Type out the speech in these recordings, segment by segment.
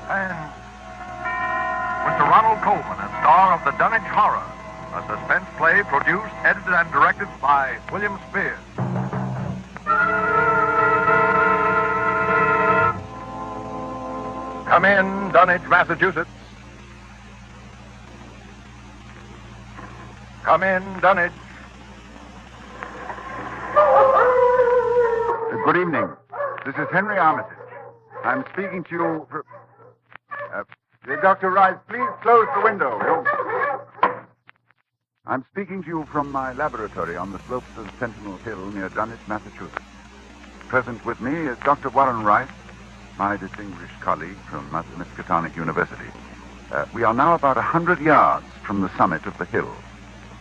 And Mr. Ronald Colman, as star of the Dunwich Horror, a suspense play produced, edited, and directed by William Spears. Come in, Dunwich, Massachusetts. Come in, Dunwich. Good evening. This is Henry Armitage. I'm speaking to you for... Dr. Rice, please close the window. I'm speaking to you from my laboratory on the slopes of Sentinel Hill near Dunwich, Massachusetts. Present with me is Dr. Warren Rice, my distinguished colleague from Miskatonic University. We are now about 100 yards from the summit of the hill,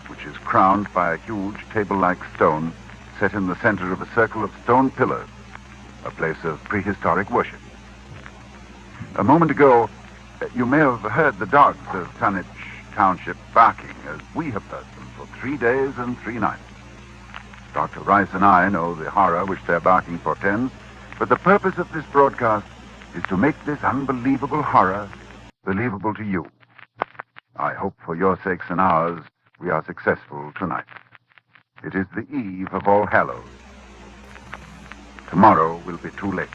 which is crowned by a huge table-like stone set in the center of a circle of stone pillars, a place of prehistoric worship. A moment ago, you may have heard the dogs of Dunwich Township barking, as we have heard them for 3 days and 3 nights. Dr. Rice and I know the horror which their barking portends, but the purpose of this broadcast is to make this unbelievable horror believable to you. I hope for your sakes and ours we are successful tonight. It is the eve of All Hallows. Tomorrow will be too late.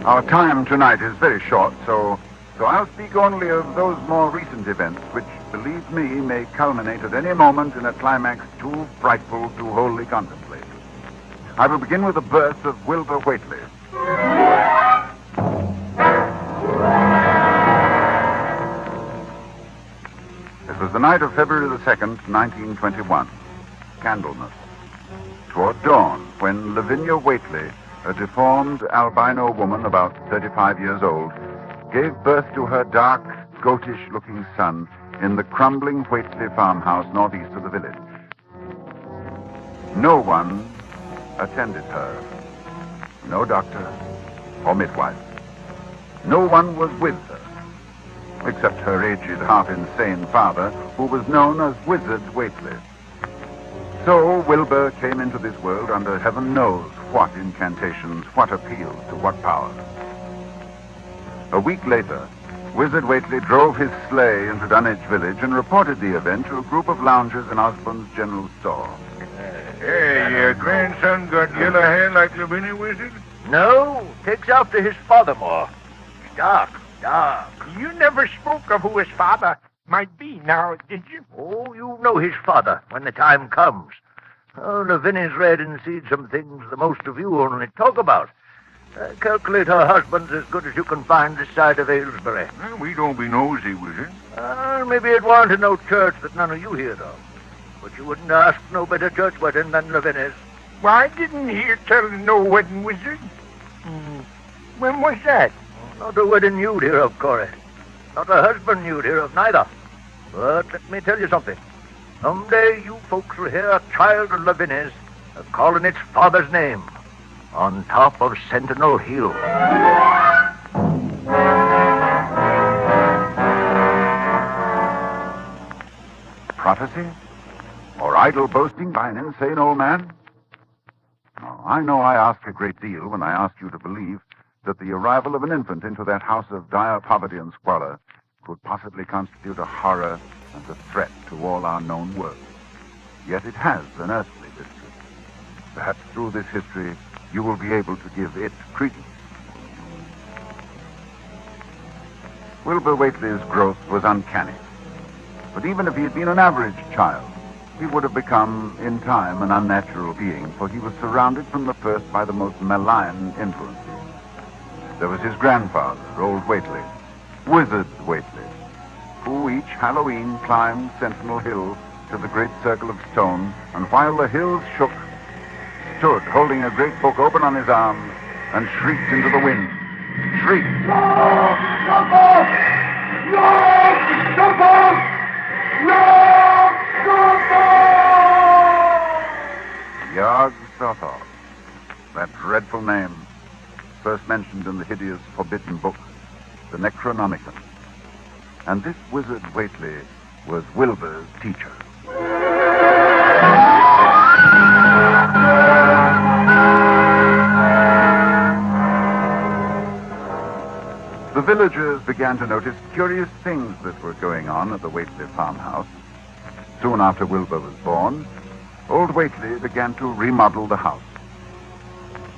Our time tonight is very short, so I'll speak only of those more recent events which, believe me, may culminate at any moment in a climax too frightful to wholly contemplate. I will begin with the birth of Wilbur Whately. It was the night of February the 2nd, 1921, Candlemas. Toward dawn, when Lavinia Whately, a deformed albino woman about 35 years old, gave birth to her dark, goatish-looking son in the crumbling Whately farmhouse northeast of the village. No one attended her. No doctor or midwife. No one was with her, except her aged, half-insane father, who was known as Wizard Whately. So Wilbur came into this world under heaven knows what incantations, what appeals to what power. A week later, Wizard Whately drove his sleigh into Dunwich village and reported the event to a group of loungers in Osborne's general store. Hey, your grandson got yellow hair like Lavinia, Wizard? No, takes after his father more. Dark. You never spoke of who his father might be now, did you? Oh, you know his father when the time comes. Oh, Lavinia's read and seen some things the most of you only talk about. I calculate her husband's as good as you can find this side of Aylesbury. Well, we don't be nosy, Wizard. Maybe it warn't no church that none of you heard of. But you wouldn't ask no better church wedding than Lavinia's. Why, I didn't hear tell of no wedding, Wizard. When was that? Not a wedding you'd hear of, Corey. Not a husband you'd hear of, neither. But let me tell you something. Someday you folks will hear a child of Lavinia's calling its father's name on top of Sentinel Hill. Prophecy? Or idle boasting by an insane old man? Oh, I know I ask a great deal when I ask you to believe that the arrival of an infant into that house of dire poverty and squalor could possibly constitute a horror and a threat to all our known world. Yet it has an earthly history. Perhaps through this history, you will be able to give it credence. Wilbur Whately's growth was uncanny. But even if he had been an average child, he would have become, in time, an unnatural being, for he was surrounded from the first by the most malign influences. There was his grandfather, old Whately, Wizard Whately, who each Halloween climbed Sentinel Hill to the great circle of stone, and while the hills shook, stood holding a great book open on his arms and shrieked into the wind. Shrieked. Yog-Sothoth, that dreadful name, first mentioned in the hideous forbidden book, the Necronomicon. And this Wizard Whately was Wilbur's teacher. began to notice curious things that were going on at the Whately farmhouse. Soon after Wilbur was born, old Whately began to remodel the house.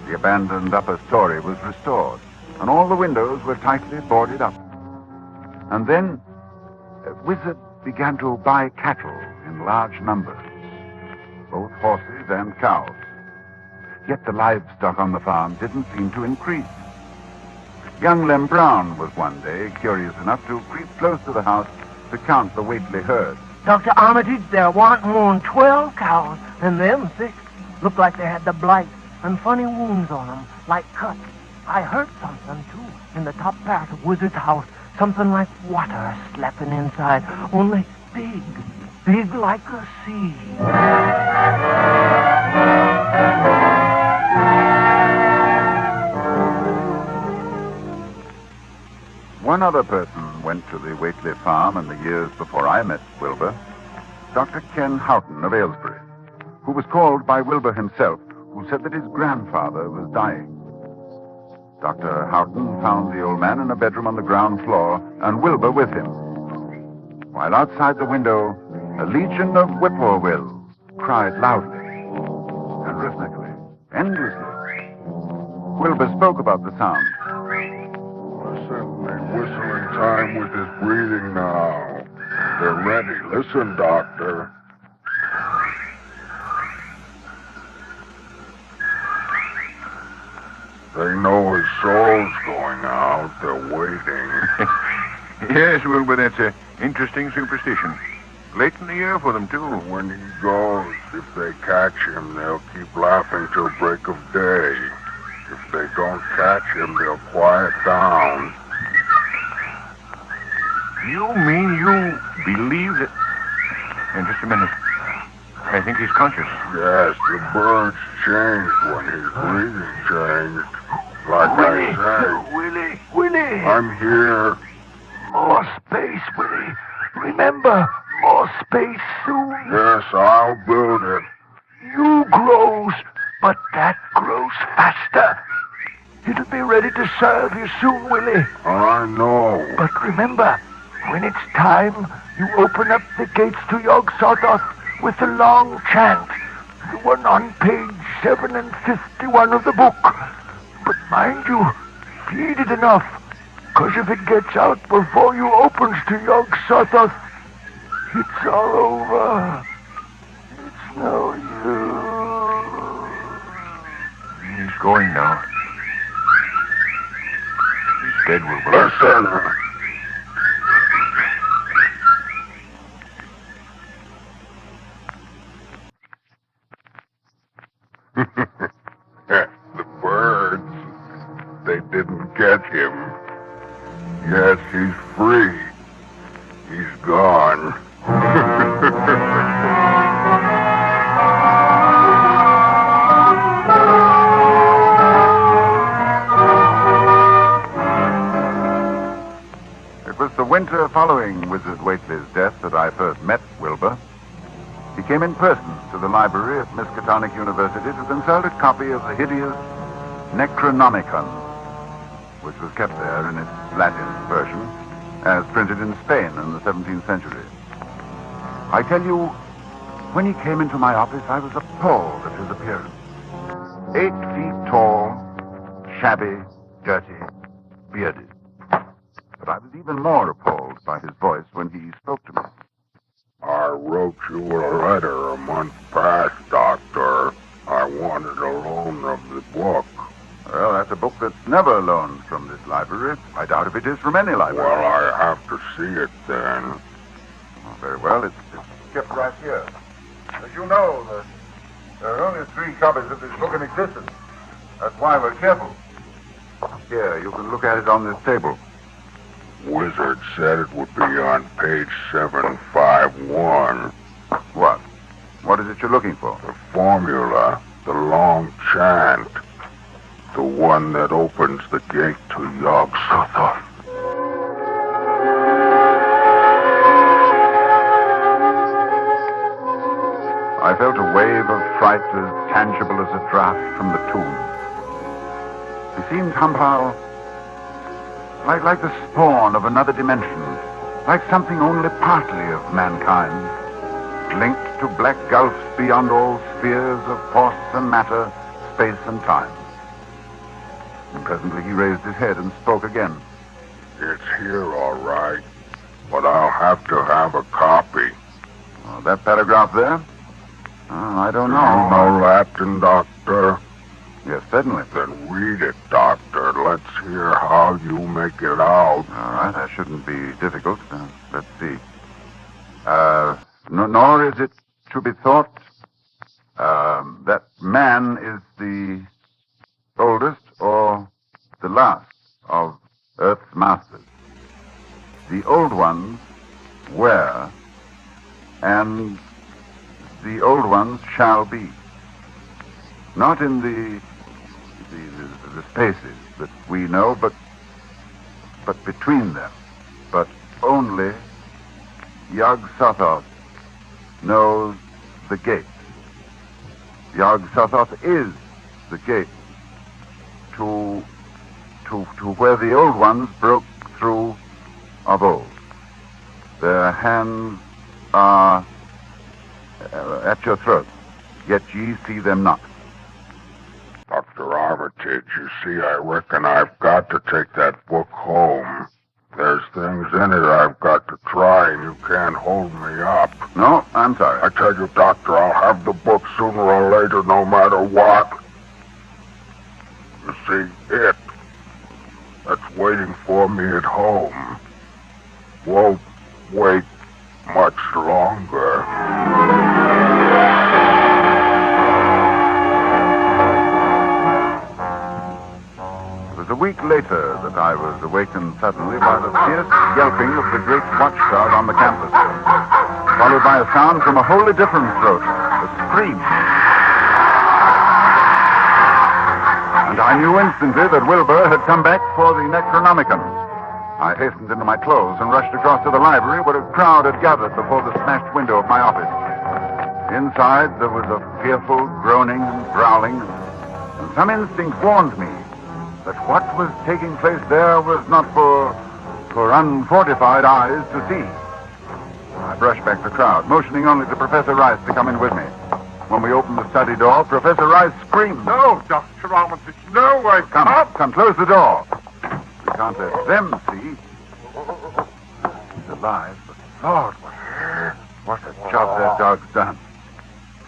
The abandoned upper story was restored, and all the windows were tightly boarded up. And then, Wizard began to buy cattle in large numbers, both horses and cows. Yet the livestock on the farm didn't seem to increase. Young Lem Brown was one day curious enough to creep close to the house to count the Whately herd. Dr. Armitage, there warn't more than 12 cows, and them 6 looked like they had the blight and funny wounds on them, like cuts. I heard something, too, in the top part of Wizard's house, something like water slapping inside, only big like a sea. One other person went to the Whately farm in the years before I met Wilbur, Dr. Ken Houghton of Aylesbury, who was called by Wilbur himself, who said that his grandfather was dying. Dr. Houghton found the old man in a bedroom on the ground floor, and Wilbur with him. While outside the window, a legion of whippoorwills cried loudly and rhythmically, endlessly. Wilbur spoke about the sound. Listen, they whistle in time with his breathing now. They're ready. Listen, Doctor. They know his soul's going out. They're waiting. Yes, Wilbur, that's an interesting superstition. Late in the year for them, too. When he goes, if they catch him, they'll keep laughing till break of day. If they don't catch him, they'll quiet down. You mean you believe that... just a minute. I think he's conscious. Yes, the birds changed when his breathing changed. Like I say. Willie! I'm here. More space, Willie. Remember, more space soon. Yes, I'll build it. You grows, but that grows faster. It'll be ready to serve you soon, Willie. I know. But remember, when it's time, you open up the gates to Yog Sothoth with a long chant. The one on page 7 and 51 of the book. But mind you, feed it enough, 'cause if it gets out before you opens to Yog Sothoth, it's all over. It's no use. He's going now. He's dead, Wilbur. Listen. The birds, they didn't get him. Yes, he's free. He's gone. It was the winter following Wizard Whately's death that I first met Wilbur. He came in person to the library at Miskatonic University to consult a copy of the hideous Necronomicon, which was kept there in its Latin version, as printed in Spain in the 17th century. I tell you, when he came into my office, I was appalled at his appearance. 8 feet tall, shabby, dirty, bearded. But I was even more appalled by his voice when he spoke to me. I wrote you a letter a month past, Doctor. I wanted a loan of the book. Well, that's a book that's never loaned from this library. I doubt if it is from any library. Well, I have to see it then. Oh, very well. It's kept right here. As you know, there are only 3 copies of this book in existence. That's why we're careful. Here, you can look at it on this table. Wizard said it would be on page 751. What? What is it you're looking for? The formula, the long chant, the one that opens the gate to Yog Sothoth. I felt a wave of fright as tangible as a draft from the tomb. He seemed somehow Like the spawn of another dimension. Like something only partly of mankind. Linked to black gulfs beyond all spheres of force and matter, space and time. And presently he raised his head and spoke again. It's here, all right. But I'll have to have a copy. That paragraph there? I don't know. You know Latin, Doctor? Yes, certainly. Then read it, Doctor. Let's hear how you make it out. All right, that shouldn't be difficult. Let's see. Nor is it to be thought that man is the oldest or the last of Earth's masters. The old ones were, and the old ones shall be. Not in the spaces that we know, but between them. But only Yog-Sothoth knows the gate. Yog-Sothoth is the gate to where the old ones broke through of old. Their hands are at your throat, yet ye see them not. Dr. Armitage, you see, I reckon I've got to take that book home. There's things in it I've got to try, and you can't hold me up. No, I'm sorry. I tell you, Doctor, I'll have the book sooner or later, no matter what. You see, it that's waiting for me at home won't wait much longer. It was a week later that I was awakened suddenly by the fierce yelping of the great watchdog on the campus, followed by a sound from a wholly different throat, a scream. And I knew instantly that Wilbur had come back for the Necronomicon. I hastened into my clothes and rushed across to the library where a crowd had gathered before the smashed window of my office. Inside there was a fearful groaning and growling, and some instinct warned me that what was taking place there was not for unfortified eyes to see. I brushed back the crowd, motioning only to Professor Rice to come in with me. When we opened the study door, Professor Rice screamed. No, Dr. Armitage, no, I can't. Come, close the door. We can't let them see. He's alive, but Lord, what a job that dog's done.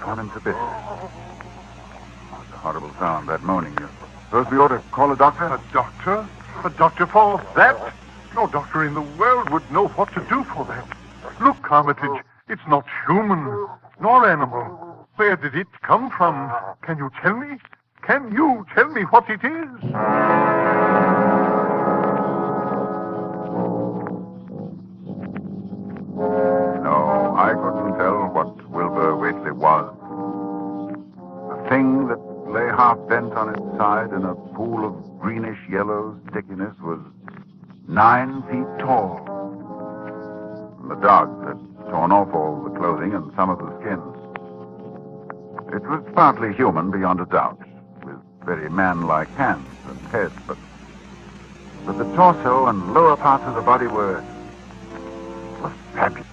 Torn him to bits. It's a horrible sound, that moaning. You suppose we ought to call a doctor? A doctor? A doctor for that? No doctor in the world would know what to do for that. Look, Armitage, it's not human, nor animal. Where did it come from? Can you tell me? Can you tell me what it is? No, I couldn't tell what Wilbur Whately was. The thing that lay half bent on its side in a pool of greenish-yellow stickiness was 9 feet tall. And the dog had torn off all the clothing and some of the skins. It was partly human, beyond a doubt, with very man-like hands and head, but the torso and lower parts of the body were fabulous.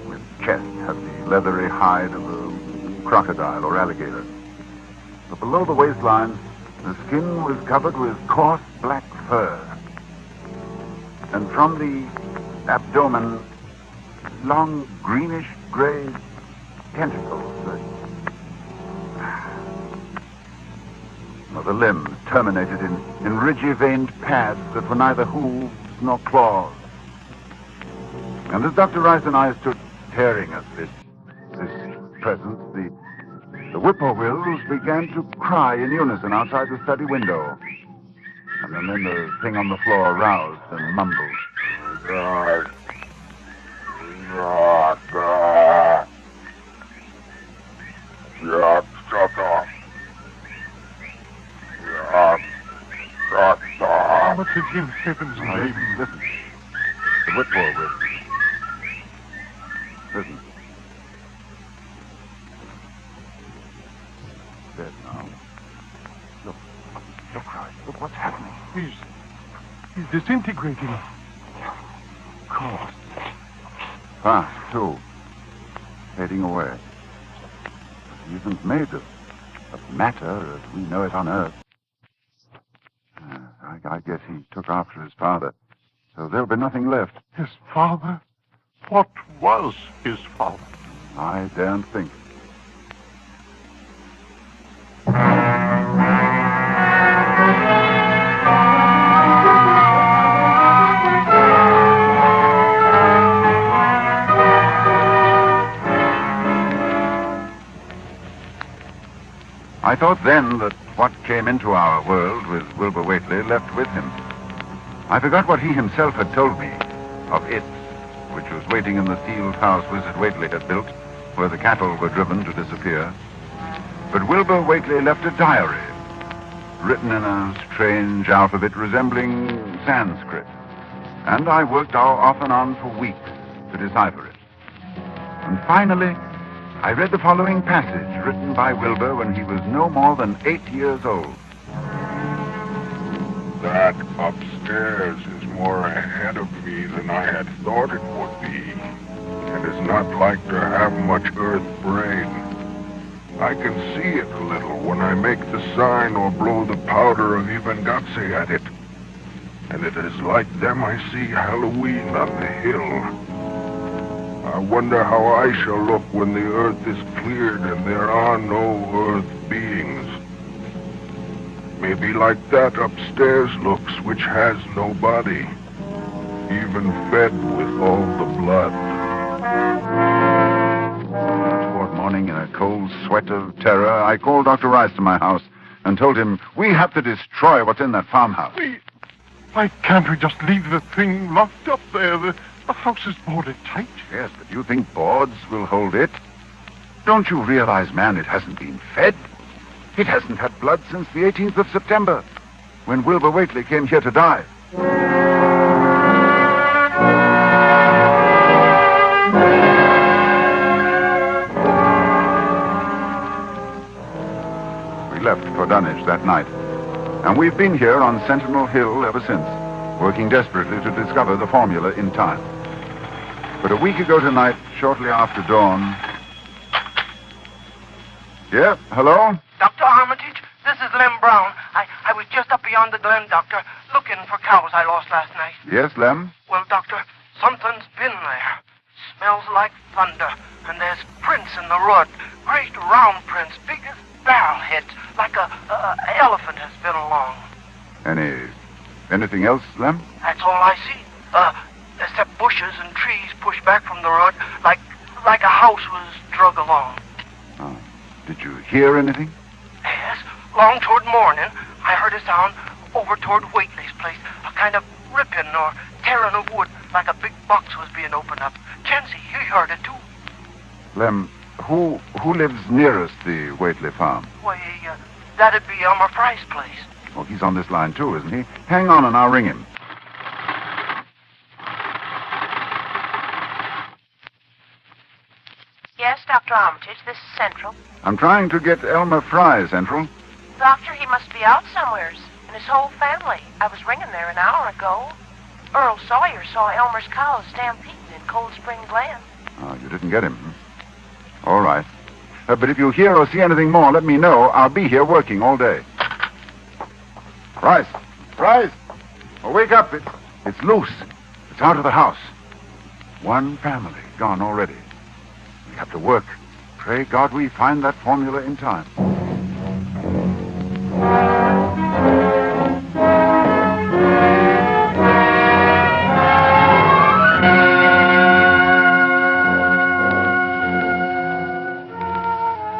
Its chest had the leathery hide of a crocodile or alligator. But below the waistline, the skin was covered with coarse black fur. And from the abdomen, long greenish-gray tentacles. The limbs terminated in ridgy-veined pads that were neither hooves nor claws. And as Dr. Rice and I stood staring at this presence, the whippoorwills began to cry in unison outside the study window. And then the thing on the floor roused and mumbled. God. Shut up. Armitage, in heaven's name. Listen. The whippoorwill. Listen. Dead now. Look, Rice. Look what's happening. He's disintegrating. Cold. Fast, too. Fading away. He isn't made of matter as we know it on Earth. I guess he took after his father. So there'll be nothing left. His father? What was his father? I daren't think. I thought then that what came into our world with Wilbur Whately left with him. I forgot what he himself had told me of it, which was waiting in the sealed house Wizard Whately had built, where the cattle were driven to disappear. But Wilbur Whately left a diary, written in a strange alphabet resembling Sanskrit. And I worked off and on for weeks to decipher it. And finally, I read the following passage written by Wilbur when he was no more than 8 years old. That upstairs is more ahead of me than I had thought it would be, and is not like to have much earth brain. I can see it a little when I make the sign or blow the powder of Ivangatse at it. And it is like them I see Halloween on the hill. I wonder how I shall look when the earth is cleared and there are no earth beings. Maybe like that upstairs looks, which has no body, even fed with all the blood. Toward morning, in a cold sweat of terror, I called Dr. Rice to my house and told him, we have to destroy what's in that farmhouse. Why can't we just leave the thing locked up there? The house is boarded tight. Yes, but you think boards will hold it? Don't you realize, man, it hasn't been fed? It hasn't had blood since the 18th of September, when Wilbur Whately came here to die. We left for Dunwich that night, and we've been here on Sentinel Hill ever since, working desperately to discover the formula in time. But a week ago tonight, shortly after dawn... Yeah, hello? Dr. Armitage, this is Lem Brown. I was just up beyond the glen, Doctor, looking for cows I lost last night. Yes, Lem? Well, Doctor, something's been there. Smells like thunder, and there's prints in the rut. Great round prints, big as barrel heads, like a elephant has been along. Anything else, Lem? That's all I see. Except bushes and trees pushed back from the rut, like a house was drug along. Oh. Did you hear anything? Yes, long toward morning, I heard a sound over toward Whately's place, a kind of ripping or tearing of wood, like a big box was being opened up. Chancy, you heard it too. Lem, who lives nearest the Whately farm? Why, that'd be Elmer Fry's place. Oh, he's on this line too, isn't he? Hang on and I'll ring him. Yes, Dr. Armitage, this is Central. I'm trying to get Elmer Fry, Central. Doctor, he must be out somewheres, and his whole family. I was ringing there an hour ago. Earl Sawyer saw Elmer's cows stampeding in Cold Spring Glen. Oh, you didn't get him. All right. But if you hear or see anything more, let me know. I'll be here working all day. Rice! Oh, wake up. It's loose. It's out of the house. One family gone already. We have to work. Pray God we find that formula in time.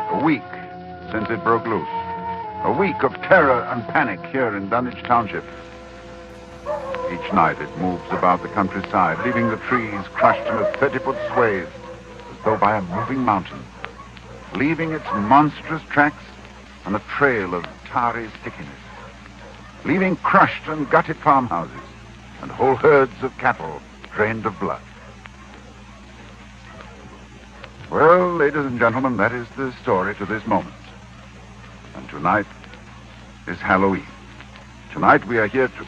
A week since it broke loose. A week of terror and panic here in Dunwich Township. Each night it moves about the countryside, leaving the trees crushed in a 30-foot swathe, as though by a moving mountain, leaving its monstrous tracks on a trail of tarry stickiness, leaving crushed and gutted farmhouses and whole herds of cattle drained of blood. Well, ladies and gentlemen, that is the story to this moment. And tonight is Halloween. Tonight we are here to...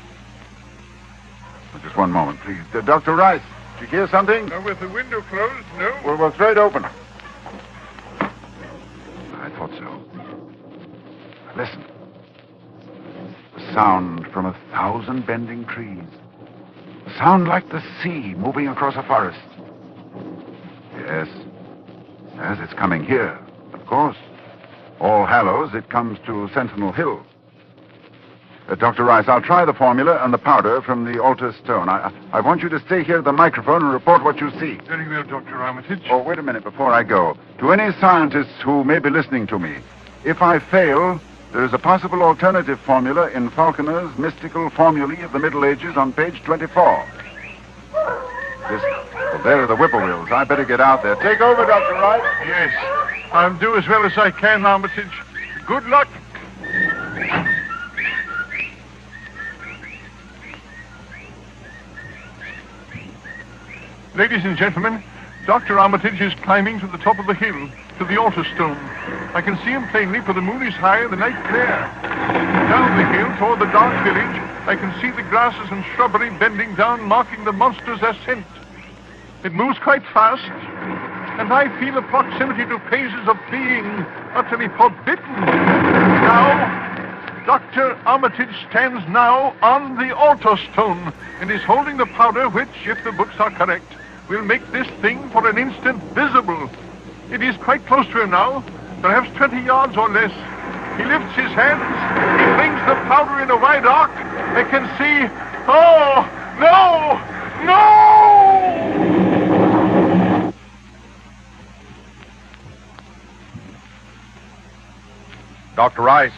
Just one moment, please. Dr. Rice, did you hear something? With the window closed, no. Well, throw it open. I thought so. Listen. A sound from 1,000 bending trees. A sound like the sea moving across a forest. Yes. Yes, it's coming here. Of course. All Hallows, it comes to Sentinel Hill. Dr. Rice, I'll try the formula and the powder from the altar stone. I want you to stay here at the microphone and report what you see. Very well, Dr. Armitage. Oh, wait a minute before I go. To any scientists who may be listening to me, if I fail, there is a possible alternative formula in Falconer's mystical formulae of the Middle Ages on page 24. Well, there are the whippoorwills. I better get out there. Take over, Dr. Rice. Yes. I'll do as well as I can, Armitage. Good luck. Ladies and gentlemen, Dr. Armitage is climbing to the top of the hill, to the altar stone. I can see him plainly, for the moon is high and the night clear. Down the hill, toward the dark village, I can see the grasses and shrubbery bending down, marking the monster's ascent. It moves quite fast, and I feel a proximity to phases of being utterly forbidden. Now, Dr. Armitage stands now on the altar stone and is holding the powder which, if the books are correct, will make this thing for an instant visible. It is quite close to him now, perhaps 20 yards or less. He lifts his hands, he flings the powder in a wide arc. I can see, oh, no, no! Dr. Rice,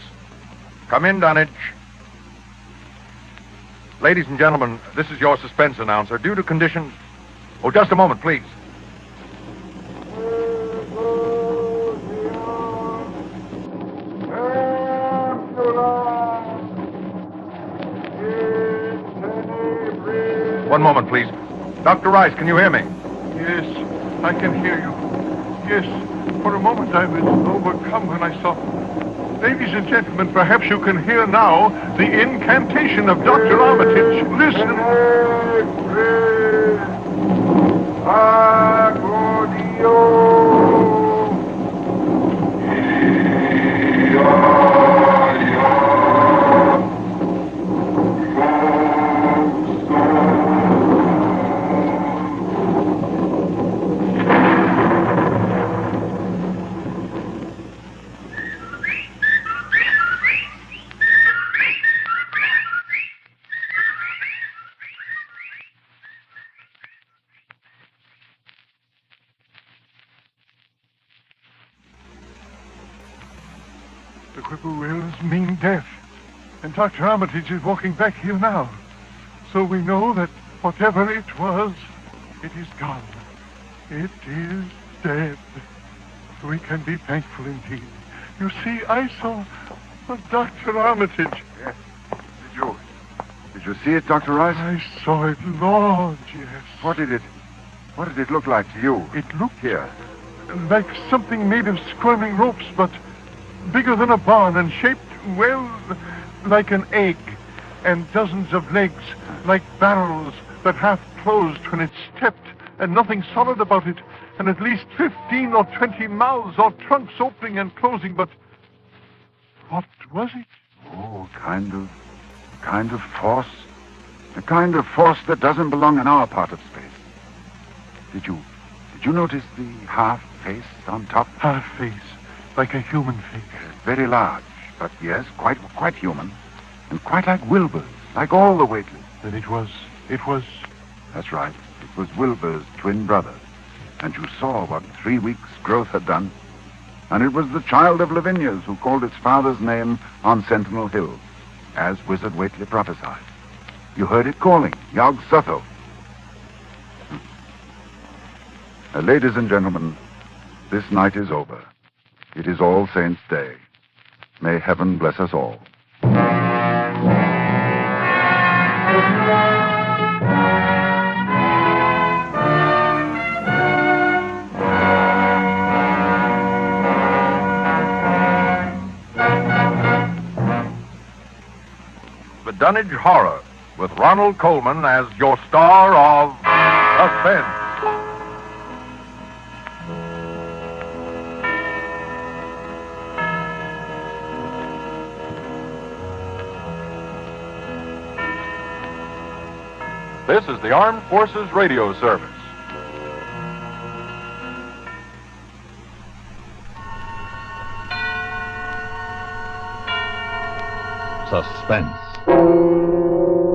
come in, Dunwich. Ladies and gentlemen, this is your suspense announcer. Due to conditions... Oh, just a moment, please. One moment, please. Dr. Rice, can you hear me? Yes, I can hear you. Yes, for a moment I was overcome when I saw... Ladies and gentlemen, perhaps you can hear now the incantation of Dr. Armitage. Listen. The whippoorwills mean death, and Dr. Armitage is walking back here now. So we know that whatever it was, it is gone. It is dead. We can be thankful indeed. You see, I saw Dr. Armitage. Yes. Did you see it, Dr. Rice? I saw it, Lord, yes. What did it look like to you? It looked Here. like something made of squirming ropes, but bigger than a barn and shaped, well, like an egg, and dozens of legs, like barrels that half closed when it stepped, and nothing solid about it, and at least 15 or 20 mouths or trunks opening and closing, but what was it? Oh, kind of force. A kind of force that doesn't belong in our part of space. Did you notice the half face on top? Half face, like a human face. Very large, but yes, quite human. And quite like Wilbur's, like all the weightless. Then it was... That's right. It was Wilbur's twin brother. And you saw what 3 weeks' growth had done. And it was the child of Lavinia's who called its father's name on Sentinel Hill, as Wizard Whately prophesied. You heard it calling, Yog Sotho. Ladies and gentlemen, this night is over. It is All Saints' Day. May heaven bless us all. The Dunwich Horror, with Ronald Colman as your star of Suspense. This is the Armed Forces Radio Service. Suspense.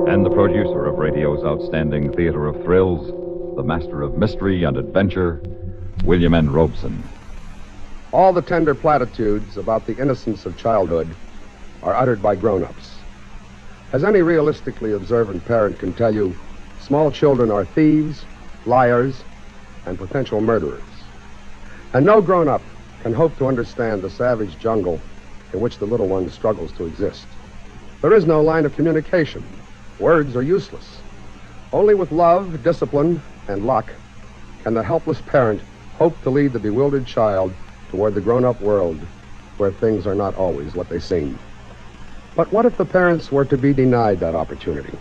And the producer of radio's outstanding theater of thrills, the master of mystery and adventure, William N. Robeson. All the tender platitudes about the innocence of childhood are uttered by grown-ups. As any realistically observant parent can tell you, small children are thieves, liars, and potential murderers. And no grown-up can hope to understand the savage jungle in which the little one struggles to exist. There is no line of communication. Words are useless. Only with love, discipline, and luck can the helpless parent hope to lead the bewildered child toward the grown-up world where things are not always what they seem. But what if the parents were to be denied that opportunity?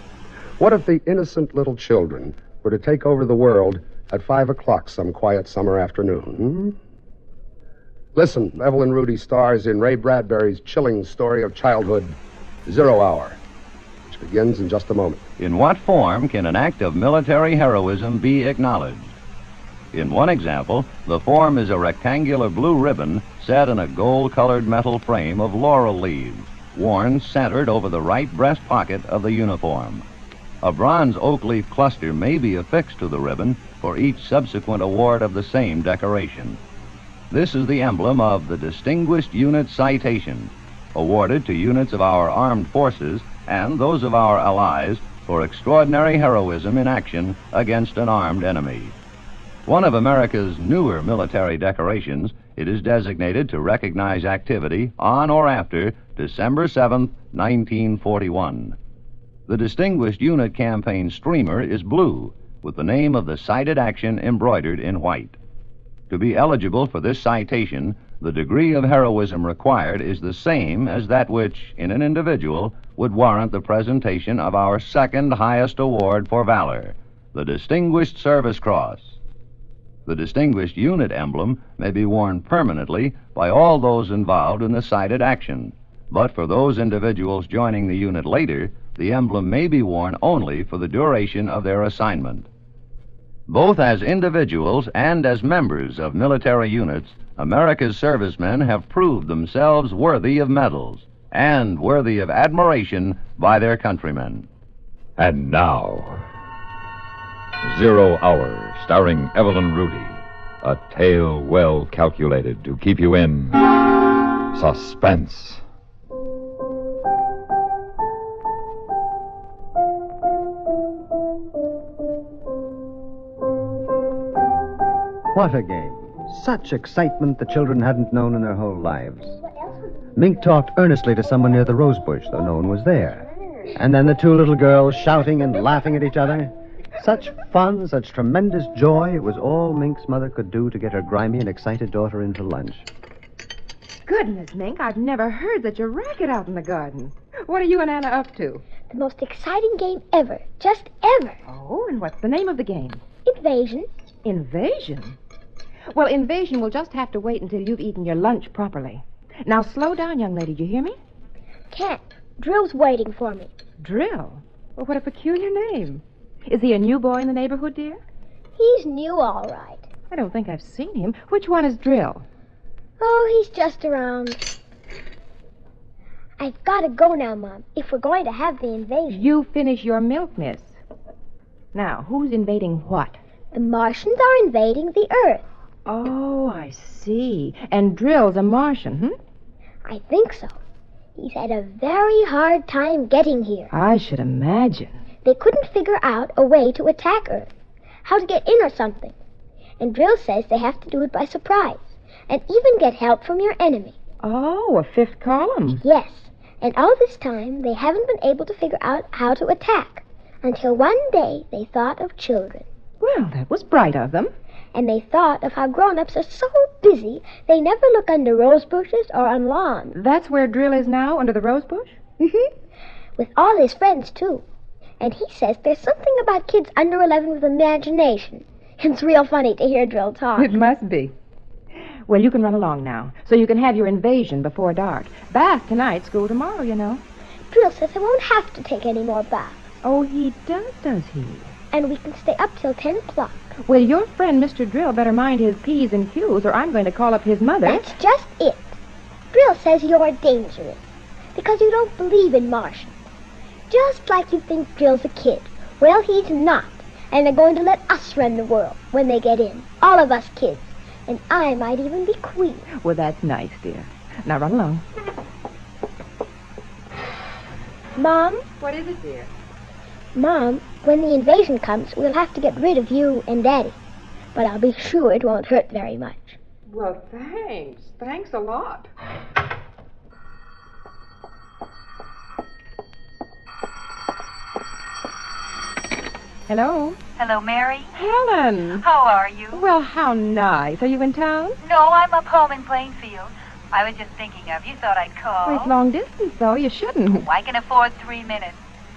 What if the innocent little children were to take over the world at 5 o'clock some quiet summer afternoon? Listen, Evelyn Rudy stars in Ray Bradbury's chilling story of childhood, 0 Hour, which begins in just a moment. In what form can an act of military heroism be acknowledged? In one example, the form is a rectangular blue ribbon set in a gold-colored metal frame of laurel leaves, worn centered over the right breast pocket of the uniform. A bronze oak leaf cluster may be affixed to the ribbon for each subsequent award of the same decoration. This is the emblem of the Distinguished Unit Citation, awarded to units of our armed forces and those of our allies for extraordinary heroism in action against an armed enemy. One of America's newer military decorations, it is designated to recognize activity on or after December 7th, 1941. The Distinguished Unit Campaign streamer is blue, with the name of the cited action embroidered in white. To be eligible for this citation, the degree of heroism required is the same as that which, in an individual, would warrant the presentation of our second highest award for valor, the Distinguished Service Cross. The Distinguished Unit emblem may be worn permanently by all those involved in the cited action, but for those individuals joining the unit later, the emblem may be worn only for the duration of their assignment. Both as individuals and as members of military units, America's servicemen have proved themselves worthy of medals and worthy of admiration by their countrymen. And now, 0 Hour, starring Evelyn Rudy. A tale well calculated to keep you in suspense. What a game. Such excitement the children hadn't known in their whole lives. Mink talked earnestly to someone near the rose bush, though no one was there. And then the two little girls shouting and laughing at each other. Such fun, such tremendous joy, it was all Mink's mother could do to get her grimy and excited daughter in for lunch. Goodness, Mink, I've never heard such a racket out in the garden. What are you and Anna up to? The most exciting game ever. Just ever. Oh, and what's the name of the game? Invasion. Invasion? Well, invasion will just have to wait until you've eaten your lunch properly. Now, slow down, young lady. Do you hear me? Can't. Drill's waiting for me. Drill? Well, what a peculiar name. Is he a new boy in the neighborhood, dear? He's new, all right. I don't think I've seen him. Which one is Drill? Oh, he's just around. I've got to go now, Mom, if we're going to have the invasion. You finish your milk, miss. Now, who's invading what? The Martians are invading the Earth. Oh, I see. And Drill's a Martian, I think so. He's had a very hard time getting here. I should imagine. They couldn't figure out a way to attack Earth, how to get in or something. And Drill says they have to do it by surprise, and even get help from your enemy. Oh, a fifth column. Yes, and all this time they haven't been able to figure out how to attack, until one day they thought of children. Well, that was bright of them. And they thought of how grown-ups are so busy they never look under rose bushes or on lawns. That's where Drill is now, under the rose bush? Mm-hmm. With all his friends, too. And he says there's something about kids under 11 with imagination. It's real funny to hear Drill talk. It must be. Well, you can run along now, so you can have your invasion before dark. Bath tonight, school tomorrow, you know. Drill says I won't have to take any more baths. Oh, he does he? And we can stay up till 10 o'clock. Well, your friend Mr. Drill better mind his P's and Q's, or I'm going to call up his mother. That's just it. Drill says you're dangerous because you don't believe in Martians. Just like you think Drill's a kid. Well, he's not. And they're going to let us run the world when they get in. All of us kids. And I might even be queen. Well, that's nice, dear. Now run along. Mom? What is it, dear? Mom, when the invasion comes, we'll have to get rid of you and Daddy. But I'll be sure it won't hurt very much. Well, thanks. Thanks a lot. Hello? Hello, Mary. Helen. How are you? Well, how nice. Are you in town? No, I'm up home in Plainfield. I was just thinking of you. Thought I'd call. Well, it's long distance, though. You shouldn't. I can afford 3 minutes.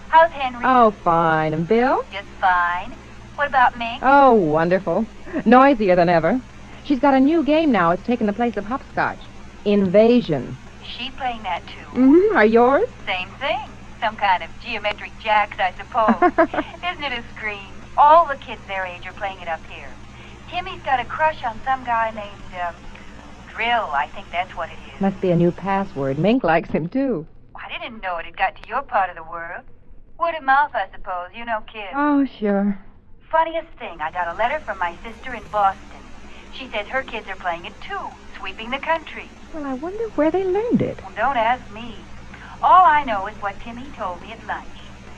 How's Henry? Oh, fine. And Bill? Just fine. What about Mink? Oh, wonderful. Noisier than ever. She's got a new game now. It's taken the place of hopscotch. Invasion. She playing that, too? Mm-hmm. Are yours? Same thing. Some kind of geometric jacks, I suppose. Isn't it a scream? All the kids their age are playing it up here. Timmy's got a crush on some guy named, Drill. I think that's what it is. Must be a new password. Mink likes him, too. I didn't know it had got to your part of the world. Word of mouth, I suppose. You know kids. Oh, sure. Funniest thing, I got a letter from my sister in Boston. She says her kids are playing it, too. Sweeping the country. Well, I wonder where they learned it. Well, don't ask me. All I know is what Timmy told me at lunch.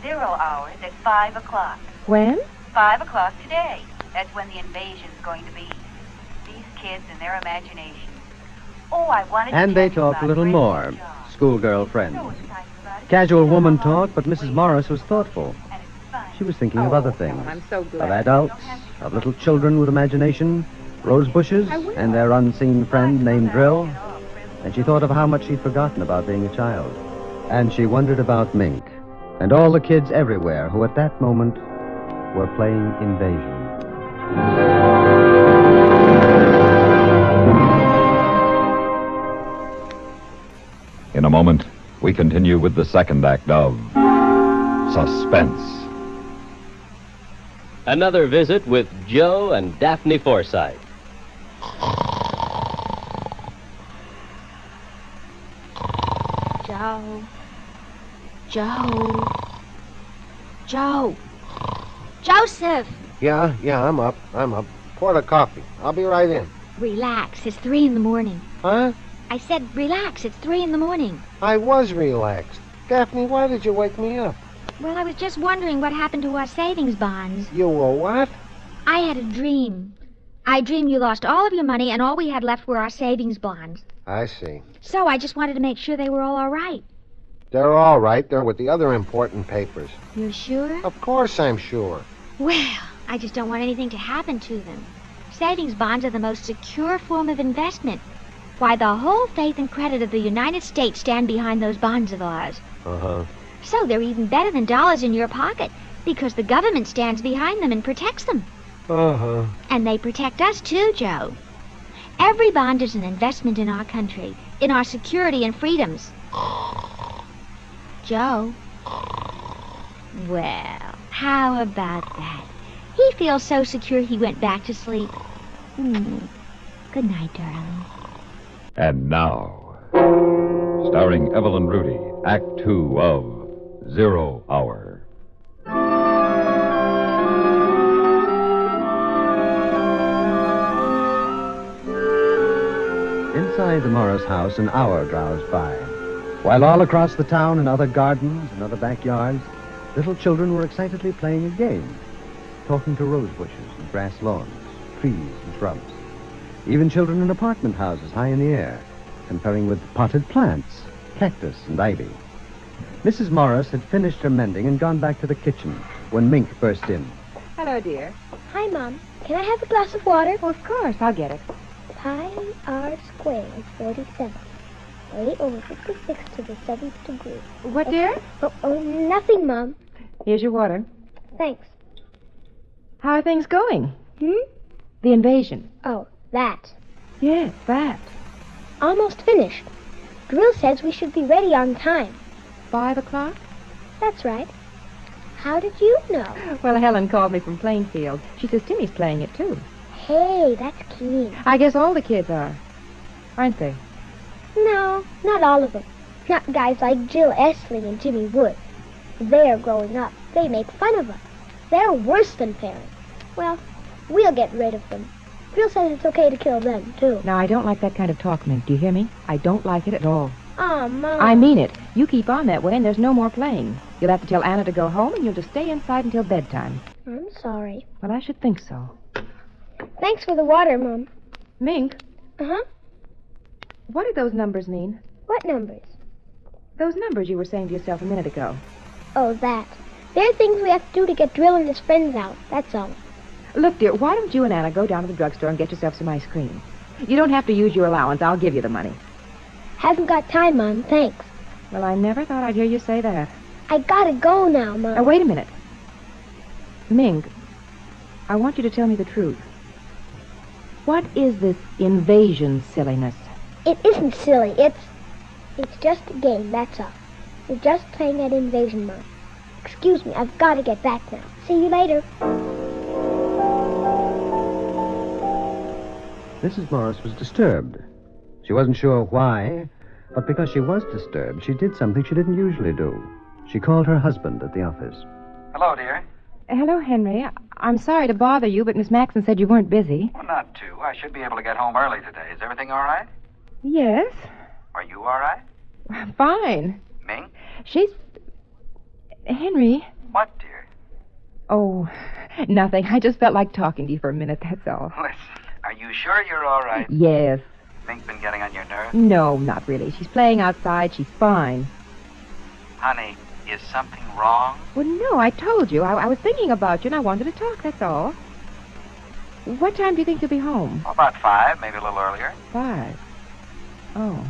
0 hours at 5 o'clock. When? 5 o'clock today. That's when the invasion's going to be. These kids and their imagination. Oh, I wanted to And they tell you talked a about little Fred's more. job. Schoolgirl friends. Casual woman talk, but Mrs. Morris was thoughtful. She was thinking of other things. I'm so glad. Of adults, of little children with imagination, rose bushes, and their unseen friend named Drill. And she thought of how much she'd forgotten about being a child. And she wondered about Mink, and all the kids everywhere who at that moment were playing Invasion. In a moment, we continue with the second act of Suspense. Another visit with Joe and Daphne Forsythe. Joe. Joseph! Yeah, I'm up. Pour the coffee. I'll be right in. Relax, it's 3 in the morning. Huh? I said relax, it's 3 in the morning. I was relaxed. Daphne, why did you wake me up? Well, I was just wondering what happened to our savings bonds. You were what? I had a dream. I dreamed you lost all of your money and all we had left were our savings bonds. I see. So I just wanted to make sure they were all right. They're all right. They're with the other important papers. You're sure? Of course I'm sure. Well, I just don't want anything to happen to them. Savings bonds are the most secure form of investment. Why, the whole faith and credit of the United States stand behind those bonds of ours. Uh-huh. So they're even better than dollars in your pocket, because the government stands behind them and protects them. Uh-huh. And they protect us too, Joe. Every bond is an investment in our country, in our security and freedoms. Joe? Well, how about that? He feels so secure he went back to sleep. Good night, darling. And now, starring Evelyn Rudy, Act 2 of 0 Hour. Inside the Morris house, an hour drowsed by, while all across the town in other gardens and other backyards, little children were excitedly playing a game, talking to rose bushes and grass lawns, trees and shrubs. Even children in apartment houses high in the air, comparing with potted plants, cactus and ivy. Mrs. Morris had finished her mending and gone back to the kitchen when Mink burst in. Hello, dear. Hi, Mom. Can I have a glass of water? Oh, of course. I'll get it. Pi r squared is 47. 30 over 56 to the 7th degree. What, dear? Oh, nothing, Mom. Here's your water. Thanks. How are things going? Hmm? The invasion. Oh, that. Yes, that. Almost finished. Drill says we should be ready on time. 5 o'clock? That's right. How did you know? Well, Helen called me from Plainfield. She says Timmy's playing it, too. Hey, that's keen. I guess all the kids are. Aren't they? No, not all of them. Not guys like Jill Essling and Jimmy Wood. They're growing up. They make fun of us. They're worse than parents. Well, we'll get rid of them. Drill says it's okay to kill them, too. Now, I don't like that kind of talk, Mink. Do you hear me? I don't like it at all. Oh, Mom. I mean it. You keep on that way and there's no more playing. You'll have to tell Anna to go home and you'll just stay inside until bedtime. I'm sorry. Well, I should think so. Thanks for the water, Mom. Mink? Uh-huh. What do those numbers mean? What numbers? Those numbers you were saying to yourself a minute ago. Oh, that. They're things we have to do to get Drill and his friends out. That's all. Look, dear, why don't you and Anna go down to the drugstore and get yourself some ice cream? You don't have to use your allowance. I'll give you the money. Haven't got time, Mom. Thanks. Well, I never thought I'd hear you say that. I gotta go now, Mom. Now, wait a minute. Mink, I want you to tell me the truth. What is this invasion silliness? It isn't silly. It's just a game, that's all. We're just playing at invasion, Mom. Excuse me, I've got to get back now. See you later. Mrs. Morris was disturbed. She wasn't sure why, but because she was disturbed, she did something she didn't usually do. She called her husband at the office. Hello, dear. Hello, Henry. I'm sorry to bother you, but Miss Maxon said you weren't busy. Well, not too. I should be able to get home early today. Is everything all right? Yes. Are you all right? Fine. Ming? She's... Henry. What, dear? Oh, nothing. I just felt like talking to you for a minute, that's all. Listen, are you sure you're all right? Yes. Ming's been getting on your nerves? No, not really. She's playing outside. She's fine. Honey, is something wrong? Well, no, I told you. I was thinking about you, and I wanted to talk, that's all. What time do you think you'll be home? About 5, maybe a little earlier. 5. Oh.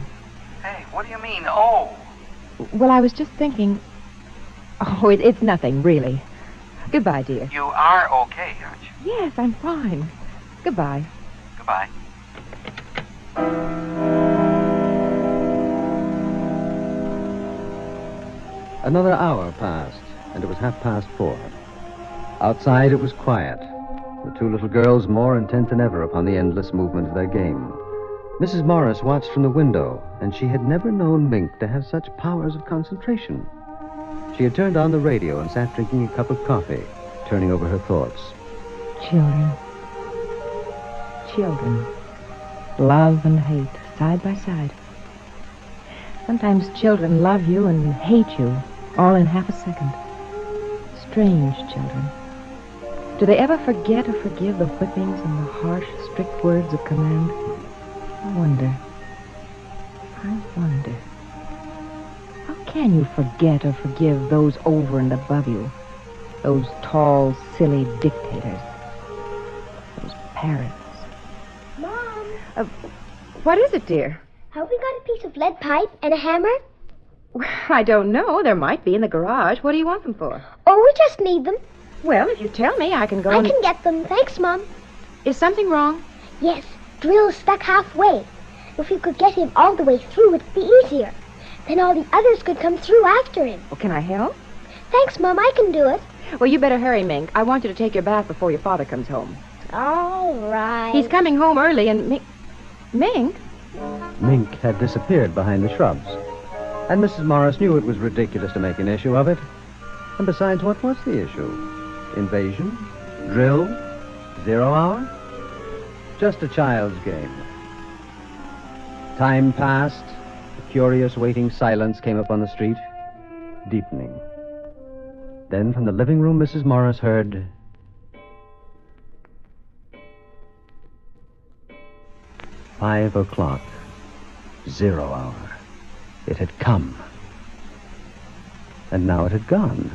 Hey, what do you mean, oh? Well, I was just thinking... Oh, it's nothing, really. Goodbye, dear. You are okay, aren't you? Yes, I'm fine. Goodbye. Goodbye. Another hour passed, and it was 4:30. Outside, it was quiet. The two little girls more intent than ever upon the endless movement of their game. Mrs. Morris watched from the window, and she had never known Mink to have such powers of concentration. She had turned on the radio and sat drinking a cup of coffee, turning over her thoughts. Children. Children. Love and hate, side by side. Sometimes children love you and hate you, all in half a second. Strange children. Do they ever forget or forgive the whippings and the harsh, strict words of command? I wonder. How can you forget or forgive those over and above you? Those tall, silly dictators. Those parents. Mom! What is it, dear? Have we got a piece of lead pipe and a hammer? I don't know. There might be in the garage. What do you want them for? Oh, we just need them. Well, if you tell me, I can go I can get them. Thanks, Mom. Is something wrong? Yes. Drill's stuck halfway. If we could get him all the way through, it'd be easier. Then all the others could come through after him. Well, can I help? Thanks, Mom. I can do it. Well, you better hurry, Mink. I want you to take your bath before your father comes home. All right. He's coming home early, and Mink? Mink had disappeared behind the shrubs, and Mrs. Morris knew it was ridiculous to make an issue of it. And besides, what was the issue? Invasion? Drill? 0 hour? Just a child's game. Time passed. A curious waiting silence came upon the street, deepening. Then from the living room, Mrs. Morris heard... 5 o'clock. 0 hour. It had come. And now it had gone.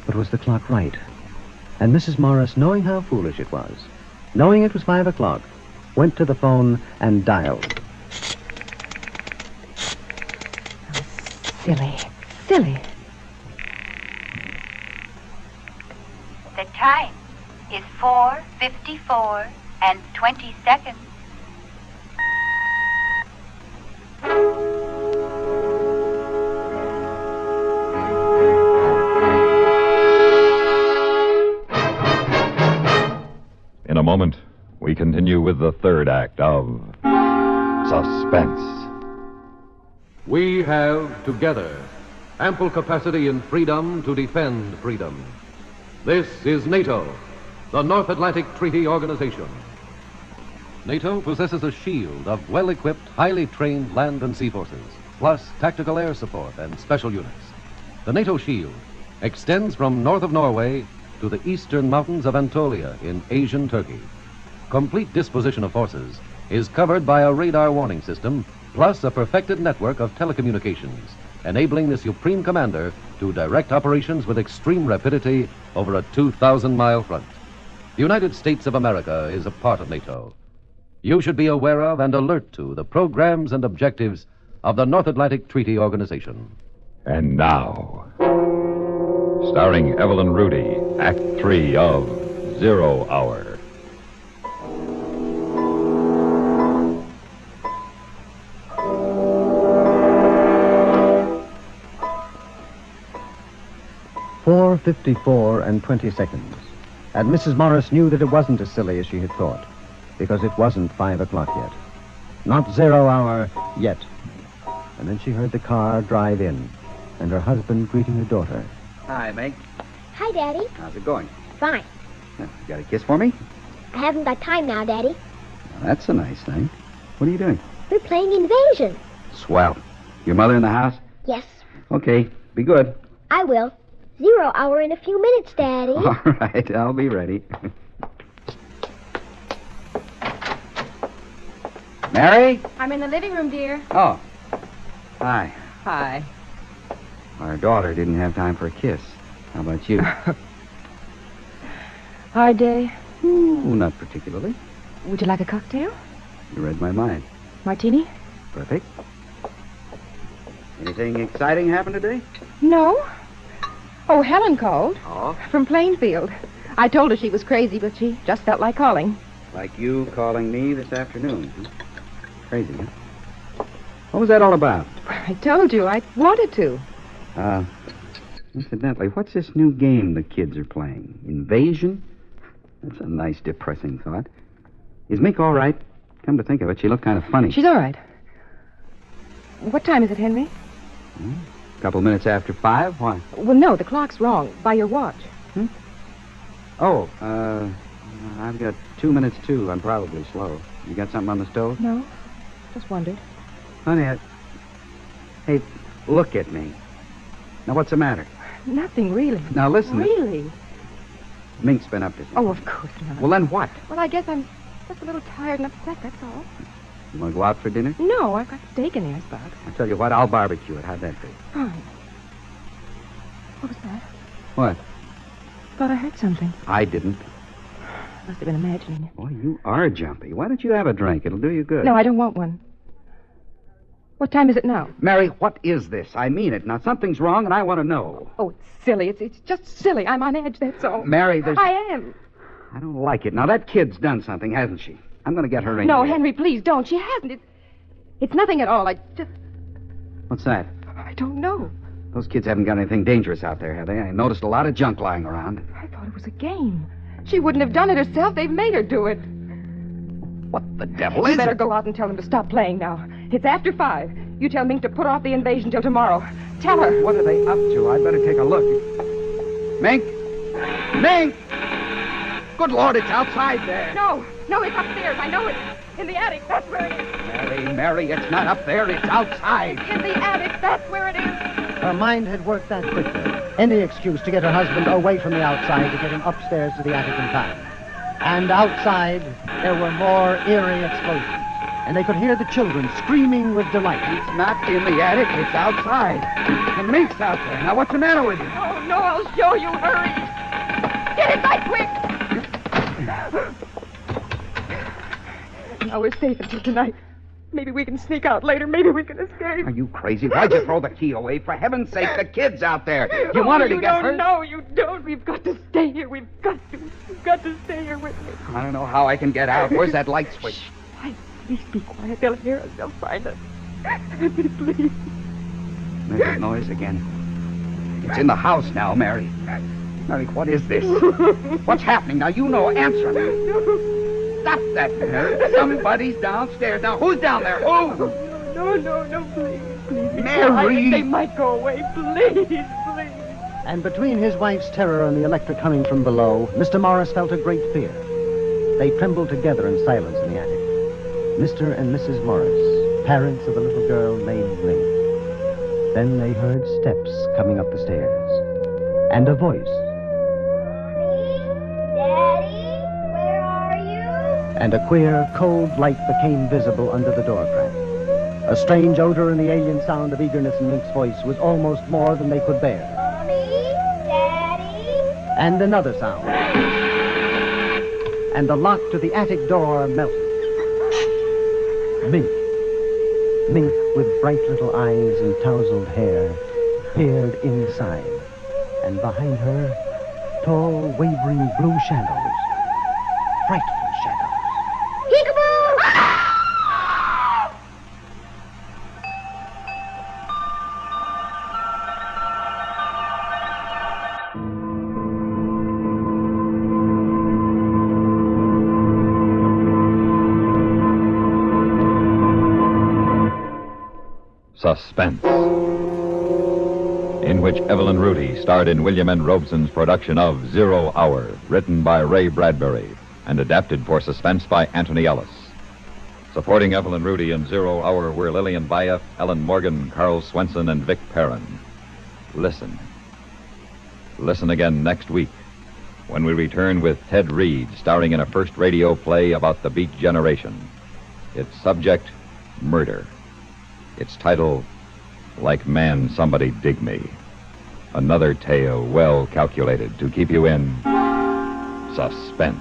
But was the clock right? And Mrs. Morris, knowing how foolish it was, knowing it was 5 o'clock, went to the phone and dialed. Silly. time is 4:54 and 20 seconds. In a moment, we continue with the third act of Suspense. We have, together, ample capacity and freedom to defend freedom. This is NATO, the North Atlantic Treaty Organization. NATO possesses a shield of well-equipped, highly trained land and sea forces, plus tactical air support and special units. The NATO shield extends from north of Norway to the eastern mountains of Anatolia in Asian Turkey. Complete disposition of forces is covered by a radar warning system, plus a perfected network of telecommunications, enabling the Supreme Commander to direct operations with extreme rapidity over a 2,000-mile front. The United States of America is a part of NATO. You should be aware of and alert to the programs and objectives of the North Atlantic Treaty Organization. And now, starring Evelyn Rudy, Act 3 of 0 Hour. "4:54 and 20 seconds. And Mrs. Morris knew that it wasn't as silly as she had thought, because it wasn't 5 o'clock yet. Not 0 hour yet. And then she heard the car drive in, and her husband greeting her daughter. Hi, Meg. Hi, Daddy. How's it going? Fine. You got a kiss for me? I haven't got time now, Daddy. Well, that's a nice thing. What are you doing? We're playing Invasion. Swell. Your mother in the house? Yes, Okay, be good. I will. 0 hour in a few minutes, Daddy. All right, I'll be ready. Mary? I'm in the living room, dear. Oh. Hi. Hi. Our daughter didn't have time for a kiss. How about you? Hard day. Ooh, not particularly. Would you like a cocktail? You read my mind. Martini? Perfect. Anything exciting happen today? No. Oh, Helen called. Oh? From Plainfield. I told her she was crazy, but she just felt like calling. Like you calling me this afternoon. Huh? Crazy, huh? What was that all about? I told you I wanted to. Incidentally, what's this new game the kids are playing? Invasion? That's a nice, depressing thought. Is Mink all right? Come to think of it, she looked kind of funny. She's all right. What time is it, Henry? A couple minutes after 5. Why? Well, no, the clock's wrong. By your watch. Oh, I've got 2 minutes, too. I'm probably slow. You got something on the stove? No. Just wondered. Honey, Hey, look at me. Now, what's the matter? Nothing, really. Now, listen. Really? Mink's been up to something. Oh, of course not. Well, then what? Well, I guess I'm just a little tired and upset, that's all. You want to go out for dinner? No, I've got steak in the icebox. I'll tell you what, I'll barbecue it. How'd that be? Fine. What was that? What? Thought I heard something. I didn't. Must have been imagining it. Boy, you are jumpy. Why don't you have a drink? It'll do you good. No, I don't want one. What time is it now? Mary, what is this? I mean it. Now, something's wrong, and I want to know. Oh, it's silly. It's just silly. I'm on edge, that's all. Mary, there's... I am. I don't like it. Now, that kid's done something, hasn't she? I'm going to get her in No, here. Henry, please don't. She hasn't. It's nothing at all. I just... What's that? I don't know. Those kids haven't got anything dangerous out there, have they? I noticed a lot of junk lying around. I thought it was a game. She wouldn't have done it herself. They've made her do it. What the devil You is better it? go out and tell them to stop playing now. It's after 5. You tell Mink to put off the invasion till tomorrow. Tell her. What are they up to? I'd better take a look. Mink! Mink! Good Lord, it's outside there. No, it's upstairs. I know it. In the attic. That's where it is. Mary, it's not up there. It's outside. In the attic. That's where it is. Her mind had worked that quickly. Any excuse to get her husband away from the outside to get him upstairs to the attic in time. And outside, there were more eerie explosions. And they could hear the children screaming with delight. It's not in the attic. It's outside. The Mink's out there. Now, what's the matter with you? Oh, no, I'll show you. Hurry. Get inside, quick. Now we're safe until tonight. Maybe we can sneak out later. Maybe we can escape. Are you crazy? Why'd you throw the key away? For heaven's sake, the kid's out there. You want her to get hurt? No, you don't. We've got to stay here. We've got to stay here with me. I don't know how I can get out. Where's that light switch? Please be quiet. They'll hear us. They'll find us. Please. There's a noise again. It's in the house now, Mary. Mary, what is this? What's happening? Now, you know. Answer me. Stop that, Mary. Somebody's downstairs. Now, who's down there? Who? No, please. Be Mary! quiet. They might go away. Please. And between his wife's terror and the electric humming from below, Mr. Morris felt a great fear. They trembled together in silence in the attic. Mr. and Mrs. Morris, parents of a little girl named Link. Then they heard steps coming up the stairs. And a voice. And a queer, cold light became visible under the door crack. A strange odor and the alien sound of eagerness in Mink's voice was almost more than they could bear. Mommy, Daddy. And another sound. And the lock to the attic door melted. Mink. Mink, with bright little eyes and tousled hair, peered inside. And behind her, tall, wavering blue shadows. Frightful shadows. Suspense, in which Evelyn Rudy starred in William N. Robeson's production of 0 Hour, written by Ray Bradbury and adapted for Suspense by Anthony Ellis. Supporting Evelyn Rudy in 0 Hour were Lillian Bayef, Ellen Morgan, Carl Swenson, and Vic Perrin. Listen. Listen again next week when we return with Ted Reed starring in a first radio play about the Beat Generation. Its subject, murder. Its title, Like Man Somebody Dig Me. Another tale well calculated to keep you in suspense.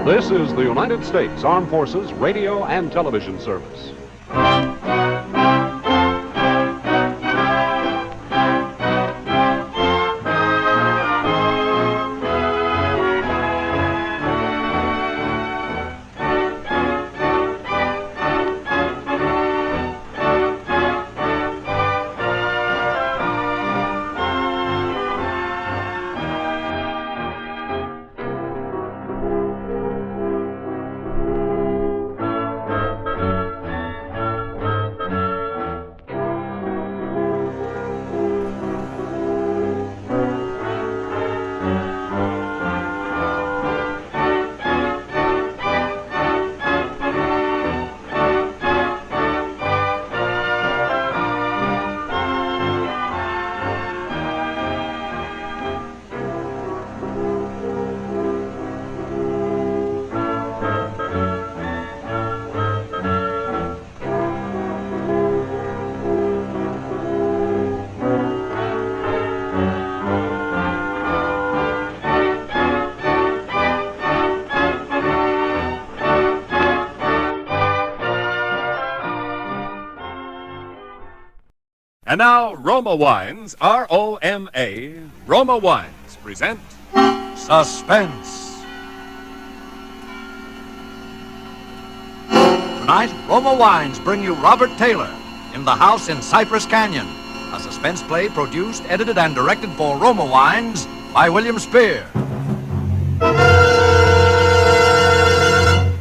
This is the United States Armed Forces Radio and Television Service. And now, Roma Wines, R-O-M-A, Roma Wines present Suspense. Tonight, Roma Wines bring you Robert Taylor in The House in Cypress Canyon, a suspense play produced, edited, and directed for Roma Wines by William Spear.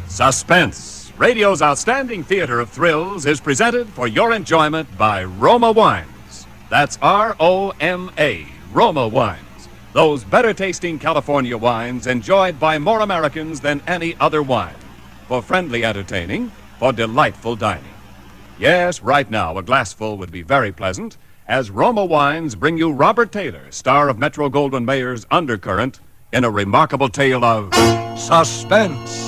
Suspense, radio's outstanding theater of thrills, is presented for your enjoyment by Roma Wines. That's R-O-M-A, Roma Wines. Those better-tasting California wines enjoyed by more Americans than any other wine. For friendly entertaining, for delightful dining. Yes, right now, a glassful would be very pleasant, as Roma Wines bring you Robert Taylor, star of Metro-Goldwyn-Mayer's Undercurrent, in a remarkable tale of Suspense.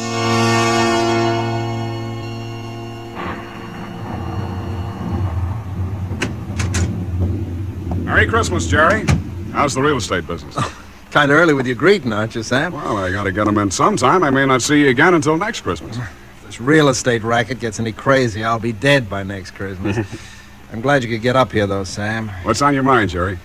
Merry Christmas, Jerry. How's the real estate business? Kind of early with your greeting, aren't you, Sam? Well, I gotta get them in sometime. I may not see you again until next Christmas. If this real estate racket gets any crazy, I'll be dead by next Christmas. I'm glad you could get up here, though, Sam. What's on your mind, Jerry?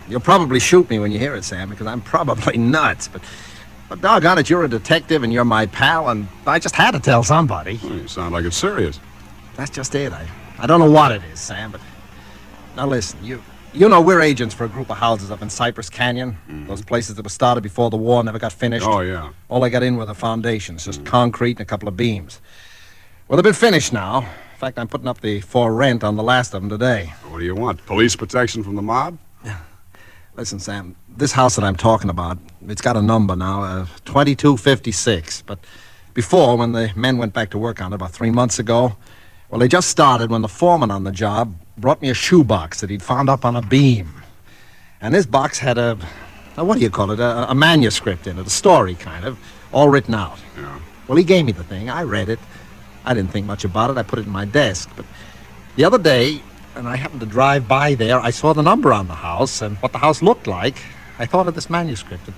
You'll probably shoot me when you hear it, Sam, because I'm probably nuts. But doggone it, you're a detective and you're my pal, and I just had to tell somebody. Well, you sound like it's serious. That's just it. I don't know what it is, Sam, but... Now listen, you know we're agents for a group of houses up in Cypress Canyon. Those places that were started before the war, never got finished. Oh, yeah. All they got in were the foundations, just concrete and a couple of beams. Well, they've been finished now. In fact, I'm putting up the for rent on the last of them today. What do you want? Police protection from the mob? Listen, Sam, this house that I'm talking about, it's got a number now, 2256. But before, when the men went back to work on it about 3 months ago, well, they just started when the foreman on the job brought me a shoebox that he'd found up on a beam. And this box had a manuscript in it, a story, kind of, all written out. Yeah. Well, he gave me the thing. I read it. I didn't think much about it. I put it in my desk. But the other day, and I happened to drive by there, I saw the number on the house and what the house looked like. I thought of this manuscript.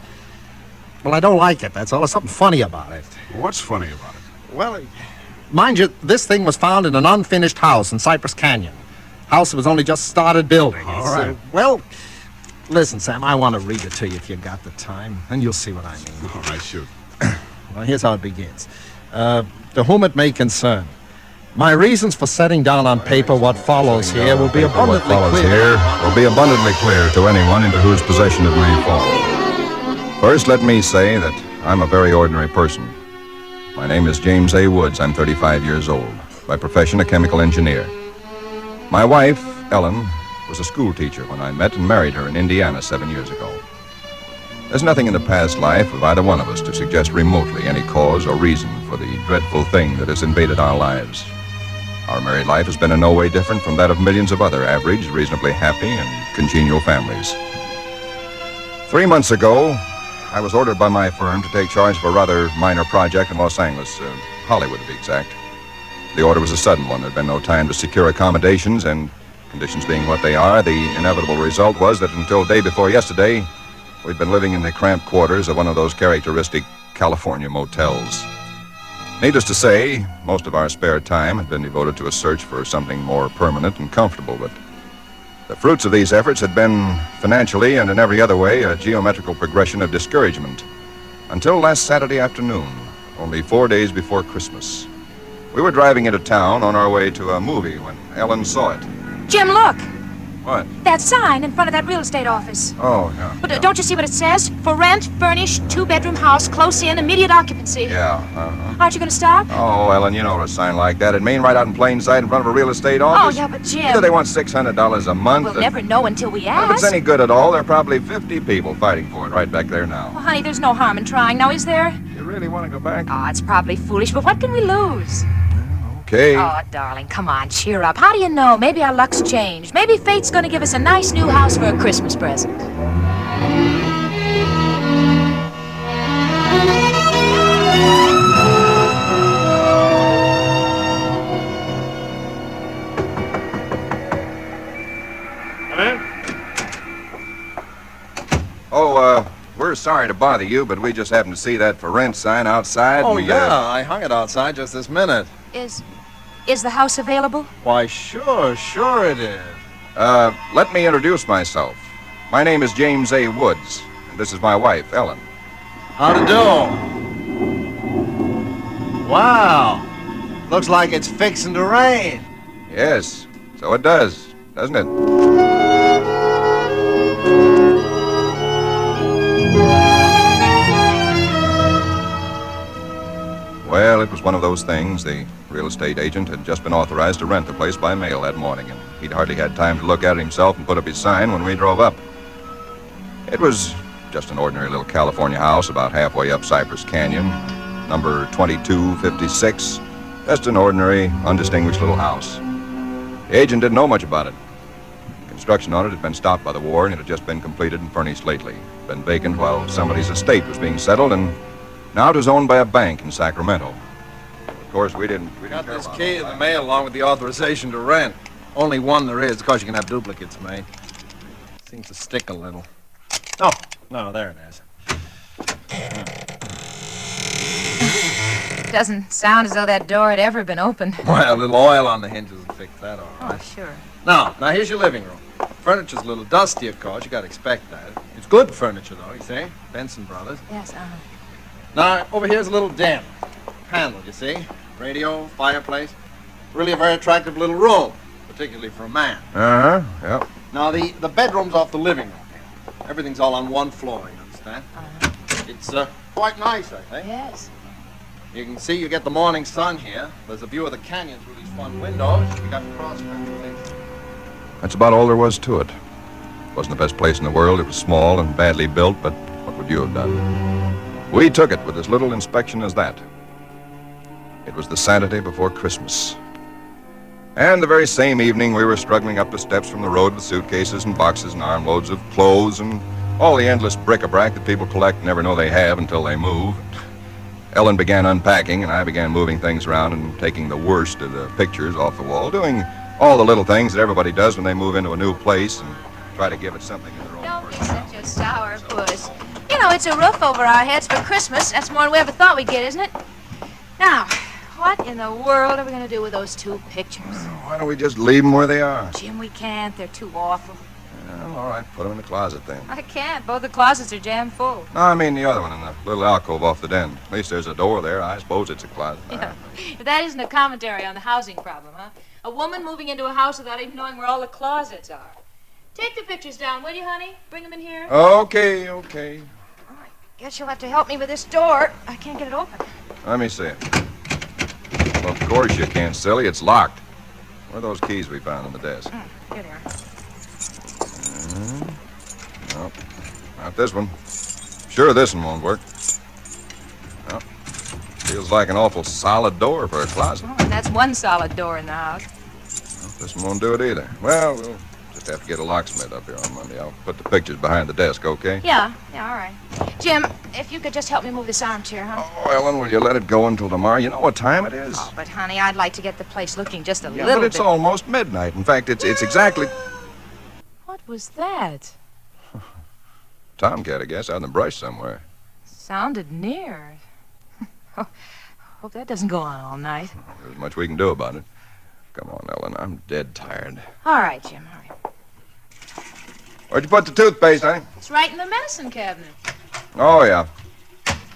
Well, I don't like it, that's all. There's something funny about it. What's funny about it? Well, mind you, this thing was found in an unfinished house in Cypress Canyon. House that was only just started building. All right. Well, listen, Sam, I want to read it to you if you got the time, and you'll see what I mean. All right, shoot. Well, here's how it begins. To whom it may concern, my reasons for setting down on paper what follows here will be abundantly clear to anyone into whose possession it may fall. First, let me say that I'm a very ordinary person. My name is James A. Woods. I'm 35 years old. By profession, a chemical engineer. My wife, Ellen, was a school teacher when I met and married her in Indiana 7 years ago. There's nothing in the past life of either one of us to suggest remotely any cause or reason for the dreadful thing that has invaded our lives. Our married life has been in no way different from that of millions of other average, reasonably happy, and congenial families. 3 months ago, I was ordered by my firm to take charge of a rather minor project in Los Angeles, Hollywood to be exact. The order was a sudden one. There'd been no time to secure accommodations, and conditions being what they are, the inevitable result was that until day before yesterday, we'd been living in the cramped quarters of one of those characteristic California motels. Needless to say, most of our spare time had been devoted to a search for something more permanent and comfortable, but the fruits of these efforts had been, financially and in every other way, a geometrical progression of discouragement. Until last Saturday afternoon, only 4 days before Christmas. We were driving into town on our way to a movie when Ellen saw it. Jim, look! What? That sign in front of that real estate office. Oh, yeah. But don't you see what it says? For rent, furnished, 2-bedroom house, close in, immediate occupancy. Yeah, Aren't you going to stop? Oh, Ellen, you know what a sign like that. It'd mean right out in plain sight in front of a real estate office. Oh, yeah, but Jim... Either they want $600 a month... We'll never know until we ask. If it's any good at all, there are probably 50 people fighting for it right back there now. Well, honey, there's no harm in trying now, is there? You really want to go back? Oh, it's probably foolish, but what can we lose? Okay. Oh, darling, come on, cheer up. How do you know? Maybe our luck's changed. Maybe fate's going to give us a nice new house for a Christmas present. We're sorry to bother you, but we just happened to see that for rent sign outside. Oh, yeah, I hung it outside just this minute. Is the house available? Why, sure it is. Let me introduce myself. My name is James A. Woods, and this is my wife, Ellen. How to do? Wow. Looks like it's fixing to rain. Yes, so it does, doesn't it? Well, it was one of those things. The real estate agent had just been authorized to rent the place by mail that morning, and he'd hardly had time to look at it himself and put up his sign when we drove up. It was just an ordinary little California house about halfway up Cypress Canyon, number 2256. Just an ordinary, undistinguished little house. The agent didn't know much about it. Construction on it had been stopped by the war, and it had just been completed and furnished lately. Been vacant while somebody's estate was being settled, and now it was owned by a bank in Sacramento. Of course, we didn't Got care this about key all in the that. mail along with the authorization to rent. Only one there is, because you can have duplicates made. Seems to stick a little. Oh, no, there it is. Doesn't sound as though that door had ever been opened. Well, a little oil on the hinges will fix that all right. Oh, sure. Now here's your living room. Furniture's a little dusty, of course. You gotta expect that. It's good furniture, though, you see? Benson Brothers. Yes, Now, over here's a little den. Panel, you see? Radio, fireplace. Really a very attractive little room, particularly for a man. Uh-huh, yep. Now, the bedroom's off the living room. Everything's all on one floor, you understand? It's quite nice, I think. Yes. You can see you get the morning sun here. There's a view of the canyon through these front windows. You got the prospect. That's about all there was to it. Wasn't the best place in the world. It was small and badly built, but what would you have done? We took it with as little inspection as that. It was the Saturday before Christmas. And the very same evening, we were struggling up the steps from the road with suitcases and boxes and armloads of clothes and all the endless bric-a-brac that people collect and never know they have until they move. Ellen began unpacking, and I began moving things around and taking the worst of the pictures off the wall, doing all the little things that everybody does when they move into a new place and try to give it something in their own Don't be such a sourpuss. You know, it's a roof over our heads for Christmas. That's more than we ever thought we'd get, isn't it? Now, what in the world are we going to do with those two pictures? Why don't we just leave them where they are? Jim, we can't. They're too awful. Well, all right, put them in the closet then. I can't. Both the closets are jammed full. No, I mean the other one in the little alcove off the den. At least there's a door there. I suppose it's a closet. Yeah. But that isn't a commentary on the housing problem, huh? A woman moving into a house without even knowing where all the closets are. Take the pictures down, will you, honey? Bring them in here. Okay. Guess you'll have to help me with this door. I can't get it open. Let me see it. Well, of course you can't, silly. It's locked. Where are those keys we found on the desk? Here they are. Nope, not this one. Sure, this one won't work. Nope. Feels like an awful solid door for a closet. Oh, and that's one solid door in the house. Well, this one won't do it either. Well, we'll just have to get a locksmith up here on Monday. I'll put the pictures behind the desk, okay? Yeah, all right. Jim, if you could just help me move this armchair, huh? Oh, Ellen, will you let it go until tomorrow? You know what time it is? Oh, but honey, I'd like to get the place looking just a Yeah, little but it's bit. almost midnight. In fact, it's exactly... What was that? Tomcat, I guess, out in the brush somewhere. Sounded near. Hope that doesn't go on all night. There's much we can do about it. Come on, Ellen, I'm dead tired. All right, Jim, all right. Where'd you put the toothpaste, honey? It's right in the medicine cabinet. Oh, yeah.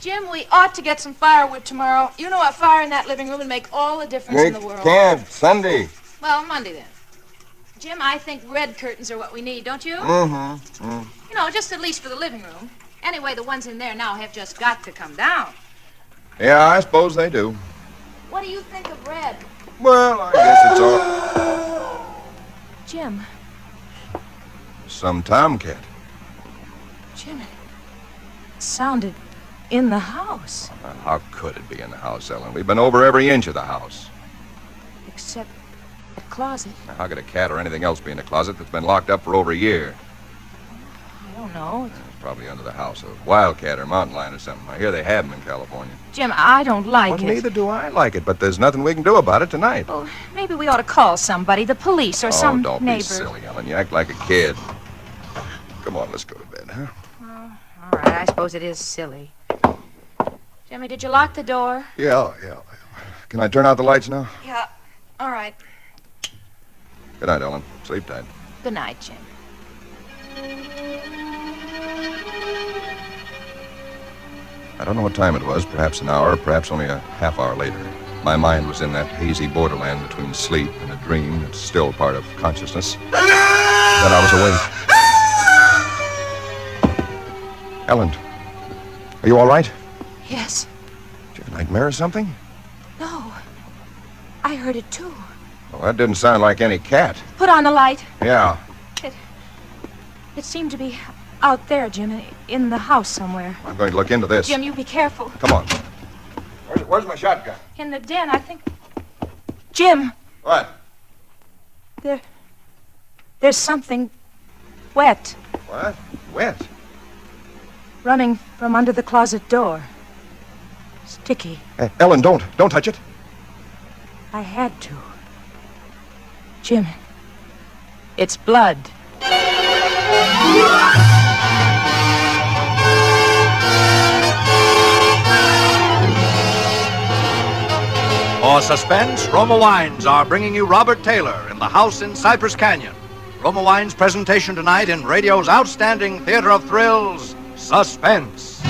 Jim, we ought to get some firewood tomorrow. You know, a fire in that living room would make all the difference in the world. Can't. Sunday. Well, Monday then. Jim, I think red curtains are what we need, don't you? Mm-hmm. You know, just at least for the living room. Anyway, the ones in there now have just got to come down. Yeah, I suppose they do. What do you think of red? Well, I guess it's all... Jim. Some tomcat. Jim, it sounded in the house. Now, how could it be in the house, Ellen? We've been over every inch of the house. Except the closet. Now, how could a cat or anything else be in a closet that's been locked up for over a year? I don't know. It's probably under the house. A wildcat or mountain lion or something. I hear they have them in California. Jim, I don't like Well, it. neither do I like it, but there's nothing we can do about it tonight. Well, maybe we ought to call somebody, the police or some don't neighbor. be silly, Ellen. You act like a kid. Come on, let's go to bed, huh? All right, I suppose it is silly. Jimmy, did you lock the door? Yeah. Can I turn out the lights now? Yeah. All right. Good night, Ellen. Sleep tight. Good night, Jim. I don't know what time it was, perhaps an hour, perhaps only a half hour later. My mind was in that hazy borderland between sleep and a dream that's still part of consciousness. Then I was awake. Ellen, are you all right? Yes. Did you have a nightmare or something? No. I heard it, too. Well, that didn't sound like any cat. Put on the light. Yeah. It seemed to be out there, Jim, in the house somewhere. I'm going to look into this. Jim, you be careful. Come on. Where's my shotgun? In the den, I think. Jim. What? There's something wet What? Wet? running from under the closet door. Sticky. Hey, Ellen, don't touch it. I had to. Jim, it's blood. For Suspense, Roma Wines are bringing you Robert Taylor in the house in Cypress Canyon. Roma Wines' presentation tonight in radio's outstanding theater of thrills, Suspense.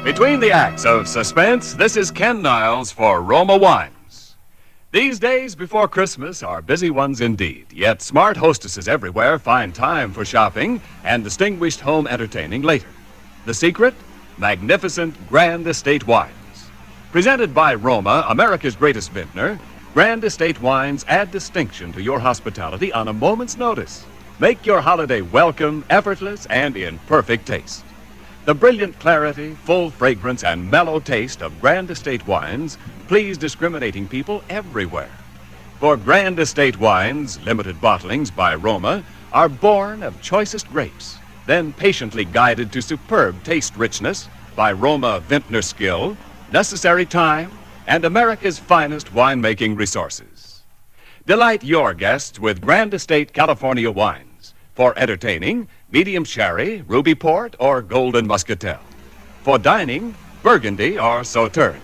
Between the acts of Suspense, this is Ken Niles for Roma Wines. These days before Christmas are busy ones indeed, yet smart hostesses everywhere find time for shopping and distinguished home entertaining later. The secret? Magnificent Grand Estate wines. Presented by Roma, America's greatest vintner, Grand Estate wines add distinction to your hospitality on a moment's notice. Make your holiday welcome, effortless, and in perfect taste. The brilliant clarity, full fragrance, and mellow taste of Grand Estate wines please discriminating people everywhere. For Grand Estate wines, limited bottlings by Roma, are born of choicest grapes, then patiently guided to superb taste richness by Roma vintner skill, necessary time, and America's finest winemaking resources. Delight your guests with Grand Estate California wines. For entertaining, medium sherry, ruby port, or golden muscatel. For dining, Burgundy or Sauterne.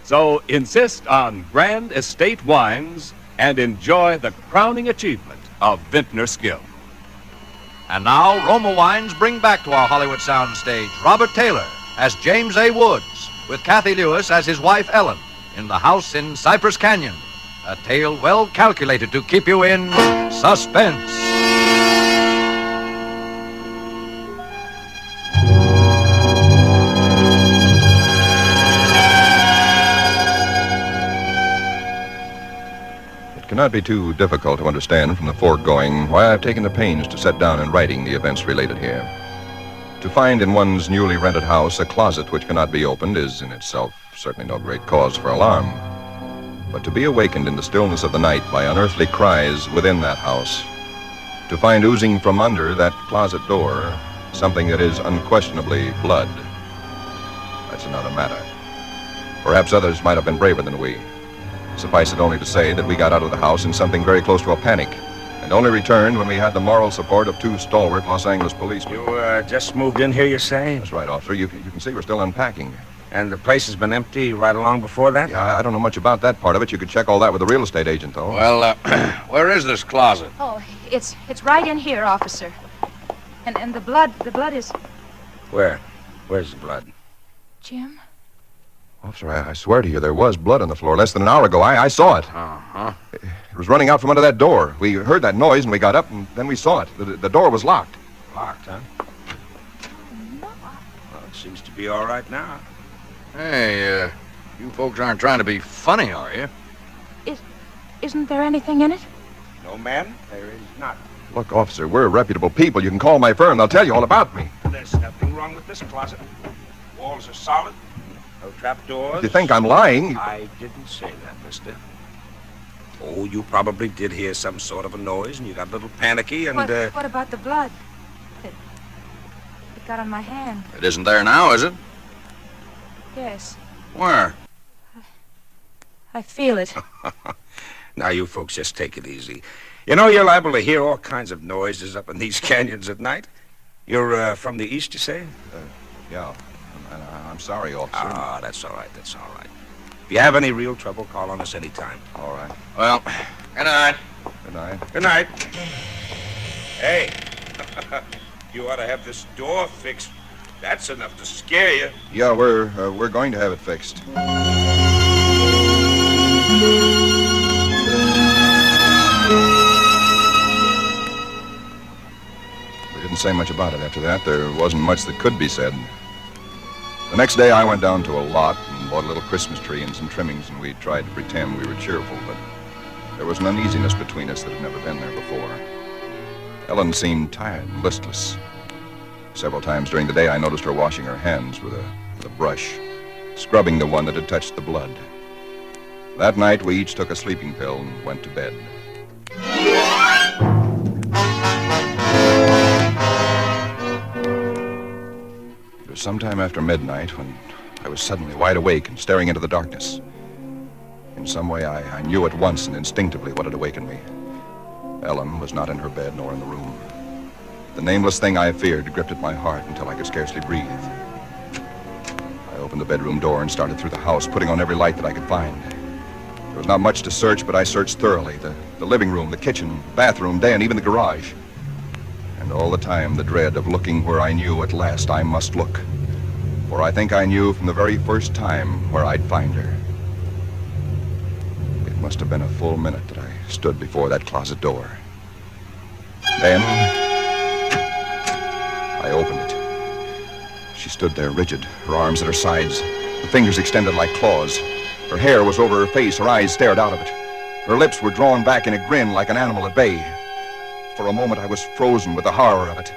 So insist on Grand Estate wines and enjoy the crowning achievement of vintner skill. And now, Roma Wines bring back to our Hollywood soundstage Robert Taylor as James A. Woods, with Kathy Lewis as his wife Ellen, in the house in Cypress Canyon. A tale well calculated to keep you in suspense. It cannot be too difficult to understand from the foregoing why I've taken the pains to set down in writing the events related here. To find in one's newly rented house a closet which cannot be opened is in itself certainly no great cause for alarm. But to be awakened in the stillness of the night by unearthly cries within that house, to find oozing from under that closet door something that is unquestionably blood, that's another matter. Perhaps others might have been braver than we. Suffice it only to say that we got out of the house in something very close to a panic, and only returned when we had the moral support of two stalwart Los Angeles policemen. You just moved in here, you say? That's right, officer. You can see we're still unpacking. And the place has been empty right along before that? Yeah, I don't know much about that part of it. You could check all that with the real estate agent, though. Well, where is this closet? Oh, it's right in here, officer. And the blood is... Where? Where's the blood? Jim? Officer, I swear to you, there was blood on the floor less than an hour ago. I saw it. Uh-huh. It was running out from under that door. We heard that noise, and we got up, and then we saw it. The door was locked. Locked, huh? Well, it seems to be all right now. Hey, you folks aren't trying to be funny, are you? Isn't there anything in it? No, ma'am, there is not. Look, officer, we're reputable people. You can call my firm. They'll tell you all about me. There's nothing wrong with this closet. Walls are solid. No trapdoors. If you think I'm lying... I didn't say that, mister. Oh, you probably did hear some sort of a noise, and you got a little panicky, and, What about the blood? It got on my hand. It isn't there now, is it? Yes. Where? I feel it. Now, you folks just take it easy. You know, you're liable to hear all kinds of noises up in these canyons at night. You're from the east, you say? Yeah. I'm sorry, officer. Ah, that's all right, that's all right. If you have any real trouble, call on us anytime. All right. Well, good night. Good night. Good night. Hey, you ought to have this door fixed. That's enough to scare you. Yeah, we're going to have it fixed. We didn't say much about it after that. There wasn't much that could be said. The next day, I went down to a lot and bought a little Christmas tree and some trimmings, and we tried to pretend we were cheerful, but there was an uneasiness between us that had never been there before. Ellen seemed tired and listless. Several times during the day, I noticed her washing her hands with a brush, scrubbing the one that had touched the blood. That night, we each took a sleeping pill and went to bed. It was sometime after midnight when I was suddenly wide awake and staring into the darkness. In some way, I knew at once and instinctively what had awakened me. Ellen was not in her bed nor in the room. The nameless thing I feared gripped at my heart until I could scarcely breathe. I opened the bedroom door and started through the house, putting on every light that I could find. There was not much to search, but I searched thoroughly. The living room, the kitchen, the bathroom, den, even the garage. And all the time, the dread of looking where I knew at last I must look. For I think I knew from the very first time where I'd find her. It must have been a full minute that I stood before that closet door. Then I opened it. She stood there rigid, her arms at her sides, the fingers extended like claws. Her hair was over her face, her eyes stared out of it. Her lips were drawn back in a grin like an animal at bay. For a moment I was frozen with the horror of it.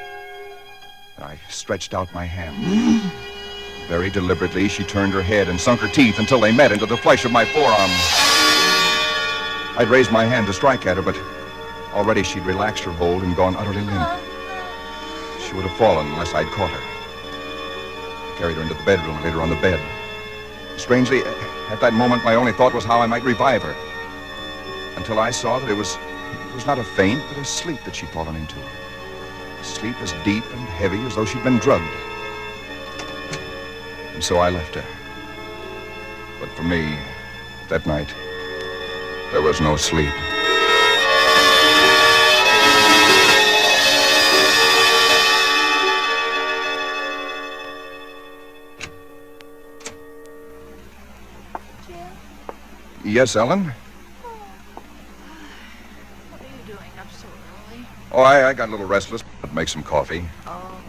And I stretched out my hand. Very deliberately, she turned her head and sunk her teeth until they met into the flesh of my forearm. I'd raised my hand to strike at her, but already she'd relaxed her hold and gone utterly limp. She would have fallen unless I'd caught her. I carried her into the bedroom and laid her on the bed. Strangely, at that moment, my only thought was how I might revive her. Until I saw that it was not a faint, but a sleep that she'd fallen into. A sleep as deep and heavy as though she'd been drugged. And so I left her. But for me, that night, there was no sleep. Yes, Ellen? What are you doing up so early? Oh, I got a little restless. I'd make some coffee. Oh,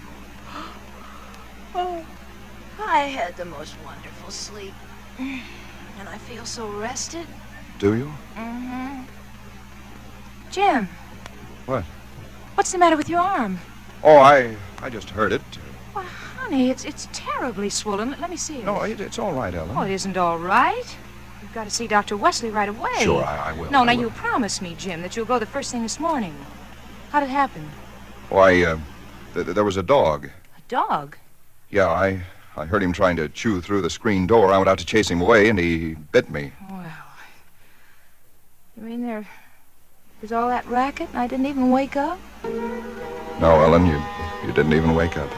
I had the most wonderful sleep. And I feel so rested. Do you? Mm-hmm. Jim. What? What's the matter with your arm? Oh, I just heard it. Well, honey, it's terribly swollen. Let me see it. No, it's all right, Ellen. Oh, it isn't all right. You've got to see Dr. Wesley right away. Sure, I will. No, now you promised me, Jim, that you'll go the first thing this morning. How'd it happen? Oh, there was a dog. A dog? Yeah, I heard him trying to chew through the screen door. I went out to chase him away, and he bit me. Well, you mean there's all that racket and I didn't even wake up? No, Ellen, you didn't even wake up.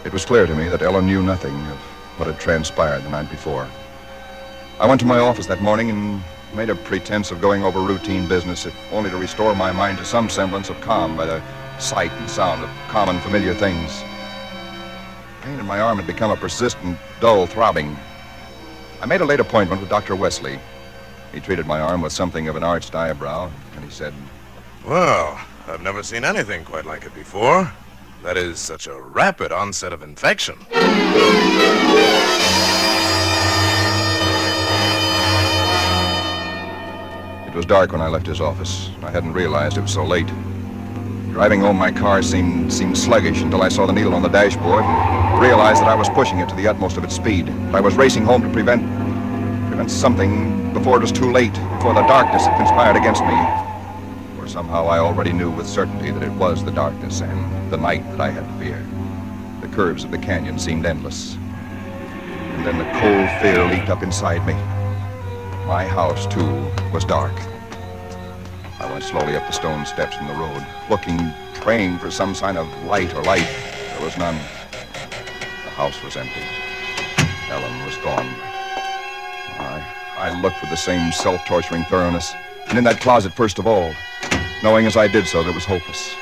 It was clear to me that Ellen knew nothing of what had transpired the night before. I went to my office that morning and made a pretense of going over routine business, if only to restore my mind to some semblance of calm by the sight and sound of common, familiar things. Pain in my arm had become a persistent, dull throbbing. I made a late appointment with Dr. Wesley. He treated my arm with something of an arched eyebrow, and he said, "Well, I've never seen anything quite like it before. That is such a rapid onset of infection." It was dark when I left his office. I hadn't realized it was so late. Driving home, my car seemed sluggish until I saw the needle on the dashboard and realized that I was pushing it to the utmost of its speed. I was racing home to prevent something before it was too late, before the darkness had conspired against me. For somehow I already knew with certainty that it was the darkness and the night that I had to fear. The curves of the canyon seemed endless. And then the cold fear leaped up inside me. My house, too, was dark. I went slowly up the stone steps from the road, looking, praying for some sign of light or life. There was none. The house was empty. Ellen was gone. I looked with the same self-torturing thoroughness, and in that closet first of all, knowing as I did so that it was hopeless.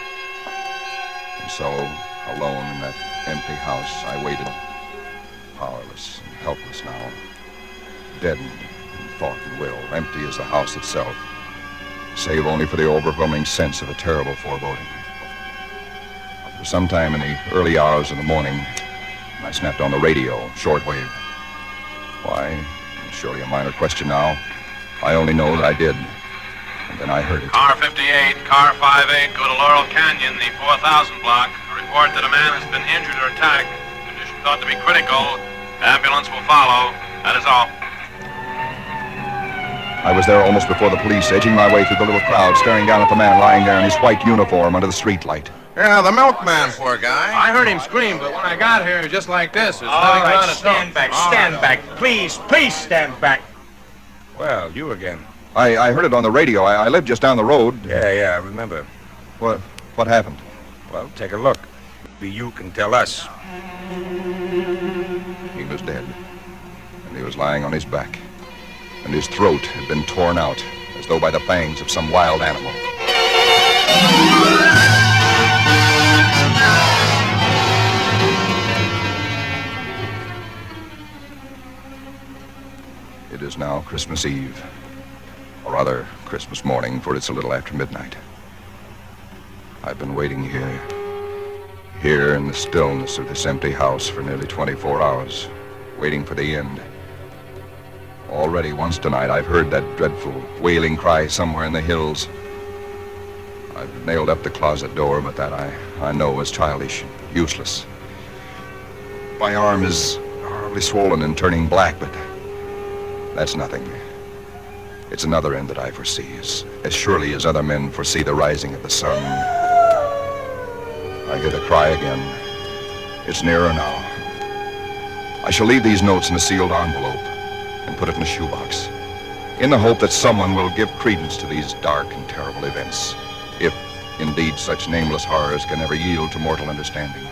And so, alone in that empty house, I waited, powerless and helpless now, deadened in thought and will, empty as the house itself, save only for the overwhelming sense of a terrible foreboding. For some time in the early hours of the morning, I snapped on the radio, shortwave. Why, surely a minor question now. I only know that I did. And then I heard it. Car 58, car 58, go to Laurel Canyon, the 4000 block. A report that a man has been injured or attacked. Condition Thought to be critical. Ambulance will follow. That is all. I was there almost before the police, edging my way through the little crowd, staring down at the man lying there in his white uniform under the streetlight. Yeah, the milkman, poor guy. I heard him scream, but when I got here, just like this. It's All nothing right, on its stand own. back, All stand right. back. Please stand back. Well, you again. I heard it on the radio. I live just down the road. Yeah, I remember. What happened? Well, take a look. Maybe you can tell us. He was dead. And he was lying on his back. And his throat had been torn out, as though by the fangs of some wild animal. It is now Christmas Eve. Or rather, Christmas morning, for it's a little after midnight. I've been waiting here in the stillness of this empty house for nearly 24 hours, waiting for the end. Already once tonight, I've heard that dreadful wailing cry somewhere in the hills. I've nailed up the closet door, but that I know is childish, useless. My arm is horribly swollen and turning black, but that's nothing. It's another end that I foresee, as surely as other men foresee the rising of the sun. I hear the cry again. It's nearer now. I shall leave these notes in a sealed envelope and put it in a shoebox, in the hope that someone will give credence to these dark and terrible events, if indeed such nameless horrors can ever yield to mortal understanding.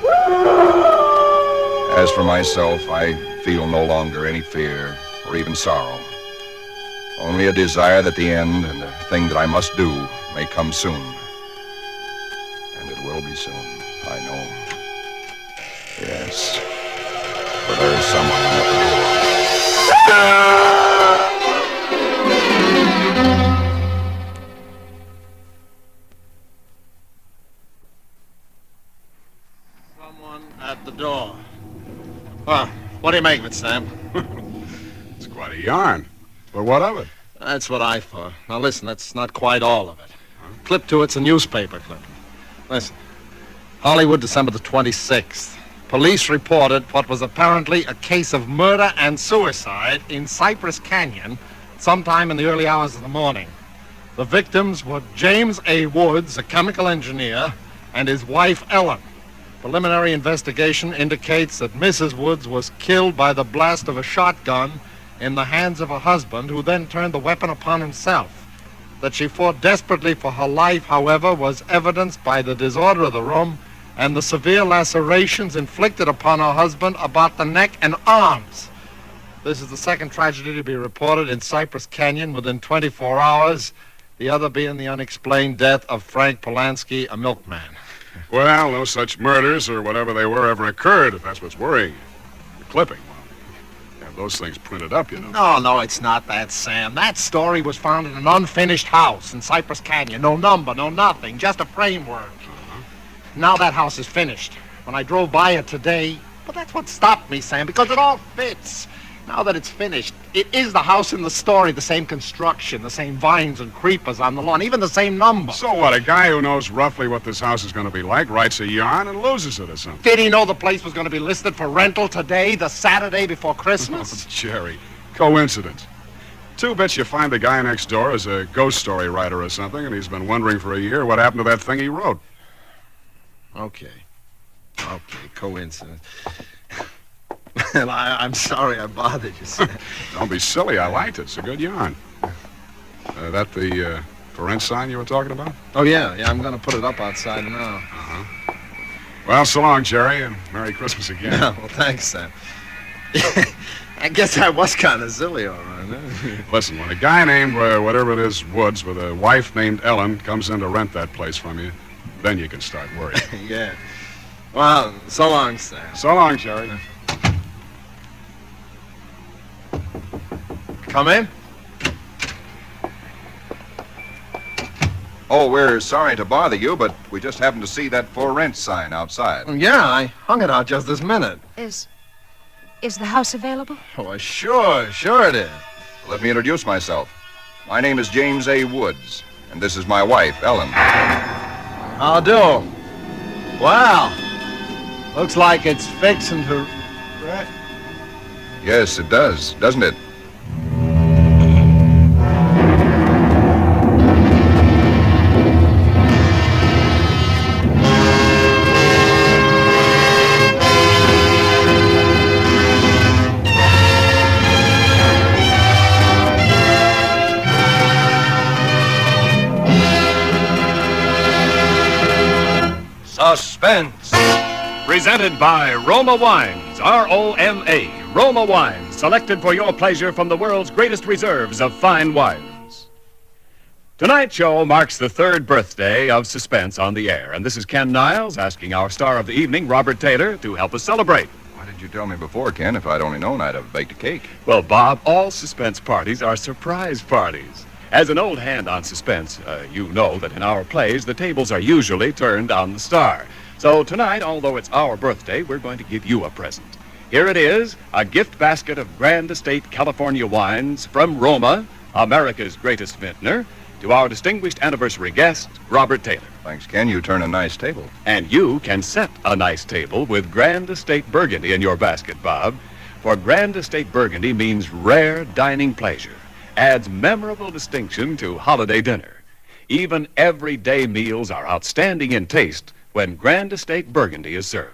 As for myself, I feel no longer any fear or even sorrow, only a desire that the end and the thing that I must do may come soon. And it will be soon, I know. Yes, for there is someone at the door. Someone at the door. Well, what do you make of it, Sam? It's quite a yarn. But what of it? That's what I thought. Now listen, that's not quite all of it. Clip to it's a newspaper clip. Listen. Hollywood, December the 26th. Police reported what was apparently a case of murder and suicide in Cypress Canyon sometime in the early hours of the morning. The victims were James A. Woods, a chemical engineer, and his wife, Ellen. Preliminary investigation indicates that Mrs. Woods was killed by the blast of a shotgun in the hands of her husband, who then turned the weapon upon himself. That she fought desperately for her life, however, was evidenced by the disorder of the room and the severe lacerations inflicted upon her husband about the neck and arms. This is the second tragedy to be reported in Cypress Canyon within 24 hours, the other being the unexplained death of Frank Polanski, a milkman. Well, no such murders or whatever they were ever occurred, if that's what's worrying you. The clipping, well, you have those things printed up, you know. No, it's not that, Sam. That story was found in an unfinished house in Cypress Canyon. No number, no nothing, just a framework. Now that house is finished. When I drove by it today, well, that's what stopped me, Sam, because it all fits. Now that it's finished, it is the house in the story, the same construction, the same vines and creepers on the lawn, even the same number. So what, a guy who knows roughly what this house is going to be like writes a yarn and loses it or something? Did he know the place was going to be listed for rental today, the Saturday before Christmas? Oh, Jerry, coincidence. Two bits you find the guy next door is a ghost story writer or something, and he's been wondering for a year what happened to that thing he wrote. Okay, coincidence. Well, I'm sorry I bothered you, Sam. Don't be silly. I liked it. It's a good yarn. That the for rent sign you were talking about? Oh, yeah, I'm going to put it up outside now. Uh-huh. Well, so long, Jerry, and Merry Christmas again. Yeah, well, thanks, Sam. I guess I was kind of silly, all right. Listen, when a guy named, whatever it is, Woods, with a wife named Ellen comes in to rent that place from you, then you can start worrying. Yeah. Well, so long, Sam. So long, Jerry. Come in. Oh, we're sorry to bother you, but we just happened to see that for rent sign outside. Yeah, I hung it out just this minute. Is the house available? Oh, sure it is. Let me introduce myself. My name is James A. Woods, and this is my wife, Ellen. How do? Well, looks like it's fixing to Yes, it does, doesn't it? Suspense. Presented by Roma Wines, R-O-M-A, Roma Wines, selected for your pleasure from the world's greatest reserves of fine wines. Tonight's show marks the third birthday of Suspense on the air, and this is Ken Niles asking our star of the evening, Robert Taylor, to help us celebrate. Why didn't you tell me before, Ken? If I'd only known, I'd have baked a cake. Well, Bob, all Suspense parties are surprise parties. As an old hand on Suspense, you know that in our plays, the tables are usually turned on the star. So tonight, although it's our birthday, we're going to give you a present. Here it is, a gift basket of Grand Estate California wines from Roma, America's greatest vintner, to our distinguished anniversary guest, Robert Taylor. Thanks, Ken. You turn a nice table. And you can set a nice table with Grand Estate Burgundy in your basket, Bob. For Grand Estate Burgundy means rare dining pleasure, adds memorable distinction to holiday dinner. Even everyday meals are outstanding in taste when Grand Estate Burgundy is served.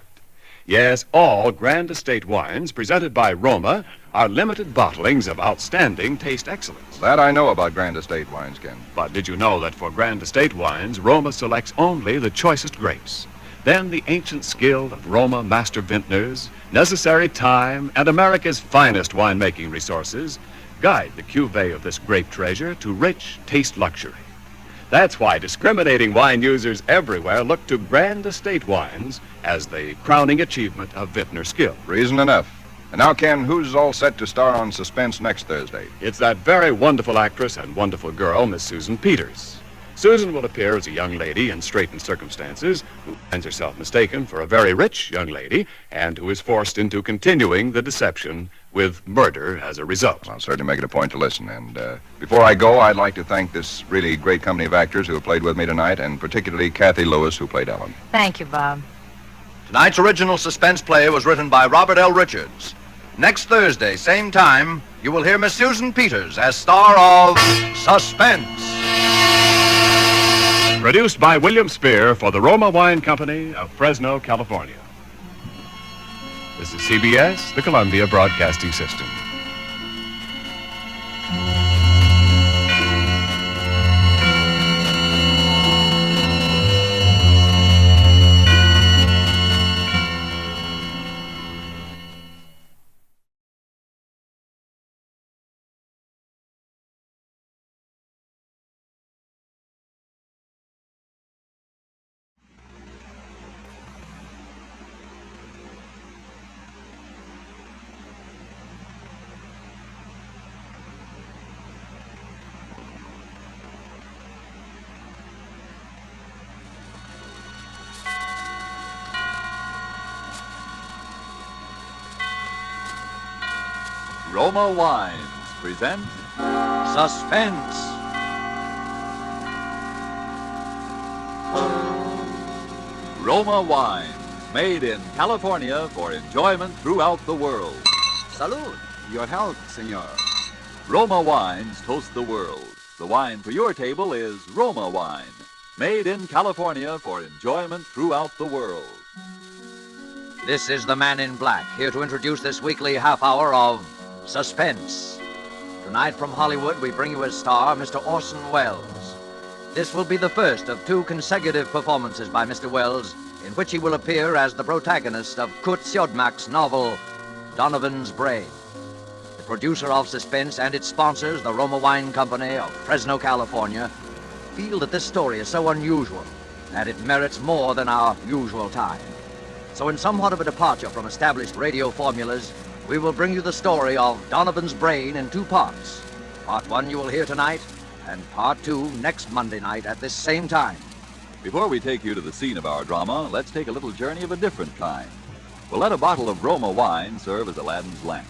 Yes, all Grand Estate wines presented by Roma are limited bottlings of outstanding taste excellence. That I know about Grand Estate wines, Ken. But did you know that for Grand Estate wines, Roma selects only the choicest grapes? Then the ancient skill of Roma master vintners, necessary time, and America's finest winemaking resources guide the cuvée of this grape treasure to rich taste luxury. That's why discriminating wine users everywhere look to Grand Estate wines as the crowning achievement of vintner skill. Reason enough. And now, Ken, who's all set to star on Suspense next Thursday? It's that very wonderful actress and wonderful girl, Miss Susan Peters. Susan will appear as a young lady in straitened circumstances who finds herself mistaken for a very rich young lady and who is forced into continuing the deception with murder as a result. I'll certainly make it a point to listen. And before I go, I'd like to thank this really great company of actors who have played with me tonight, and particularly Kathy Lewis, who played Ellen. Thank you, Bob. Tonight's original suspense play was written by Robert L. Richards. Next Thursday, same time, you will hear Miss Susan Peters as star of Suspense. Produced by William Spear for the Roma Wine Company of Fresno, California. This is CBS, the Columbia Broadcasting System. Roma Wines present Suspense. Roma Wines, made in California for enjoyment throughout the world. Salud. Your health, senor. Roma Wines toast the world. The wine for your table is Roma Wine, made in California for enjoyment throughout the world. This is the Man in Black, here to introduce this weekly half hour of Suspense. Tonight from Hollywood, we bring you as star Mr. Orson Welles. This will be the first of two consecutive performances by Mr. Welles, in which he will appear as the protagonist of Kurt Siodmak's novel, Donovan's Brain. The producer of Suspense and its sponsors, the Roma Wine Company of Fresno, California, feel that this story is so unusual that it merits more than our usual time. So in somewhat of a departure from established radio formulas, we will bring you the story of Donovan's Brain in two parts. Part one you will hear tonight, and part two next Monday night at this same time. Before we take you to the scene of our drama, let's take a little journey of a different kind. We'll let a bottle of Roma wine serve as Aladdin's lamp.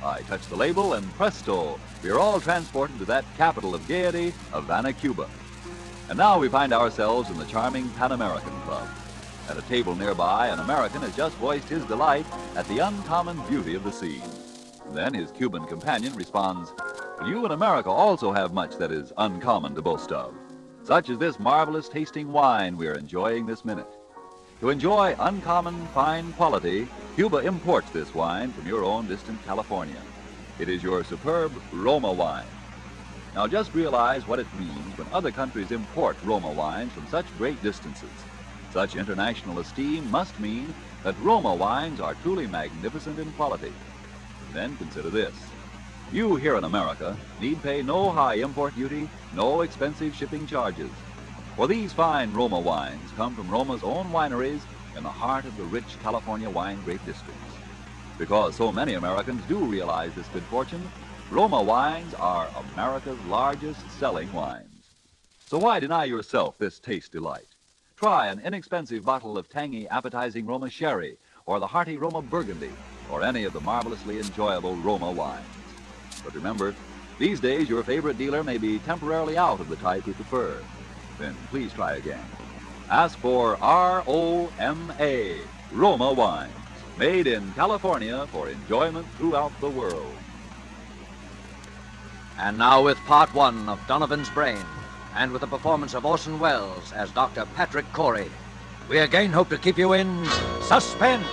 I touch the label, and presto, we are all transported to that capital of gaiety, Havana, Cuba. And now we find ourselves in the charming Pan American Club. At a table nearby, an American has just voiced his delight at the uncommon beauty of the scene. Then his Cuban companion responds, "You in America also have much that is uncommon to boast of, such as this marvelous tasting wine we are enjoying this minute. To enjoy uncommon fine quality, Cuba imports this wine from your own distant California. It is your superb Roma wine. Now just realize what it means when other countries import Roma wines from such great distances. Such international esteem must mean that Roma wines are truly magnificent in quality. Then consider this. You here in America need pay no high import duty, no expensive shipping charges. For these fine Roma wines come from Roma's own wineries in the heart of the rich California wine grape districts. Because so many Americans do realize this good fortune, Roma wines are America's largest selling wines. So why deny yourself this taste delight? Try an inexpensive bottle of tangy, appetizing Roma sherry, or the hearty Roma burgundy, or any of the marvelously enjoyable Roma wines. But remember, these days your favorite dealer may be temporarily out of the type you prefer. Then please try again. Ask for R-O-M-A, Roma wines, made in California for enjoyment throughout the world. And now with part one of Donovan's Brain, and with the performance of Orson Welles as Dr. Patrick Corey, we again hope to keep you in suspense.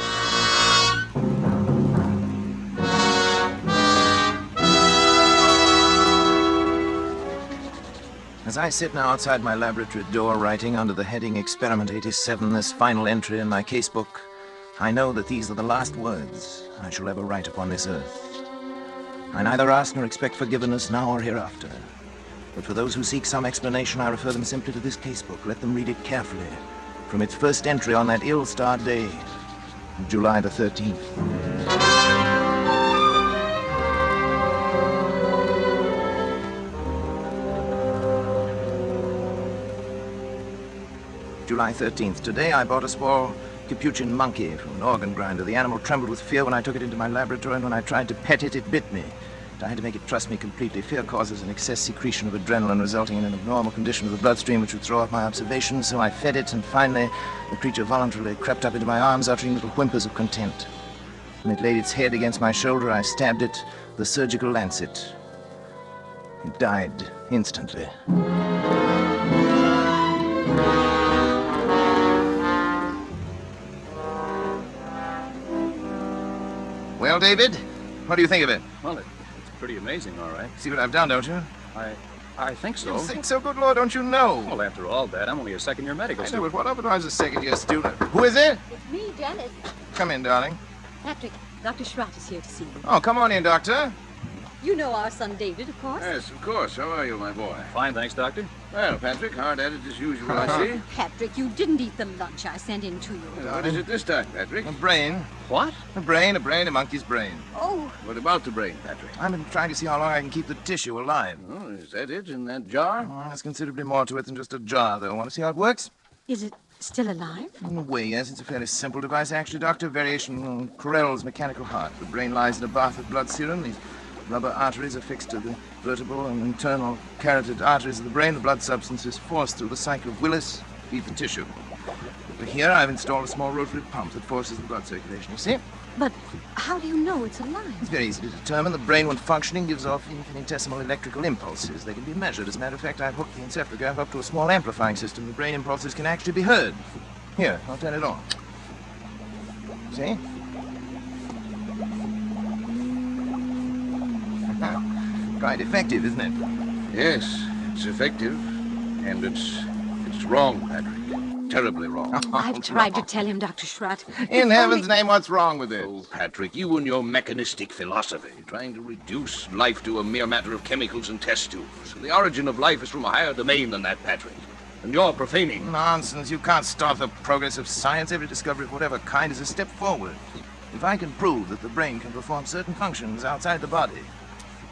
As I sit now outside my laboratory door writing under the heading Experiment 87 this final entry in my casebook, I know that these are the last words I shall ever write upon this earth. I neither ask nor expect forgiveness now or hereafter. But for those who seek some explanation, I refer them simply to this casebook. Let them read it carefully, from its first entry on that ill-starred day, July the 13th. July 13th. Today I bought a small Capuchin monkey from an organ grinder. The animal trembled with fear when I took it into my laboratory, and when I tried to pet it, it bit me. I had to make it trust me completely. Fear causes an excess secretion of adrenaline, resulting in an abnormal condition of the bloodstream which would throw off my observations, so I fed it, and finally the creature voluntarily crept up into my arms, uttering little whimpers of content. When it laid its head against my shoulder, I stabbed it with a surgical lancet. It died instantly. Well, David, what do you think of it? Well, it's pretty amazing, all right. See what I've done, don't you? I think so. You think so? Good Lord, don't you know? Well, after all, Dad, I'm only a second-year medical I know, student. but what otherwise a second-year student? Who is it? It's me, Janet. Come in, darling. Patrick, Dr. Schratt is here to see you. Oh, come on in, Doctor. You know our son David, of course. Yes, of course. How are you, my boy? Fine, thanks, Doctor. Well, Patrick, hard at it as usual, I see. Patrick, you didn't eat the lunch I sent in to you. What is it this time, Patrick? A brain. What? A monkey's brain. Oh. What about the brain, Patrick? I've been trying to see how long I can keep the tissue alive. Oh, is that it in that jar? Oh, there's considerably more to it than just a jar, though. Want to see how it works? Is it still alive? In a way, yes. It's a fairly simple device, actually, Doctor. Variation on Corell's mechanical heart. The brain lies in a bath of blood serum. These rubber arteries are fixed to the vertebral and internal carotid arteries of the brain. The blood substance is forced through the cycle of Willis to feed the tissue. Over here, I've installed a small rotary pump that forces the blood circulation, you see? But how do you know it's alive? It's very easy to determine. The brain, when functioning, gives off infinitesimal electrical impulses. They can be measured. As a matter of fact, I've hooked the encephalograph up to a small amplifying system. The brain impulses can actually be heard. Here, I'll turn it on. See? Quite effective, isn't it? Yes, it's effective. And it's wrong, Patrick. Terribly wrong. I've tried to tell him, Dr. Schratt. In heaven's name, what's wrong with it? Oh, Patrick, you and your mechanistic philosophy, trying to reduce life to a mere matter of chemicals and test tubes. The origin of life is from a higher domain than that, Patrick. And you're profaning. Nonsense. You can't stop the progress of science. Every discovery of whatever kind is a step forward. If I can prove that the brain can perform certain functions outside the body,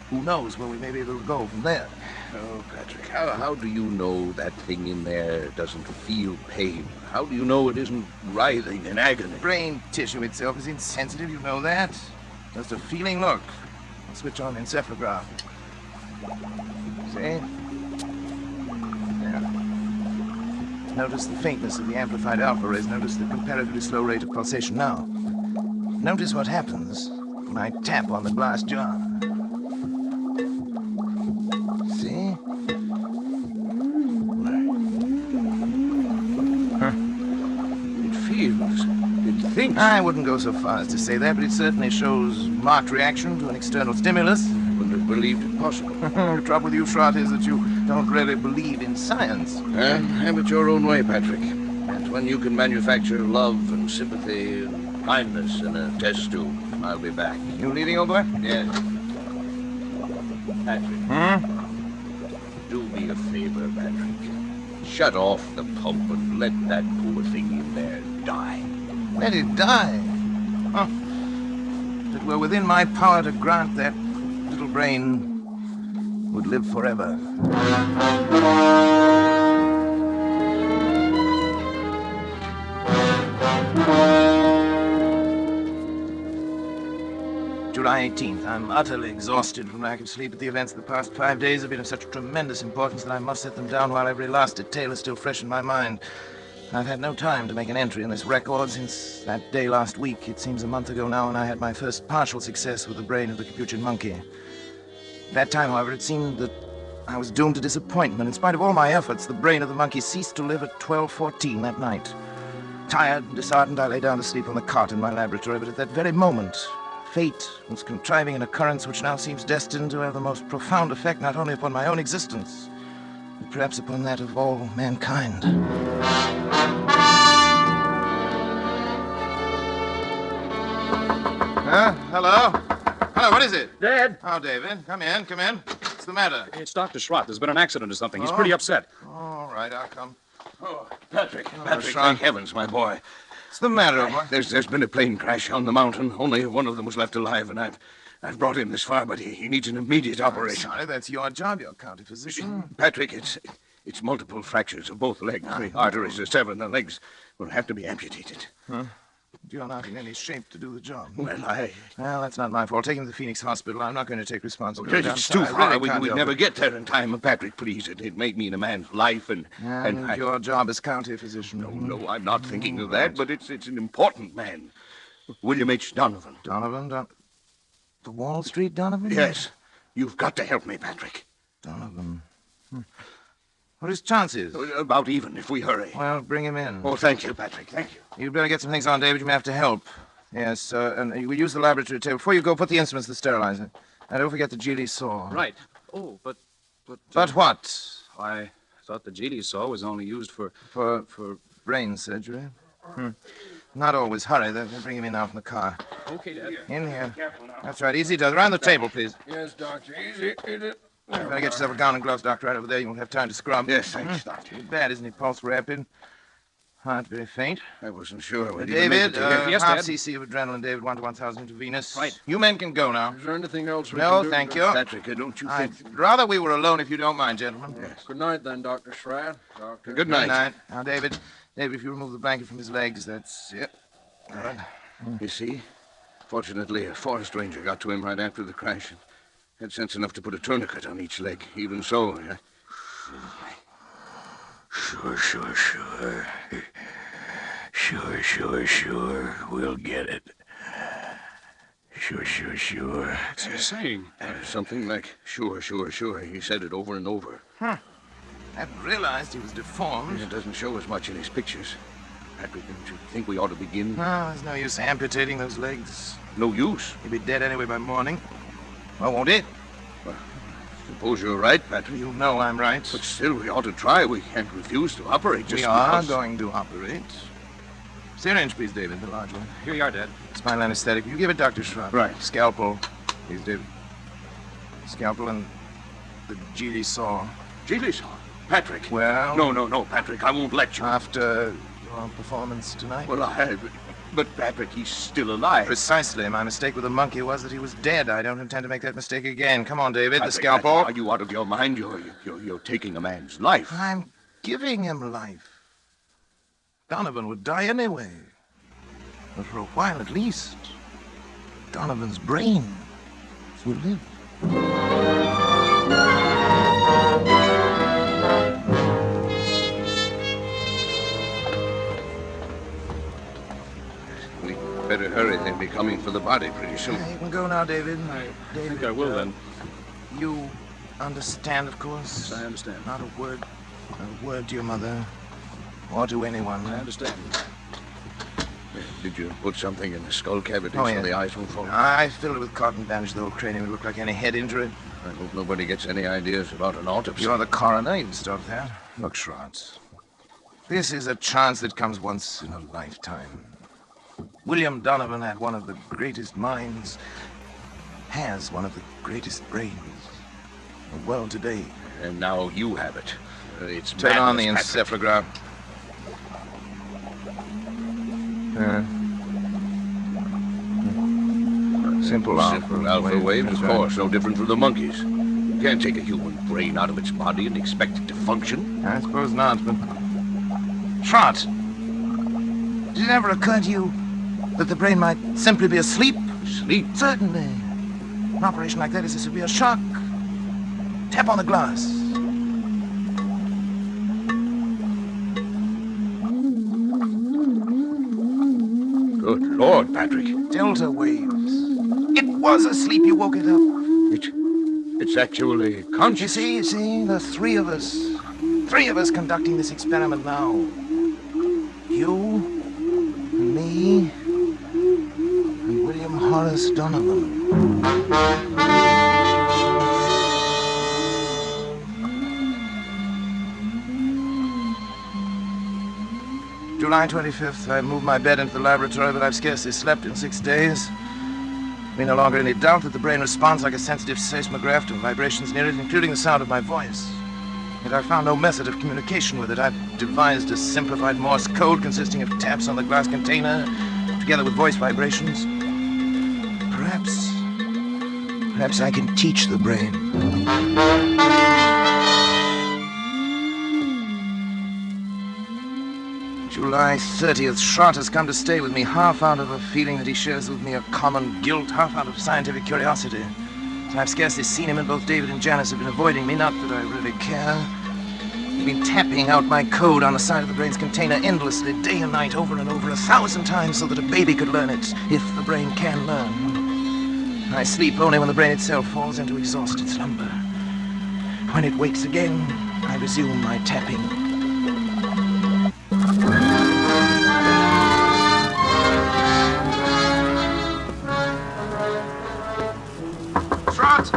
who knows where we may be able to go from there? Oh, Patrick, how do you know that thing in there doesn't feel pain? How do you know it isn't writhing in agony? Brain tissue itself is insensitive, you know that? Just a feeling look. I'll switch on the encephalograph. See? There. Notice the faintness of the amplified alpha rays. Notice the comparatively slow rate of pulsation now. Notice what happens my tap on the glass jar. See? It thinks. I wouldn't go so far as to say that, but it certainly shows marked reaction to an external stimulus. Wouldn't have believed it possible. The trouble with you, Schrott, is that you don't really believe in science. Have it your own way, Patrick. And when you can manufacture love and sympathy and kindness in a test tube, I'll be back. You leaving, old boy? Yes. Patrick. Do me a favor, Patrick. Shut off the pump and let that poor thing in there die. Let it die? Huh. If it were within my power to grant, that little brain would live forever. July 18th. I'm utterly exhausted from lack of sleep, but the events of the past 5 days have been of such tremendous importance that I must set them down while every last detail is still fresh in my mind. I've had no time to make an entry in this record since that day last week. It seems a month ago now, and I had my first partial success with the brain of the Capuchin monkey. At that time, however, it seemed that I was doomed to disappointment. In spite of all my efforts, the brain of the monkey ceased to live at 12:14 that night. Tired and disheartened, I lay down to sleep on the cot in my laboratory, but at that very moment, fate was contriving an occurrence which now seems destined to have the most profound effect not only upon my own existence, but perhaps upon that of all mankind. Hello? Hello, what is it? Dad. Oh, David, come in, come in. What's the matter? It's Dr. Schrott. There's been an accident or something. He's pretty upset. All right, I'll come. Oh, Patrick, Schrott. thank heavens, my boy. What's the matter, boy? There's been a plane crash on the mountain. Only one of them was left alive, and I've brought him this far, but he needs an immediate operation. Sorry, that's your job. You're county physician. Patrick, it's multiple fractures of both legs. The arteries are severed, and the legs will have to be amputated. Huh? You're not in any shape to do the job. Well, that's not my fault. Take him to the Phoenix Hospital. I'm not going to take responsibility. It's too far. Really We'd never get there in time. Patrick, please. It may mean a man's life, and your job as county physician. No, I'm not thinking of that, but it's an important man. William H. Donovan. Donovan? The Wall Street Donovan? Yes. You've got to help me, Patrick. Donovan. What are his chances? About even, if we hurry. Well, bring him in. Oh, thank you, Patrick. Thank you. You'd better get some things on, David. You may have to help. Yes, and you will use the laboratory table. Before you go, put the instruments in the sterilizer. And don't forget the Geely saw. Right. Oh, but... But what? I thought the Geely saw was only used for brain surgery. Not always. Hurry. They'll bring him in now from the car. Okay, Dad. In here. That's right. Easy does. Around the table, please. Yes, Doctor. Easy. You better get yourself a gown and gloves, Doctor, right over there. You won't have time to scrub. Yes, thanks, Doctor. Too bad, isn't he? Pulse rapid. Heart very faint. I wasn't sure. David, yes, half Dad. cc of adrenaline, David, 1 to 1,000 intravenous. Right. You men can go now. Is there anything else we No, can do? thank you. Patrick, don't you think... I'd rather we were alone if you don't mind, gentlemen. Yes. Good night, then, Dr. Schrott. Doctor. Good night. Good night. Now, David, if you remove the blanket from his legs, that's it. All right. You see? Fortunately, a forest ranger got to him right after the crash and had sense enough to put a tourniquet on each leg. Even so, Sure. We'll get it. Sure. What's he saying? Something like, sure. He said it over and over. I hadn't realized he was deformed. It doesn't show as much in his pictures. Patrick, don't you think we ought to begin? No, there's no use amputating those legs. No use? He'll be dead anyway by morning. Well, won't it? Well, suppose you're right, Patrick. You know I'm right. But still, we ought to try. We can't refuse to operate just We are because... going to operate. Syringe, please, David, the large one. Here you are, Dad. Spinal anesthetic. You give it Dr. Schrott. Right. Scalpel, please, David. Scalpel and the Geely saw. Geely saw? Patrick. Well... No, Patrick, I won't let you. After your performance tonight? Well, But, Patrick, he's still alive. Precisely. My mistake with the monkey was that he was dead. I don't intend to make that mistake again. Come on, David, Patrick, the scalpel. Are you out of your mind? You're taking a man's life. I'm giving him life. Donovan would die anyway. But for a while at least, Donovan's brain will live. better hurry. They'll be coming for the body pretty soon. You can go now, David. I David, think I will then. You understand, of course. Yes, I understand. Not a word to your mother or to anyone. I understand. Did you put something in the skull cavity Oh, so yeah. the eyes won't fall? I filled it with cotton, bandaged the whole cranium. It looked like any head injury. I hope nobody gets any ideas about an autopsy. You're the coroner. You can start that. Look, Schwartz. This is a chance that comes once in a lifetime. William Donovan had one of the greatest minds, has one of the greatest brains in the world today. And now you have it. It's Turn on the madness, Patrick. encephalograph. Simple alpha waves, of course, no different from the monkeys. You can't take a human brain out of its body and expect it to function. I suppose not, but... Schwartz, did it ever occur to you that the brain might simply be asleep? Sleep? Certainly. An operation like that is a severe shock. Tap on the glass. Good Lord, Patrick. Delta waves. It was asleep. You woke it up. It's actually conscious. You see, the three of us conducting this experiment now. You, me, and William Horace Donovan. July 25th, I moved my bed into the laboratory, but I've scarcely slept in 6 days. There's no longer any doubt that the brain responds like a sensitive seismograph to vibrations near it, including the sound of my voice. Yet I found no method of communication with it. I've devised a simplified Morse code consisting of taps on the glass container, together with voice vibrations. Perhaps I can teach the brain. July 30th, Schrott has come to stay with me, half out of a feeling that he shares with me a common guilt, half out of scientific curiosity. I've scarcely seen him, and both David and Janice have been avoiding me, not that I really care. They've been tapping out my code on the side of the brain's container endlessly, day and night, over and over, 1,000 times, so that a baby could learn it, if the brain can learn. I sleep only when the brain itself falls into exhausted slumber. When it wakes again, I resume my tapping. Schrott!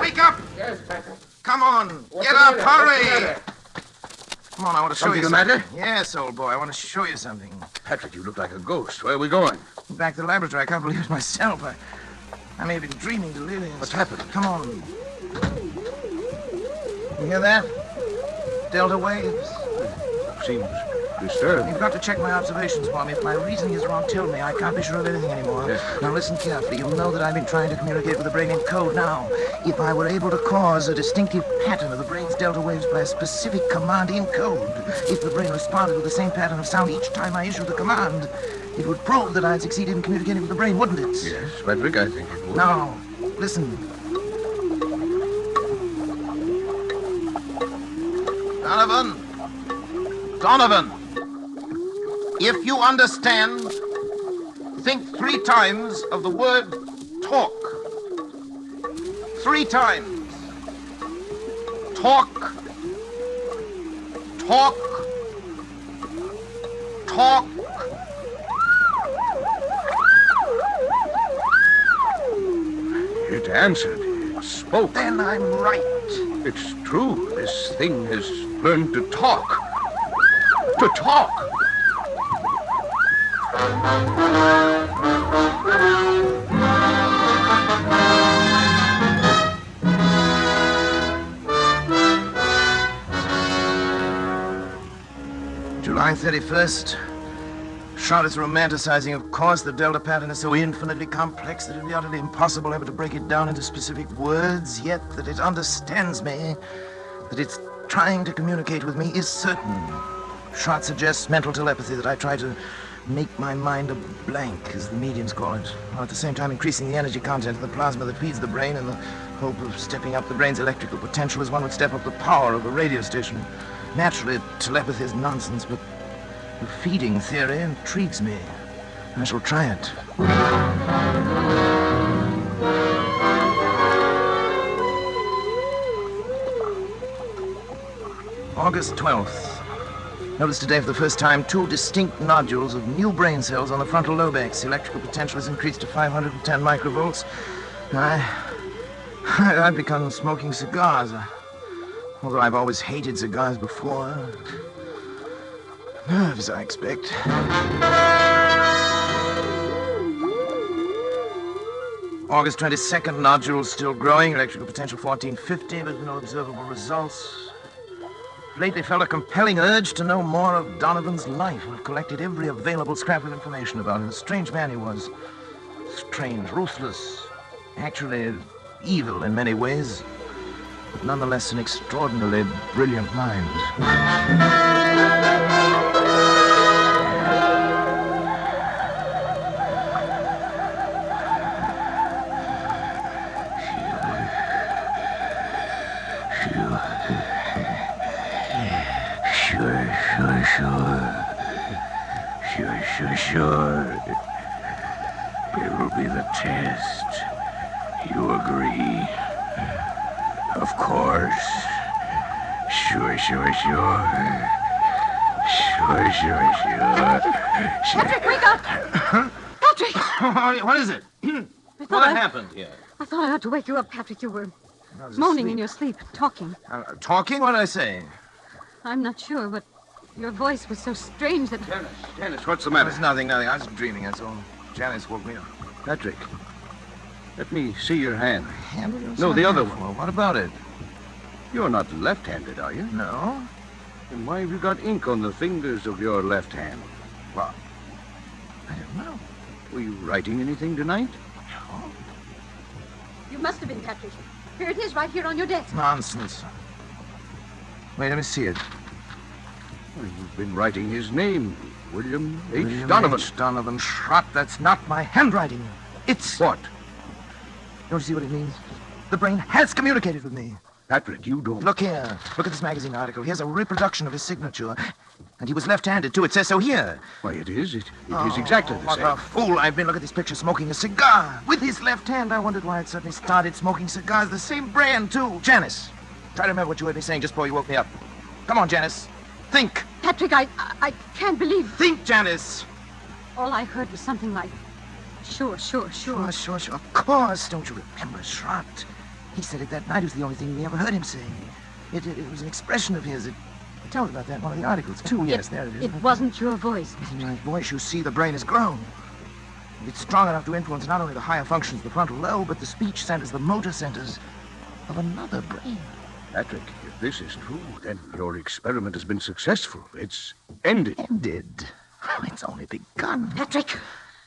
Wake up! Yes, Patrick. Come on! Get up! Hurry! Come on, I want to show you Something the something. Yes, old boy, I want to show you something. Patrick, you look like a ghost. Where are we going? Back to the laboratory. I can't believe it myself. I may have been dreaming delirious. What's happened? Come on. You hear that? Delta waves. Seems disturbed. You've got to check my observations for me. If my reasoning is wrong, tell me. I can't be sure of anything anymore. Yes. Now listen carefully. You'll know that I've been trying to communicate with the brain in code. Now, if I were able to cause a distinctive pattern of the brain's delta waves by a specific command in code, if the brain responded with the same pattern of sound each time I issued the command, it would prove that I'd succeeded in communicating with the brain, wouldn't it? Yes, Patrick, I think it would. Now, listen. Donovan! If you understand, think 3 times of the word talk. 3 times. Talk. Talk. Talk. It answered. It spoke. Then I'm right. It's true. This thing has learned to talk. To talk. July 31st. Charlotte's romanticizing, of course. The delta pattern is so infinitely complex that it would be utterly impossible ever to break it down into specific words, yet that it understands me, that it's trying to communicate with me, is certain. Schrott suggests mental telepathy, that I try to make my mind a blank, as the mediums call it, while at the same time increasing the energy content of the plasma that feeds the brain in the hope of stepping up the brain's electrical potential as one would step up the power of a radio station. Naturally, telepathy is nonsense, but the feeding theory intrigues me. I shall try it. August 12th. Noticed today for the first time 2 distinct nodules of new brain cells on the frontal lobex. Electrical potential has increased to 510 microvolts. I've begun smoking cigars. Although I've always hated cigars before. Nerves, I expect. August 22nd, nodules still growing. Electrical potential 1450, but no observable results. Lately felt a compelling urge to know more of Donovan's life. I've collected every available scrap of information about him. A strange man he was. Strange, ruthless, actually evil in many ways, but nonetheless an extraordinarily brilliant mind. Sure. It will be the test. You agree? Of course. Sure. Patrick, wake up! Patrick! What is it? What happened here? I thought I ought to wake you up, Patrick. You were moaning in your sleep, talking. Talking? What did I say? I'm not sure, but your voice was so strange that... Janice, what's the matter? It's nothing. I was dreaming, that's all. Janice woke me up. Patrick, let me see your hand. Hand? No, the other one. What about it? You're not left-handed, are you? No. Then why have you got ink on the fingers of your left hand? Well, I don't know. Were you writing anything tonight? No. You must have been, Patrick. Here it is, right here on your desk. Nonsense. Wait, let me see it. Well, you've been writing his name, William H. William Donovan. H. Donovan Schrott. That's not my handwriting. It's... What? Don't you see what it means? The brain has communicated with me. Patrick, you don't... Look here. Look at this magazine article. Here's a reproduction of his signature. And he was left-handed, too. It says so here. Why, it is. It is exactly the same. What a fool I've been. Look at this picture, smoking a cigar. With his left hand. I wondered why it suddenly started smoking cigars. The same brand, too. Janice, try to remember what you heard me saying just before you woke me up. Come on, Janice. Think. Patrick, I can't believe... Think, Janice. All I heard was something like, sure. Sure. Of course. Don't you remember, Schrott? He said it that night. It was the only thing we ever heard him say. It was an expression of his. It tells about that in one of the articles, too. Yes, there it is. It wasn't your voice. It's my voice. You see, the brain has grown. It's strong enough to influence not only the higher functions of the frontal lobe, but the speech centers, the motor centers of another brain. Patrick, if this is true, then your experiment has been successful. It's ended. Ended? Oh, it's only begun. Patrick!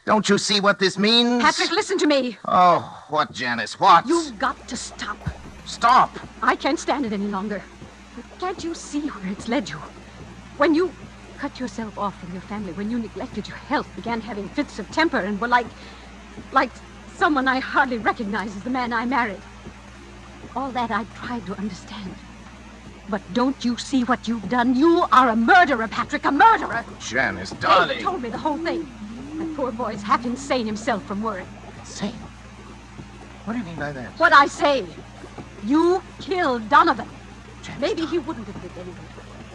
Don't you see what this means? Patrick, listen to me. Oh, what, Janice? What? You've got to stop. Stop? I can't stand it any longer. Can't you see where it's led you? When you cut yourself off from your family, when you neglected your health, began having fits of temper, and were like someone I hardly recognize as the man I married. All that I tried to understand. But don't you see what you've done? You are a murderer, Patrick, a murderer! Janice, darling. David told me the whole thing. That poor boy's half insane himself from worry. Insane? What do you mean by that? What I say. You killed Donovan. Janice, Maybe he wouldn't have lived anyway,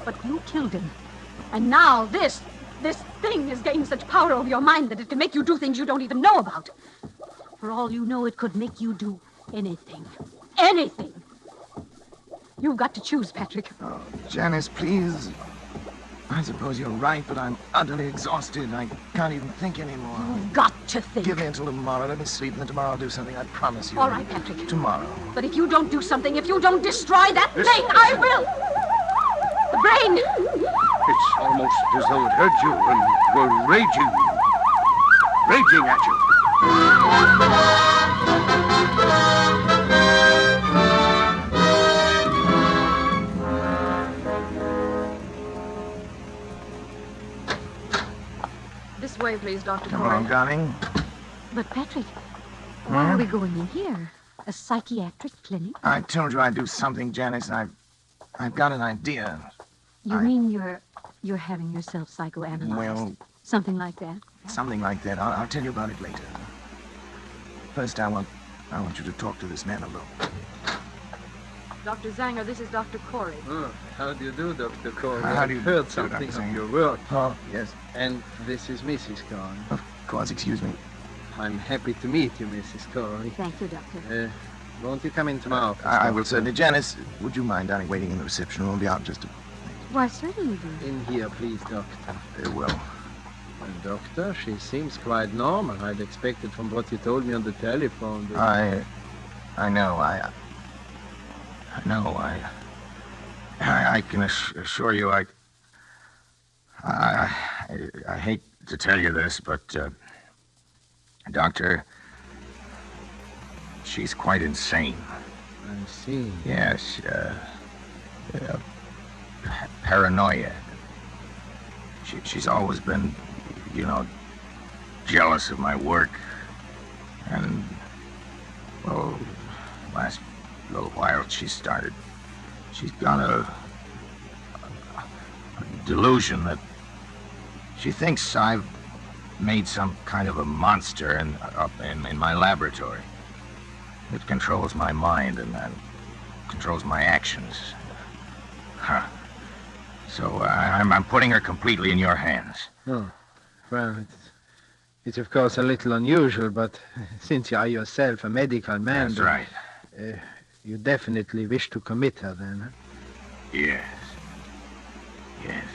but you killed him. And now this thing has gained such power over your mind that it can make you do things you don't even know about. For all you know, it could make you do anything. Anything. You've got to choose, Patrick. Oh, Janice, please. I suppose you're right, but I'm utterly exhausted. I can't even think anymore. You've got to think. Give me until tomorrow. Let me sleep, and then tomorrow I'll do something. I promise you. All right, Patrick. Tomorrow. But if you don't do something, if you don't destroy that thing, I will. The brain. It's almost as though it heard you and were raging at you. This way, please, Dr. Come on, darling. But, Patrick, why are we going in here? A psychiatric clinic? I told you I'd do something, Janice. I've got an idea. You mean you're having yourself psychoanalyzed? Well, Something like that. Something like that. I'll tell you about it later. First, I want you to talk to this man alone. Dr. Zanger, this is Dr. Corey. Oh, how do you do, Dr. Corey? How do you I've heard do, something Dr. of Zanger? your work. Oh, yes. And this is Mrs. Corey. Of course, excuse me. I'm happy to meet you, Mrs. Corey. Thank you, Doctor. Won't you come into my office? I will certainly. Janice, would you mind, darling, waiting in the reception room? I'll be out just a... Why, certainly do. In here, please, Doctor. Very well. Well, Doctor, she seems quite normal. I'd expected from what you told me on the telephone. I know. I can assure you, I hate to tell you this, but, Doctor, she's quite insane. I see. Yes, paranoia. She's always been, jealous of my work. And, well, last little while she's got a delusion that she thinks I've made some kind of a monster up in my laboratory. It controls my mind and controls my actions. Huh. So I'm putting her completely in your hands. Oh, well, it's of course a little unusual, but since you are yourself a medical man... That's right. You definitely wish to commit her, then, huh? Yes. Yes.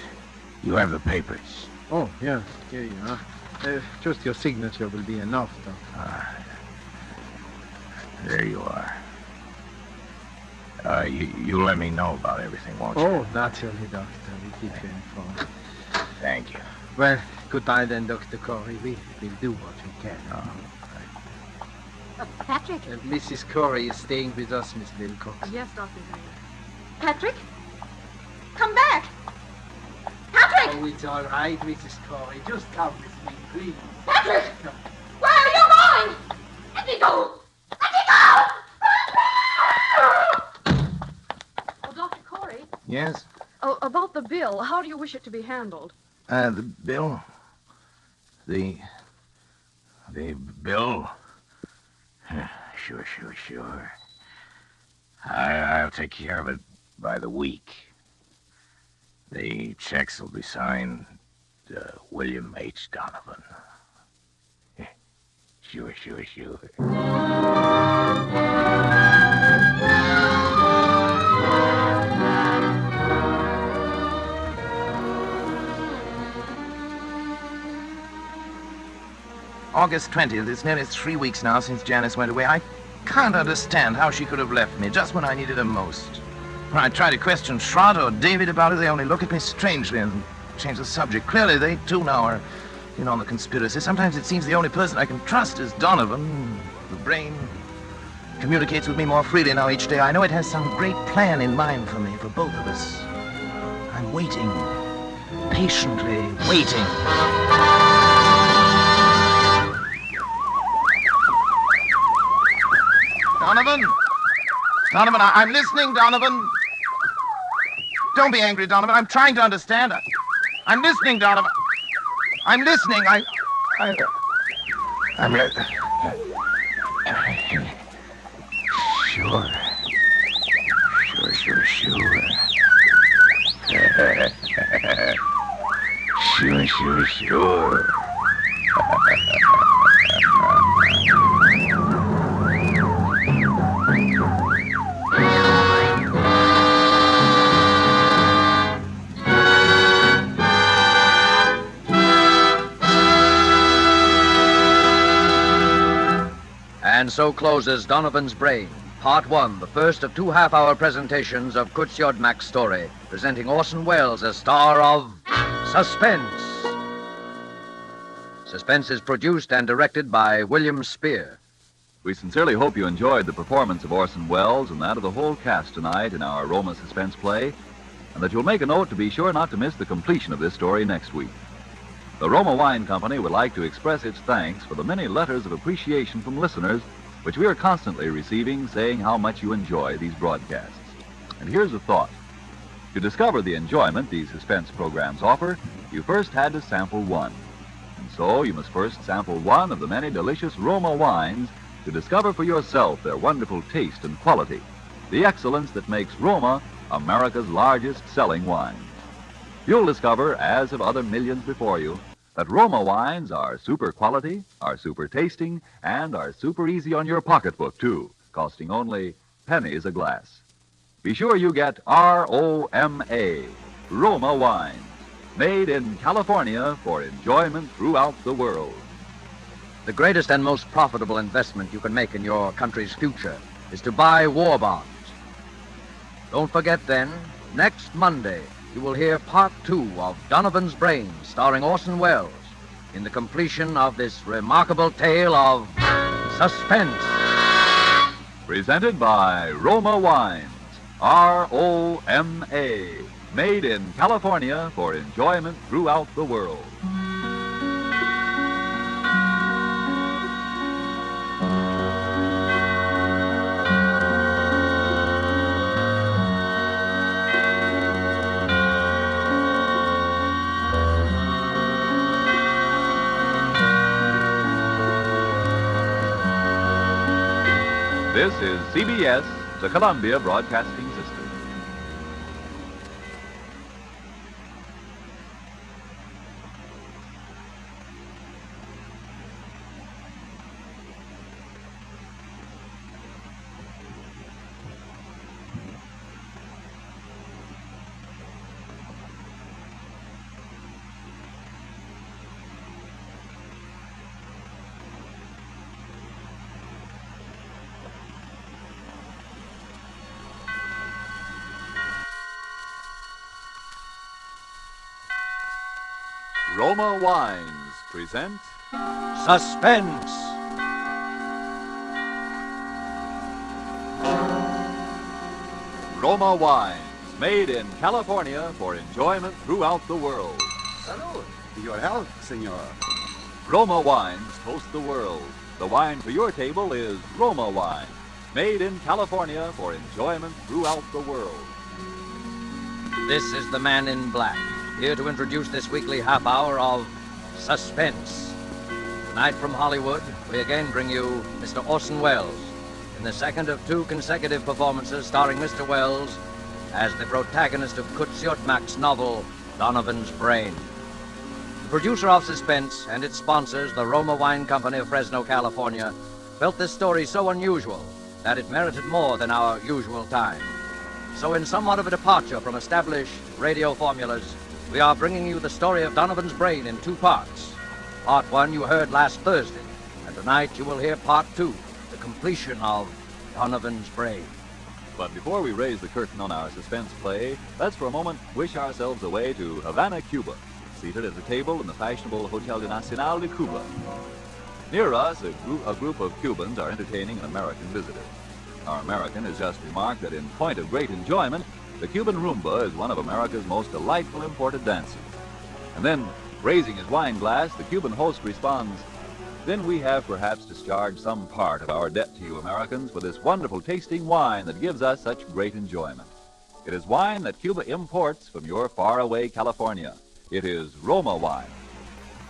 You have the papers. Oh, yeah, here you are. Just your signature will be enough, Doctor. There you are. You let me know about everything, won't you? Oh, naturally, Doctor. We keep you informed. Thank you. Well, goodbye then, Dr. Corey. We will do what we can. Patrick? And Mrs. Corey is staying with us, Miss Wilcox. Yes, Dr. Zanger. Patrick? Come back! Patrick! Oh, it's all right, Mrs. Corey. Just come with me, please. Patrick! Where are you going? Let me go! Let me go! Oh, Dr. Corey? Yes? Oh, about the bill, how do you wish it to be handled? The bill? The bill? Sure. I'll take care of it by the week. The checks will be signed William H. Donovan. Sure. August 20th. It's nearly 3 weeks now since Janice went away. I can't understand how she could have left me just when I needed her most. When I try to question Schrott or David about it, they only look at me strangely and change the subject. Clearly, they too now are in on the conspiracy. Sometimes it seems the only person I can trust is Donovan. The brain communicates with me more freely now each day. I know it has some great plan in mind for me, for both of us. I'm waiting, patiently waiting. Donovan, I'm listening, Donovan. Don't be angry, Donovan. I'm trying to understand. I'm listening, Donovan. I'm listening. I'm listening. Sure. Sure. And so closes Donovan's Brain, Part 1, the first of 2 half-hour presentations of Kurt Siodmak's story, presenting Orson Welles as star of Suspense. Suspense is produced and directed by William Spear. We sincerely hope you enjoyed the performance of Orson Welles and that of the whole cast tonight in our Roma Suspense play, and that you'll make a note to be sure not to miss the completion of this story next week. The Roma Wine Company would like to express its thanks for the many letters of appreciation from listeners which we are constantly receiving, saying how much you enjoy these broadcasts. And here's a thought. To discover the enjoyment these suspense programs offer, you first had to sample one. So you must first sample one of the many delicious Roma wines to discover for yourself their wonderful taste and quality, the excellence that makes Roma America's largest selling wine. You'll discover, as have other millions before you, that Roma wines are super quality, are super tasting, and are super easy on your pocketbook, too, costing only pennies a glass. Be sure you get R-O-M-A, Roma wines, made in California for enjoyment throughout the world. The greatest and most profitable investment you can make in your country's future is to buy war bonds. Don't forget then, next Monday, you will hear part 2 of Donovan's Brain, starring Orson Welles, in the completion of this remarkable tale of suspense. Presented by Roma Wines, R-O-M-A, made in California for enjoyment throughout the world. This is CBS, the Columbia Broadcasting System. Roma Wines present Suspense. Roma Wines, made in California for enjoyment throughout the world. Salud. Your health, senor. Roma Wines toast the world. The wine for your table is Roma Wine, made in California for enjoyment throughout the world. This is the Man in Black, here to introduce this weekly half hour of Suspense. Tonight from Hollywood, we again bring you Mr. Orson Welles in the second of 2 consecutive performances starring Mr. Welles as the protagonist of Kurt Siodmak's novel, Donovan's Brain. The producer of Suspense and its sponsors, the Roma Wine Company of Fresno, California, felt this story so unusual that it merited more than our usual time. So in somewhat of a departure from established radio formulas, we are bringing you the story of Donovan's Brain in 2 parts. Part 1 you heard last Thursday, and tonight you will hear Part 2, the completion of Donovan's Brain. But before we raise the curtain on our suspense play, let's for a moment wish ourselves away to Havana, Cuba, seated at a table in the fashionable Hotel Nacional de Cuba. Near us, a group of Cubans are entertaining an American visitor. Our American has just remarked that in point of great enjoyment, the Cuban rumba is one of America's most delightful imported dances. And then, raising his wine glass, the Cuban host responds, "Then we have perhaps discharged some part of our debt to you Americans for this wonderful tasting wine that gives us such great enjoyment. It is wine that Cuba imports from your faraway California. It is Roma wine."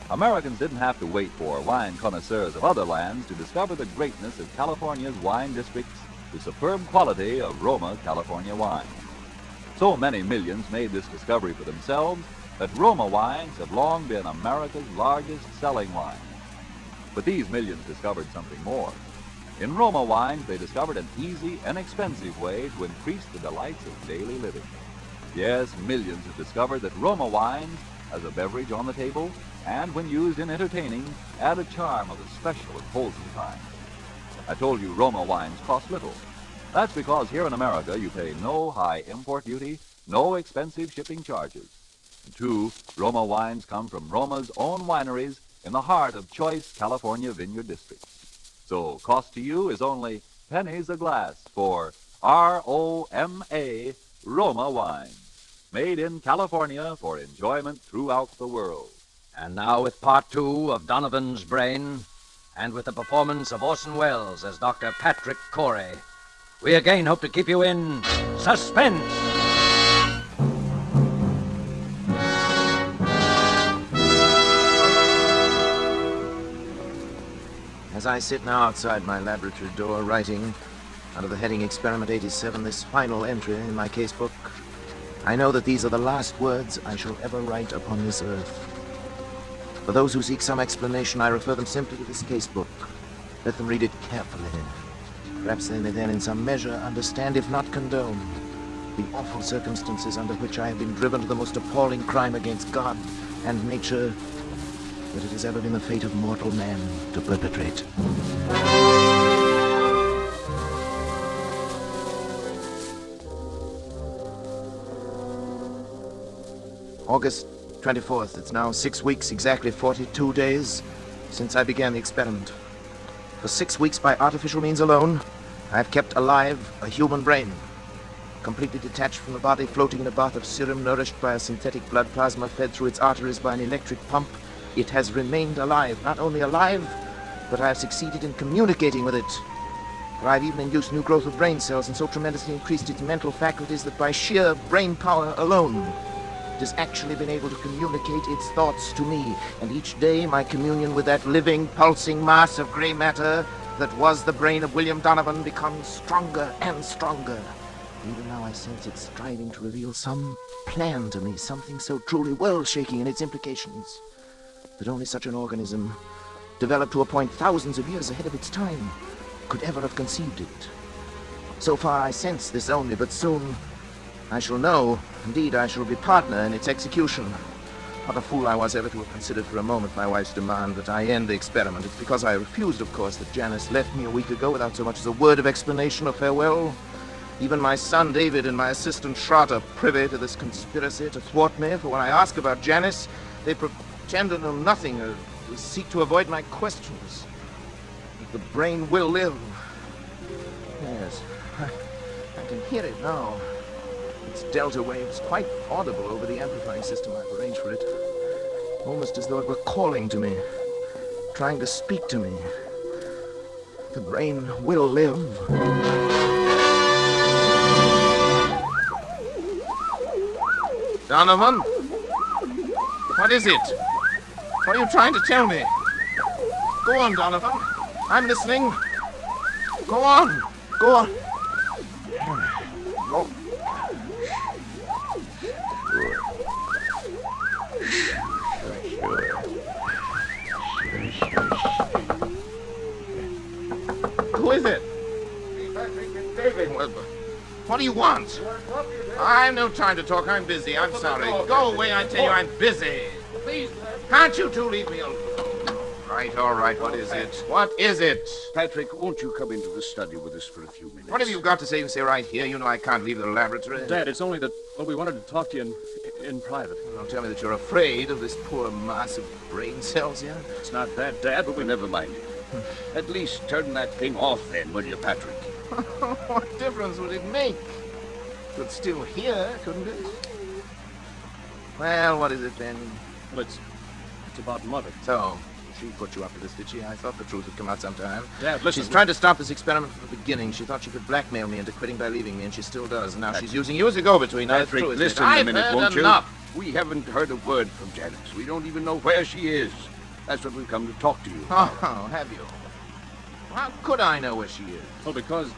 Americans didn't have to wait for wine connoisseurs of other lands to discover the greatness of California's wine districts, the superb quality of Roma California wine. So many millions made this discovery for themselves that Roma wines have long been America's largest selling wine. But these millions discovered something more. In Roma wines, they discovered an easy, inexpensive way to increase the delights of daily living. Yes, millions have discovered that Roma wines, as a beverage on the table, and when used in entertaining, add a charm of a special and wholesome kind. I told you Roma wines cost little. That's because here in America you pay no high import duty, no expensive shipping charges. And 2, Roma wines come from Roma's own wineries in the heart of choice California vineyard districts. So cost to you is only pennies a glass for R-O-M-A, Roma wines, made in California for enjoyment throughout the world. And now with Part 2 of Donovan's Brain, and with the performance of Orson Welles as Dr. Patrick Corey, we again hope to keep you in suspense. As I sit now outside my laboratory door writing, under the heading Experiment 87, this final entry in my casebook, I know that these are the last words I shall ever write upon this earth. For those who seek some explanation, I refer them simply to this casebook. Let them read it carefully. Perhaps they may then in some measure understand, if not condone, the awful circumstances under which I have been driven to the most appalling crime against God and nature that it has ever been the fate of mortal man to perpetrate. August 24th. It's now 6 weeks, exactly 42 days, since I began the experiment. For 6 weeks, by artificial means alone, I have kept alive a human brain. Completely detached from the body, floating in a bath of serum, nourished by a synthetic blood plasma fed through its arteries by an electric pump, it has remained alive. Not only alive, but I have succeeded in communicating with it. For I've even induced new growth of brain cells and so tremendously increased its mental faculties that by sheer brain power alone, it has actually been able to communicate its thoughts to me. And each day, my communion with that living, pulsing mass of gray matter that was the brain of William Donovan becomes stronger and stronger. Even now I sense it striving to reveal some plan to me, something so truly world-shaking in its implications, that only such an organism, developed to a point thousands of years ahead of its time, could ever have conceived it. So far I sense this only, but soon I shall know. Indeed, I shall be partner in its execution. What a fool I was ever to have considered for a moment my wife's demand that I end the experiment. It's because I refused, of course, that Janice left me a week ago without so much as a word of explanation or farewell. Even my son David and my assistant Schrott are privy to this conspiracy to thwart me, for when I ask about Janice, they pretend to know nothing or seek to avoid my questions. But the brain will live. Yes, I can hear it now. Its delta waves quite audible over the amplifying system I've arranged for it. Almost as though it were calling to me, trying to speak to me. The brain will live. Donovan? What is it? What are you trying to tell me? Go on, Donovan. I'm listening. Go on. Go on. Go. Who is it? David. What do you want? I've no time to talk. I'm busy. I'm sorry. Go away, I tell you. I'm busy. Please. Can't you two leave me alone? All right. What is it? What is it? Patrick, won't you come into the study with us for a few minutes? What have you got to say? You say right here. You know I can't leave the laboratory. Dad, it's only that, well, we wanted to talk to you in private. Don't tell me that you're afraid of this poor mass of brain cells here. It's not that, Dad, but we never mind it. At least turn that thing off then, will you, Patrick? What difference would it make? It could still hear, couldn't it? Well, what is it then? Well, it's about Mother. So, she put you up to this, did she? I thought the truth would come out sometime. Dad, listen. She's trying to stop this experiment from the beginning. She thought she could blackmail me into quitting by leaving me, and she still does. Now she's using you as a go-between. Patrick, listen a minute, won't you? We haven't heard a word from Janice. We don't even know where she is. That's what we've come to talk to you about. Oh, have you? How could I know where she is? Well, because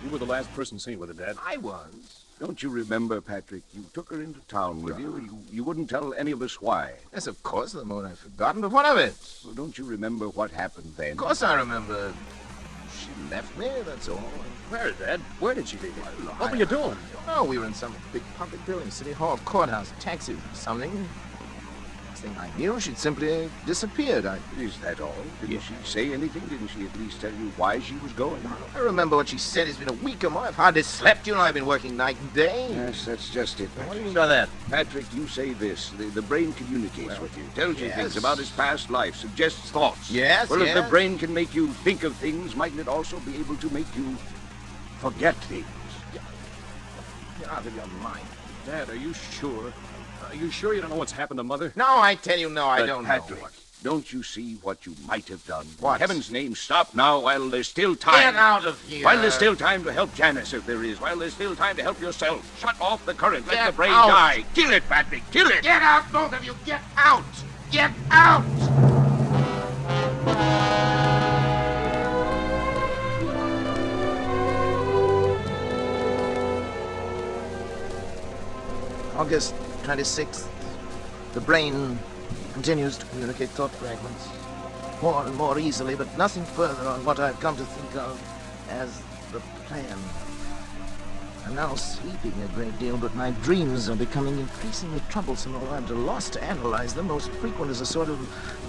you were the last person seen with her, Dad. I was. Don't you remember, Patrick? You took her into town with you. You wouldn't tell any of us why. Yes, of course. The moment I've forgotten. But what of it? Well, don't you remember what happened then? Of course I remember. She left me, that's all. Where, Dad? Where did she leave you? What were you doing? Oh, we were in some big public building, City Hall, courthouse, taxi, something. Next thing I knew, she'd simply disappeared. Is that all? Didn't she say anything? Didn't she at least tell you why she was going? I remember what she said. It's been a week or more. I've hardly slept. You know, I've been working night and day. Yes, that's just it, Patrick. What do you mean by that? Patrick, you say this. The brain communicates with you, tells you things about his past life, suggests thoughts. Yes, Well, if the brain can make you think of things, mightn't it also be able to make you forget things? You're out of your mind. Dad, are you sure? Are you sure you don't know what's happened to Mother? No, I tell you, no, I don't Patrick, know. don't you see what you might have done? What? In heaven's name, stop now while there's still time. Get out of here. While there's still time to help Janice, if there is. While there's still time to help yourself. Shut off the current. Let Get the brain out. die. Kill it, Patrick. Kill it. Get out, both of you. Get out. Get out. August 26th. The brain continues to communicate thought fragments more and more easily, but nothing further on what I've come to think of as the plan. I'm now sleeping a great deal, but my dreams are becoming increasingly troublesome, although I'm at a loss to analyze them. Most frequent is a sort of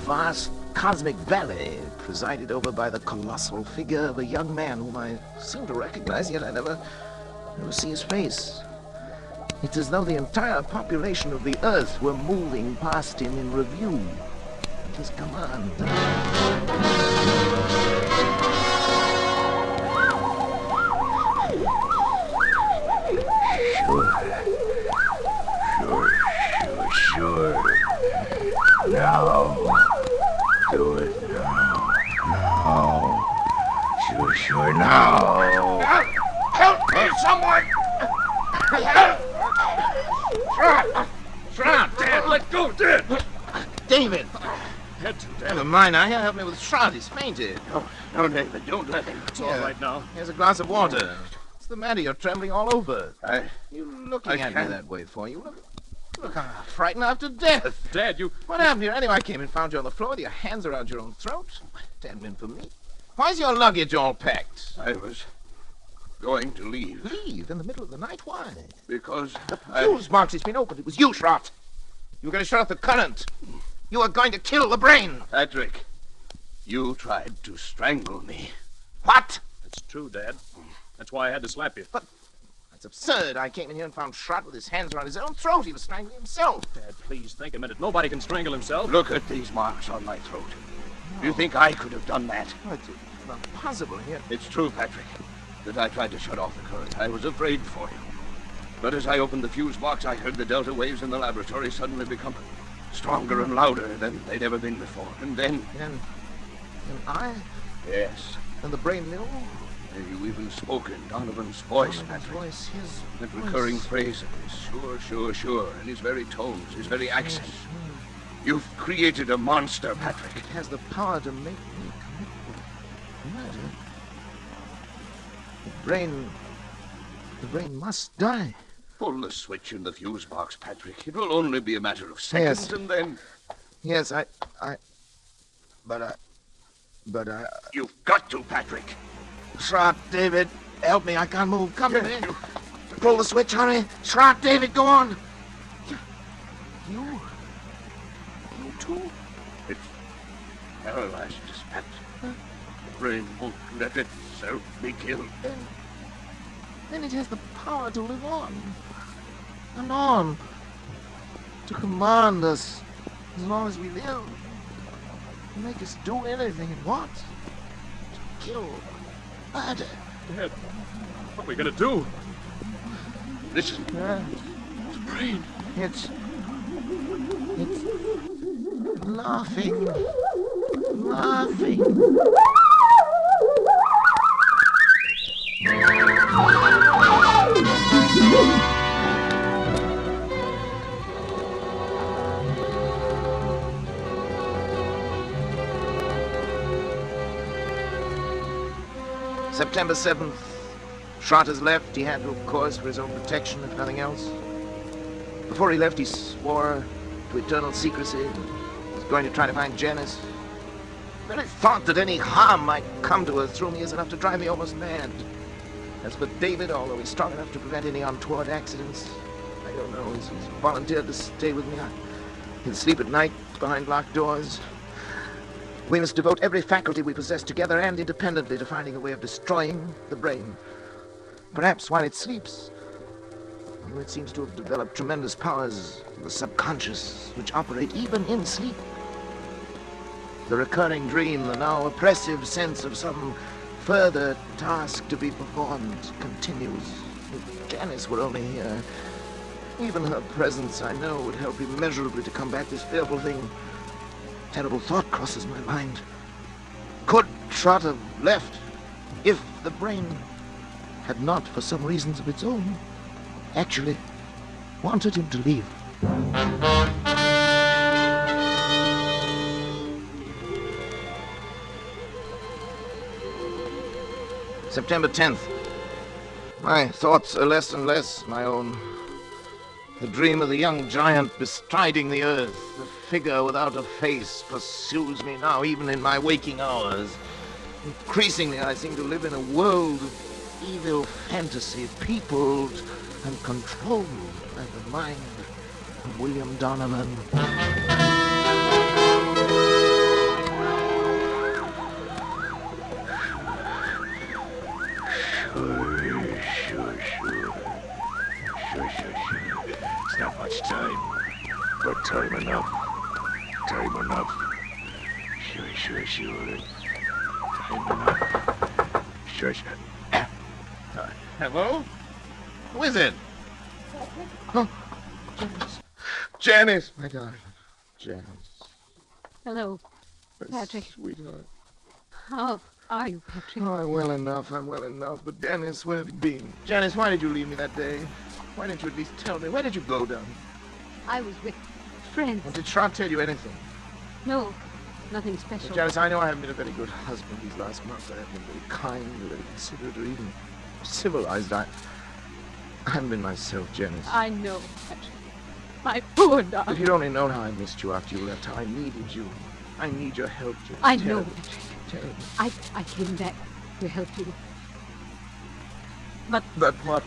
vast cosmic ballet presided over by the colossal figure of a young man whom I seem to recognize, yet I never see his face. It's as though the entire population of the Earth were moving past him in review at his command. Sure. Now. Do it now. Now. Sure, now. Help me, someone! Help! Shroud! Dad, let go, Dad! David! Had to, Dad. Never mind, now help me with Shroud. He's fainted. No, David, don't let him. It's all right now. Here's a glass of water. What's the matter? You're trembling all over. You looking I at me can't. that way for? You look frightened after death. Dad, you... What happened here? Anyway, I came and found you on the floor with your hands around your own throat. It hadn't been for me. Why's your luggage all packed? I was going to leave. Leave? In the middle of the night? Why? Because the fuse box has been opened. It was you, Schrott. You were going to shut off the current. You were going to kill the brain. Patrick, you tried to strangle me. What? That's true, Dad. That's why I had to slap you. But that's absurd. I came in here and found Schrott with his hands around his own throat. He was strangling himself. Dad, please think a minute. Nobody can strangle himself. Look at these marks on my throat. Do you think I could have done that? Oh, it's not possible here. It's true, Patrick, that I tried to shut off the current. I was afraid for you. But as I opened the fuse box, I heard the delta waves in the laboratory suddenly become stronger and louder than they'd ever been before. And then... And I? Yes. And the brain knew? You even spoke in Donovan's voice, Patrick. Voice, his That voice. recurring phrase of his, sure, in his very tones, his very accent. You've created a monster, Patrick. It has the power to make me commit murder. The brain must die. Pull the switch in the fuse box, Patrick. It will only be a matter of seconds, Yes. and then... Yes, but You've got to, Patrick. Schrott, David, help me. I can't move. Come to me. Pull the switch, hurry. Schrott, David, go on. You too? It's paralyzed, Pat. The brain won't let itself be killed. Then it has the power to live on. And on. To command us as long as we live. To make us do anything it wants. To kill. Murder. Dad, what are we gonna do? Listen. The brain. It's laughing. Laughing. September 7th. Schrott has left. He had to, of course, for his own protection, if nothing else. Before he left, he swore to eternal secrecy. He was going to try to find Janice. The very thought that any harm might come to her through me is enough to drive me almost mad. As for David, although he's strong enough to prevent any untoward accidents, I don't know. He's volunteered to stay with me. He'll sleep at night behind locked doors. We must devote every faculty we possess together and independently to finding a way of destroying the brain. Perhaps while it sleeps. Although it seems to have developed tremendous powers of the subconscious, which operate even in sleep. The recurring dream, the now oppressive sense of some further task to be performed, continues. If Janice were only here, even her presence, I know, would help immeasurably to combat this fearful thing. Terrible thought crosses my mind. Could Schrott have left if the brain had not, for some reasons of its own, actually wanted him to leave? September 10th. My thoughts are less and less my own. The dream of the young giant bestriding the earth, the figure without a face, pursues me now, even in my waking hours. Increasingly, I seem to live in a world of evil fantasy, peopled and controlled by the mind of William Donovan. Sure. It's not much time, but time enough. Time enough. Sure. Time enough. Sure. Hello? Who is it? Oh, Janice. Janice, my darling. Janice. Hello, Patrick. Sweetheart. How are you, Patrick? Oh, I'm well enough. But Janice, where have you been? Janice, why did you leave me that day? Why didn't you at least tell me? Where did you go, darling? I was with friends. Well, did Trot tell you anything? No, nothing special. Janice, I know I haven't been a very good husband these last months. I haven't been very kind, or very considerate, or even civilized. I haven't been myself, Janice. I know, Patrick. My poor darling. If you'd only known how I missed you after you left, how I needed you. I need your help, Janice. I know, Patrick. I came back to help you. But what?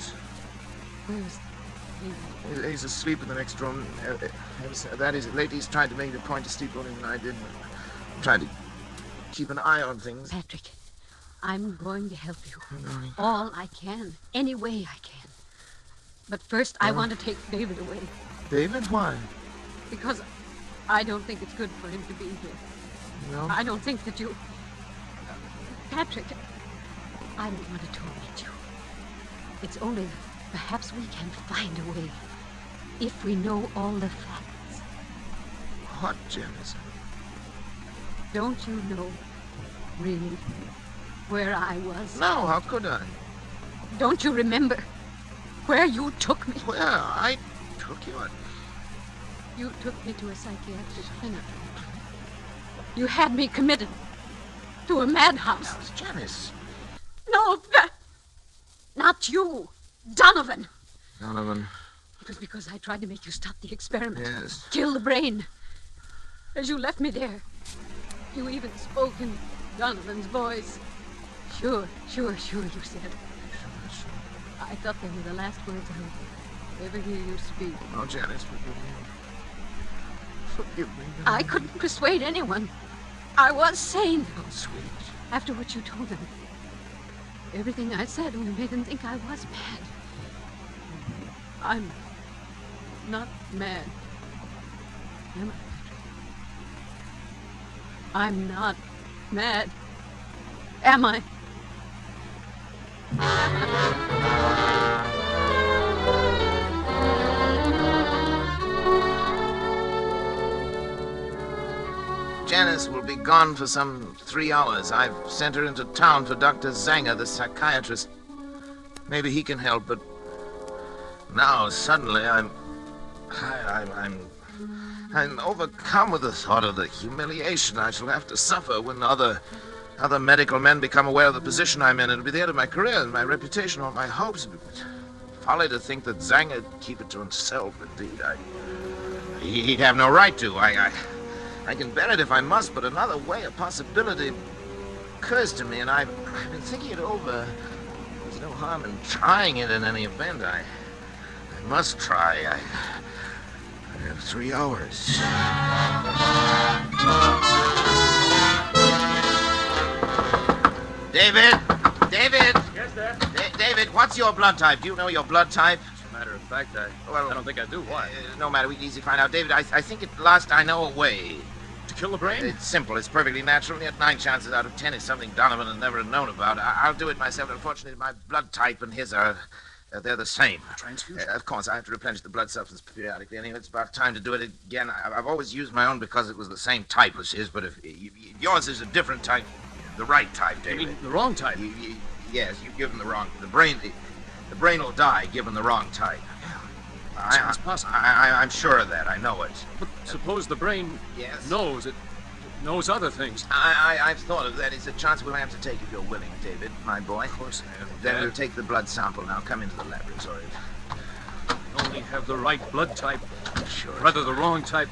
Where's David? He's asleep in the next room. That is, ladies tried to make it a point to sleep on him, and I didn't. I'm trying to keep an eye on things. Patrick, I'm going to help you. Darling. All I can, any way I can. But first, I want to take David away. David? Why? Because I don't think it's good for him to be here. No? I don't think that you... Patrick, I don't want to torment you. It's only that perhaps we can find a way if we know all the facts. What, Janice? Don't you know, really, where I was? No, how could I? Don't you remember where you took me? Where I took you? You took me to a psychiatric clinic. You had me committed to a madhouse. That was Janice. No, not you. Donovan. Donovan. It was because I tried to make you stop the experiment. Yes. Kill the brain. As you left me there, you even spoke in Donovan's voice. Sure, you said. Sure. I thought they were the last words I would ever hear you speak. Oh, Janice, forgive me. Forgive me. I couldn't persuade anyone. I was sane. Oh, sweet. After what you told them. Everything I said only made them think I was mad. I'm not mad. Am I? I'm not mad. Am I? Janice will be gone for some 3 hours. I've sent her into town for Dr. Zanger, the psychiatrist. Maybe he can help, but now suddenly I'm overcome with the thought of the humiliation I shall have to suffer when other medical men become aware of the position I'm in. It'll be the end of my career, my reputation, all my hopes. Folly to think that Zanger would keep it to himself. Indeed, he'd have no right to. I can bear it if I must, but another way, a possibility, occurs to me, and I've been thinking it over. There's no harm in trying it in any event. I must try. I have 3 hours. David! Yes, Dad? David, what's your blood type? Do you know your blood type? As a matter of fact, I Well, don't think I do. Why? No matter, we can easily find out. David, I think at last I know a way. To kill the brain? It's simple. It's perfectly natural, and yet 9 chances out of 10 is something Donovan had never known about. I'll do it myself. Unfortunately, my blood type and his are... they're the same. Transfusion? Of course, I have to replenish the blood substance periodically. Anyway, it's about time to do it again. I've always used my own because it was the same type as his, but if yours is a different type, the right type, David. You mean the wrong type? Yes, you've given the wrong... The brain will die given the wrong type. Sounds possible. I'm sure of that. I know it. But suppose the brain Yes? knows it knows other things. I've thought of that. It's a chance we'll have to take if you're willing, David, my boy. Of course I am. Then we'll take the blood sample now. Come into the laboratory. You only have the right blood type. Sure. Rather the wrong type.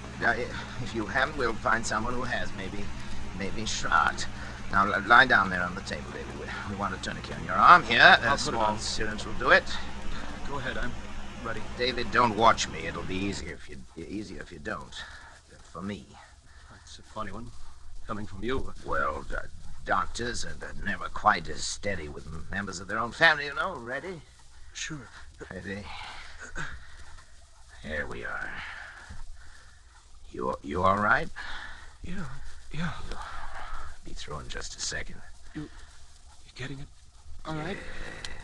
If you haven't, we'll find someone who has. Maybe shot. Now, lie down there on the table, David. We want a tourniquet on your arm here. I'll A put it small on. syringe will do it. Go ahead, I'm ready. David, don't watch me. It'll be easier if you don't. For me. That's a funny one. Coming from you. Well, doctors are never quite as steady with members of their own family, you know. Ready? Sure. Ready. Here we are. You all right? Yeah. Be through in just a second. You getting it? All right.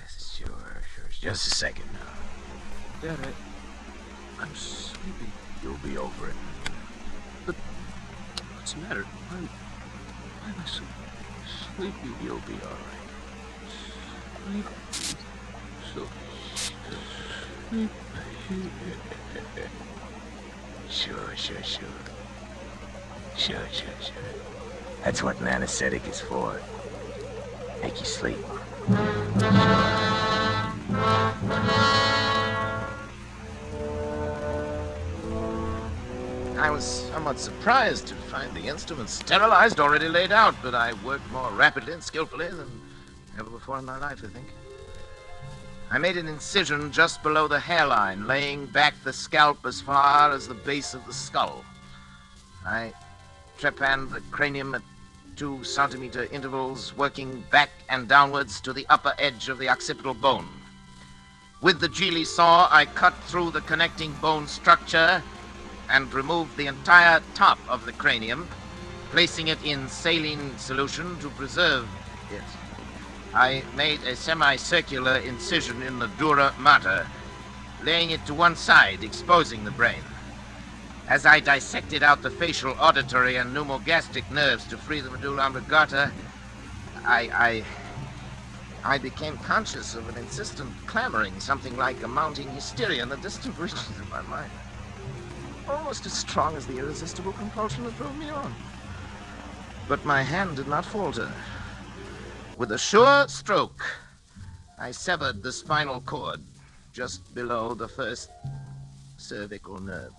Yes, sure. Just a second now. Dad, I'm sleepy. You'll be over it. But what's the matter? Why am I so sleepy? You'll be all right. So Sure. That's what an anesthetic is for. Make you sleep. I was somewhat surprised to find the instruments sterilized, already laid out, but I worked more rapidly and skillfully than ever before in my life, I think. I made an incision just below the hairline, laying back the scalp as far as the base of the skull. I trepanned the cranium at 2-centimeter intervals, working back and downwards to the upper edge of the occipital bone. With the Geely saw, I cut through the connecting bone structure and removed the entire top of the cranium, placing it in saline solution to preserve it. I made a semicircular incision in the dura mater, laying it to one side, exposing the brain. As I dissected out the facial, auditory, and pneumogastric nerves to free the medulla oblongata, I became conscious of an insistent clamoring, something like a mounting hysteria in the distant reaches of my mind. Almost as strong as the irresistible compulsion that drove me on. But my hand did not falter. With a sure stroke, I severed the spinal cord just below the first cervical nerve.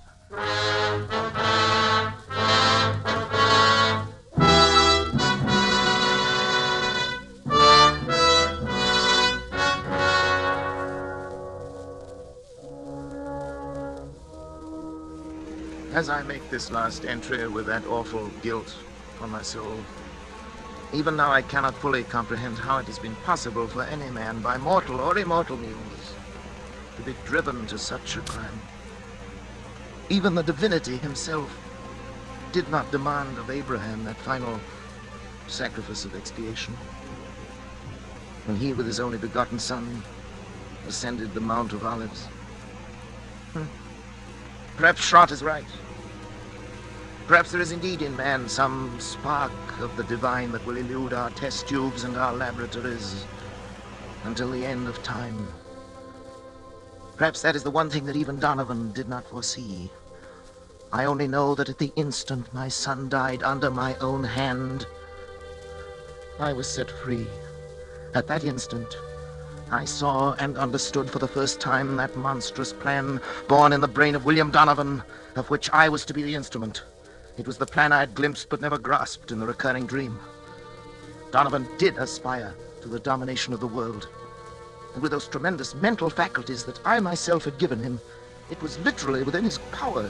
As I make this last entry with that awful guilt on my soul, even now I cannot fully comprehend how it has been possible for any man, by mortal or immortal means, to be driven to such a crime. Even the divinity himself did not demand of Abraham that final sacrifice of expiation, when he, with his only begotten son, ascended the Mount of Olives. Perhaps Schrott is right. Perhaps there is indeed in man some spark of the divine that will elude our test tubes and our laboratories until the end of time. Perhaps that is the one thing that even Donovan did not foresee. I only know that at the instant my son died under my own hand, I was set free. At that instant, I saw and understood for the first time that monstrous plan born in the brain of William Donovan, of which I was to be the instrument. It was the plan I had glimpsed but never grasped in the recurring dream. Donovan did aspire to the domination of the world. And with those tremendous mental faculties that I myself had given him, it was literally within his power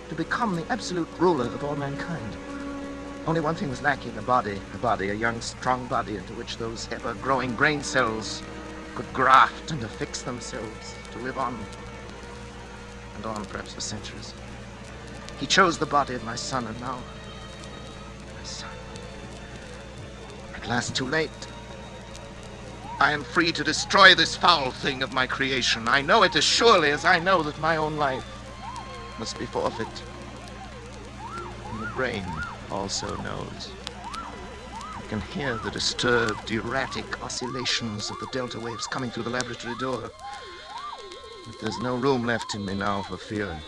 to become the absolute ruler of all mankind. Only one thing was lacking, a young, strong body into which those ever-growing brain cells could graft and affix themselves to live on, and on perhaps for centuries. He chose the body of my son, and now, my son, at last too late. I am free to destroy this foul thing of my creation. I know it as surely as I know that my own life must be forfeit. And the brain also knows. I can hear the disturbed, erratic oscillations of the delta waves coming through the laboratory door. But there's no room left in me now for fear.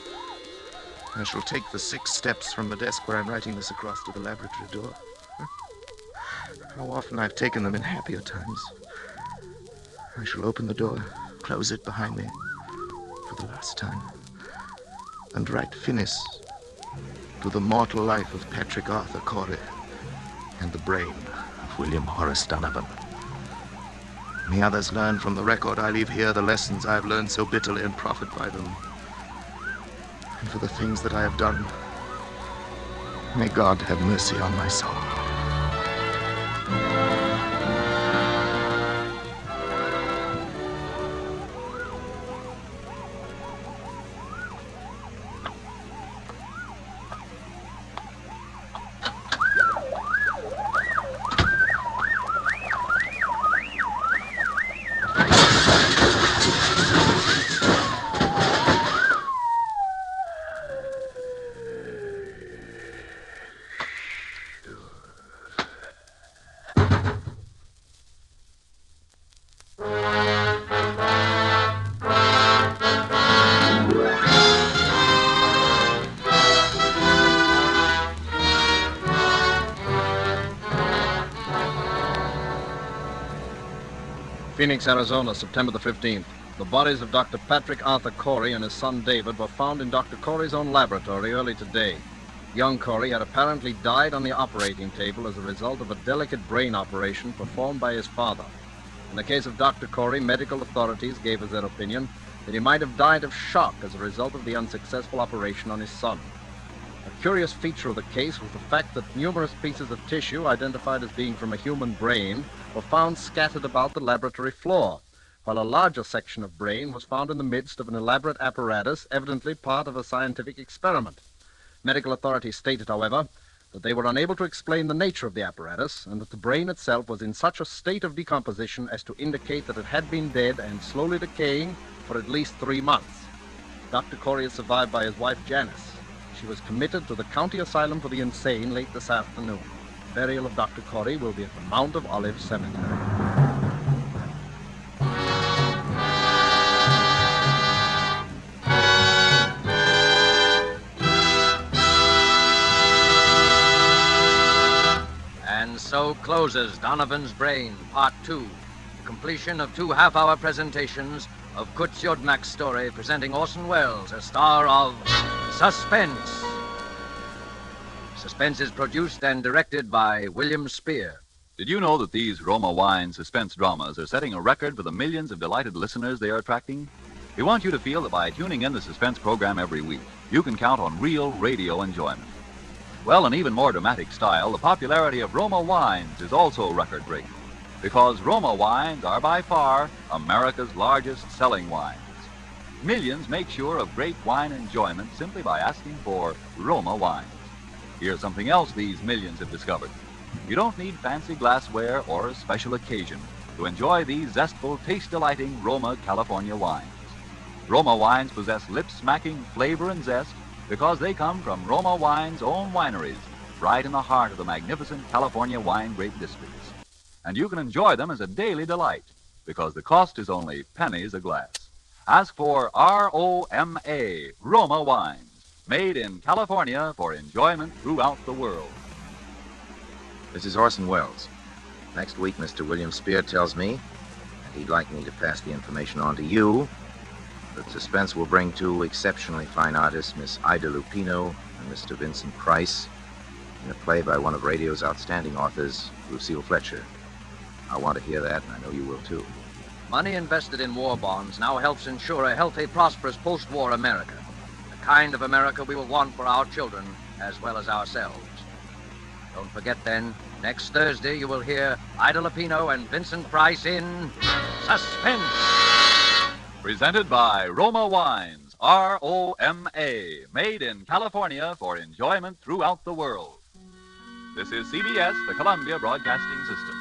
I shall take the 6 steps from the desk where I'm writing this across to the laboratory door. How often I've taken them in happier times. I shall open the door, close it behind me, for the last time, and write finis to the mortal life of Patrick Arthur Corey and the brain of William Horace Donovan. May others learn from the record I leave here the lessons I have learned so bitterly and profit by them. And for the things that I have done, may God have mercy on my soul. Phoenix, Arizona, September the 15th. The bodies of Dr. Patrick Arthur Corey and his son David were found in Dr. Corey's own laboratory early today. Young Corey had apparently died on the operating table as a result of a delicate brain operation performed by his father. In the case of Dr. Corey, medical authorities gave us their opinion that he might have died of shock as a result of the unsuccessful operation on his son. A curious feature of the case was the fact that numerous pieces of tissue identified as being from a human brain were found scattered about the laboratory floor, while a larger section of brain was found in the midst of an elaborate apparatus, evidently part of a scientific experiment. Medical authorities stated, however, that they were unable to explain the nature of the apparatus and that the brain itself was in such a state of decomposition as to indicate that it had been dead and slowly decaying for at least 3 months. Dr. Corey is survived by his wife, Janice. She was committed to the County Asylum for the Insane late this afternoon. Burial of Dr. Corey will be at the Mount of Olives Cemetery. And so closes Donovan's Brain, Part 2, the completion of 2 half-hour presentations of Kurt Siodmak's story, presenting Orson Welles as star of Suspense. Suspense is produced and directed by William Spear. Did you know that these Roma Wine suspense dramas are setting a record for the millions of delighted listeners they are attracting? We want you to feel that by tuning in the Suspense program every week, you can count on real radio enjoyment. Well, in even more dramatic style, the popularity of Roma Wines is also record-breaking, because Roma Wines are by far America's largest selling wines. Millions make sure of great wine enjoyment simply by asking for Roma Wines. Here's something else these millions have discovered. You don't need fancy glassware or a special occasion to enjoy these zestful, taste-delighting Roma California wines. Roma wines possess lip-smacking flavor and zest because they come from Roma Wine's own wineries, right in the heart of the magnificent California wine grape districts. And you can enjoy them as a daily delight because the cost is only pennies a glass. Ask for R-O-M-A, Roma Wines, made in California for enjoyment throughout the world. This is Orson Welles. Next week, Mr. William Spear tells me, and he'd like me to pass the information on to you, that Suspense will bring 2 exceptionally fine artists, Miss Ida Lupino and Mr. Vincent Price, in a play by one of radio's outstanding authors, Lucille Fletcher. I want to hear that, and I know you will too. Money invested in war bonds now helps ensure a healthy, prosperous post-war America. The kind of America we will want for our children as well as ourselves. Don't forget then, next Thursday you will hear Ida Lupino and Vincent Price in Suspense. Presented by Roma Wines, R-O-M-A, made in California for enjoyment throughout the world. This is CBS, the Columbia Broadcasting System.